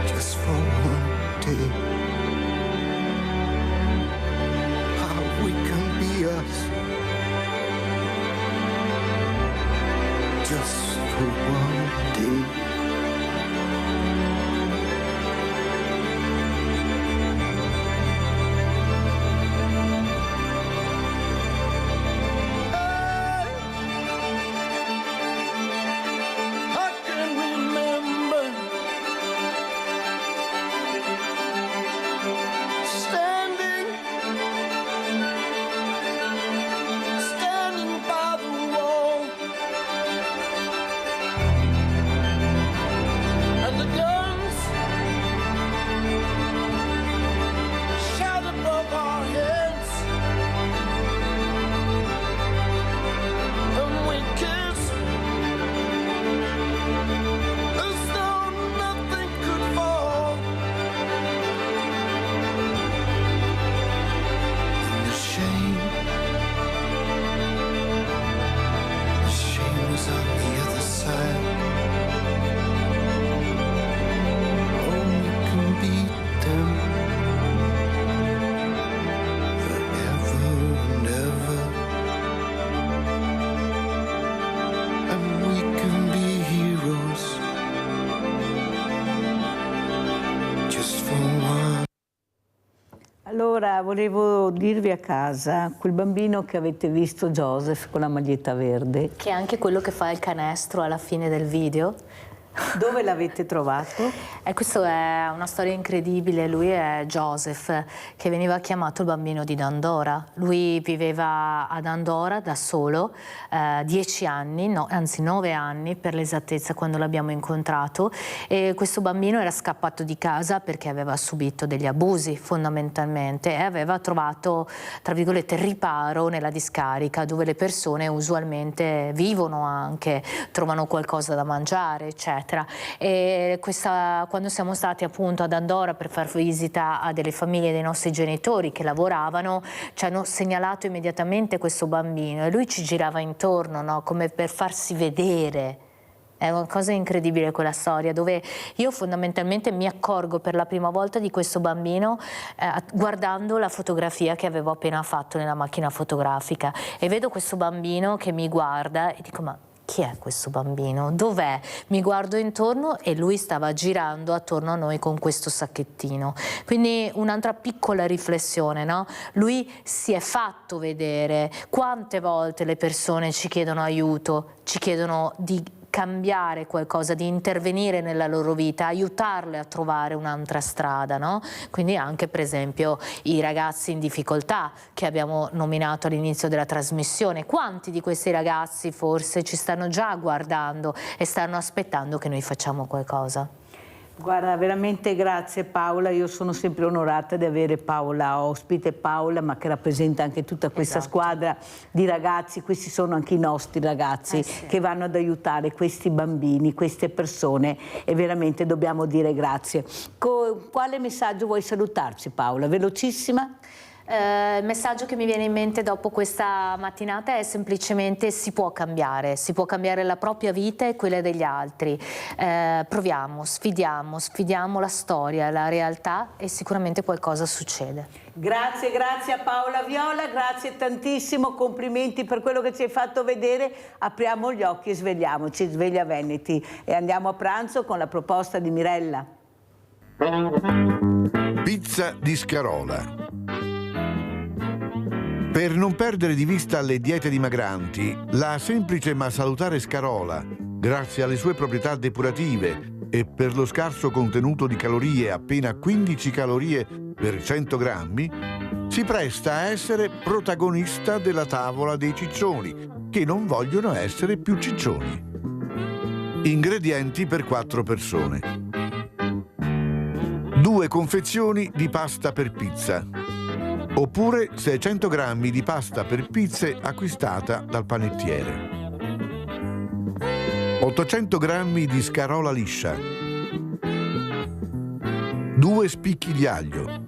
just for one day. How we can be us just for one day. Allora, volevo dirvi a casa, quel bambino che avete visto, Joseph, con la maglietta verde. Che è anche quello che fa il canestro alla fine del video. Dove l'avete trovato? Questa è una storia incredibile. Lui è Joseph, che veniva chiamato il bambino di Dandora. Lui viveva ad Andorra da solo 10 anni, no, anzi 9 anni per l'esattezza, quando l'abbiamo incontrato, e questo bambino era scappato di casa perché aveva subito degli abusi fondamentalmente e aveva trovato, tra virgolette, riparo nella discarica, dove le persone usualmente vivono, anche trovano qualcosa da mangiare, eccetera. E quando siamo stati appunto ad Andorra per far visita a delle famiglie dei nostri genitori che lavoravano, ci hanno segnalato immediatamente questo bambino e lui ci girava intorno, no? Come per farsi vedere. È una cosa incredibile quella storia, dove io fondamentalmente mi accorgo per la prima volta di questo bambino guardando la fotografia che avevo appena fatto nella macchina fotografica, e vedo questo bambino che mi guarda e dico: ma chi è questo bambino? Dov'è? Mi guardo intorno e lui stava girando attorno a noi con questo sacchettino. Quindi un'altra piccola riflessione, no? Lui si è fatto vedere. Quante volte le persone ci chiedono aiuto, ci chiedono di cambiare qualcosa, di intervenire nella loro vita, aiutarle a trovare un'altra strada, no? Quindi anche per esempio i ragazzi in difficoltà che abbiamo nominato all'inizio della trasmissione, quanti di questi ragazzi forse ci stanno già guardando e stanno aspettando che noi facciamo qualcosa? Guarda, veramente grazie Paola, io sono sempre onorata di avere Paola ospite, Paola ma che rappresenta anche tutta questa squadra di ragazzi, questi sono anche i nostri ragazzi che vanno ad aiutare questi bambini, queste persone e veramente dobbiamo dire grazie. Quale messaggio vuoi salutarci Paola? Velocissima? Il messaggio che mi viene in mente dopo questa mattinata è semplicemente si può cambiare la propria vita e quella degli altri. Proviamo, sfidiamo la storia, la realtà e sicuramente qualcosa succede. Grazie a Paola Viola, grazie tantissimo, complimenti per quello che ci hai fatto vedere. Apriamo gli occhi e svegliamoci, Sveglia Veneti, e andiamo a pranzo con la proposta di Mirella. Pizza di Scarola. Per non perdere di vista le diete dimagranti, la semplice ma salutare Scarola, grazie alle sue proprietà depurative e per lo scarso contenuto di calorie, appena 15 calorie per 100 grammi, si presta a essere protagonista della tavola dei ciccioni, che non vogliono essere più ciccioni. Ingredienti per 4 persone. 2 confezioni di pasta per pizza. Oppure 600 grammi di pasta per pizze acquistata dal panettiere. 800 grammi di scarola liscia. 2 spicchi di aglio.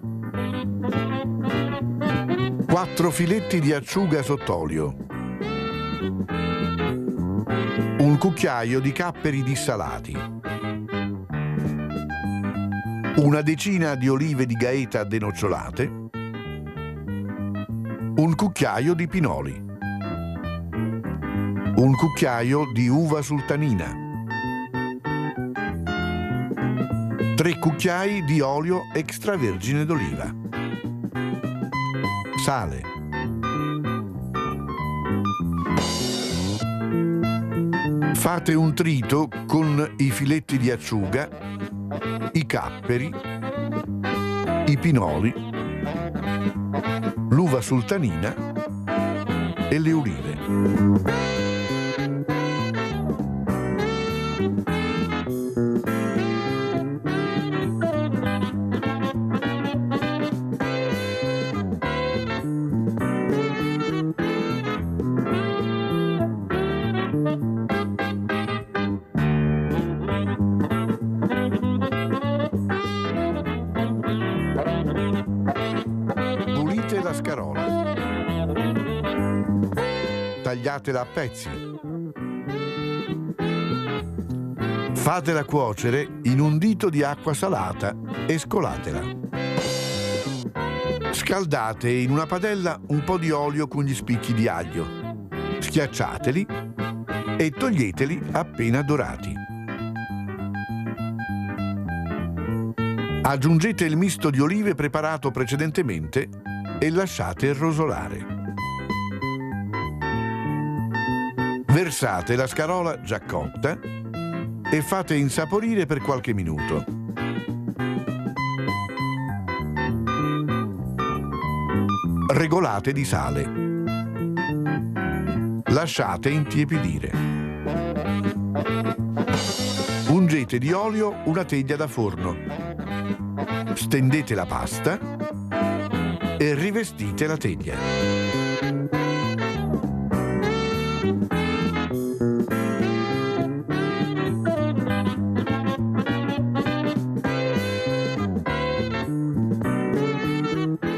4 filetti di acciuga sott'olio. Un cucchiaio di capperi dissalati. Una decina di olive di Gaeta denocciolate. Un cucchiaio di pinoli. Un cucchiaio di uva sultanina. 3 cucchiai di olio extravergine d'oliva. Sale. Fate un trito con i filetti di acciuga, i capperi, i pinoli, l'uva sultanina e le olive. Pulite la scarola. Tagliatela a pezzi. Fatela cuocere in un dito di acqua salata e scolatela. Scaldate in una padella un po' di olio con gli spicchi di aglio. Schiacciateli e toglieteli appena dorati. Aggiungete il misto di olive preparato precedentemente e lasciate rosolare. Versate la scarola già cotta e fate insaporire per qualche minuto. Regolate di sale. Lasciate intiepidire. Ungete di olio una teglia da forno. Stendete la pasta e rivestite la teglia.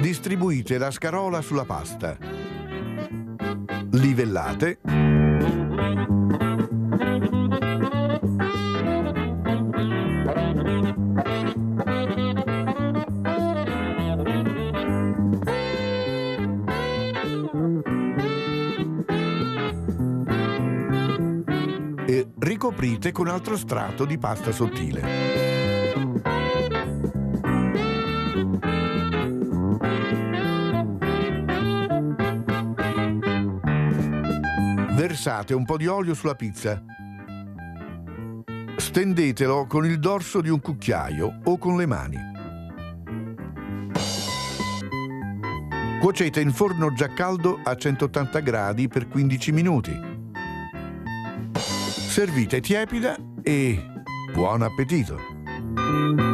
Distribuite la scarola sulla pasta. Livellate. ricoprite con altro strato di pasta sottile. Versate un po' di olio sulla pizza. Stendetelo con il dorso di un cucchiaio o con le mani. Cuocete in forno già caldo a 180 gradi per 15 minuti. Servite tiepida e buon appetito!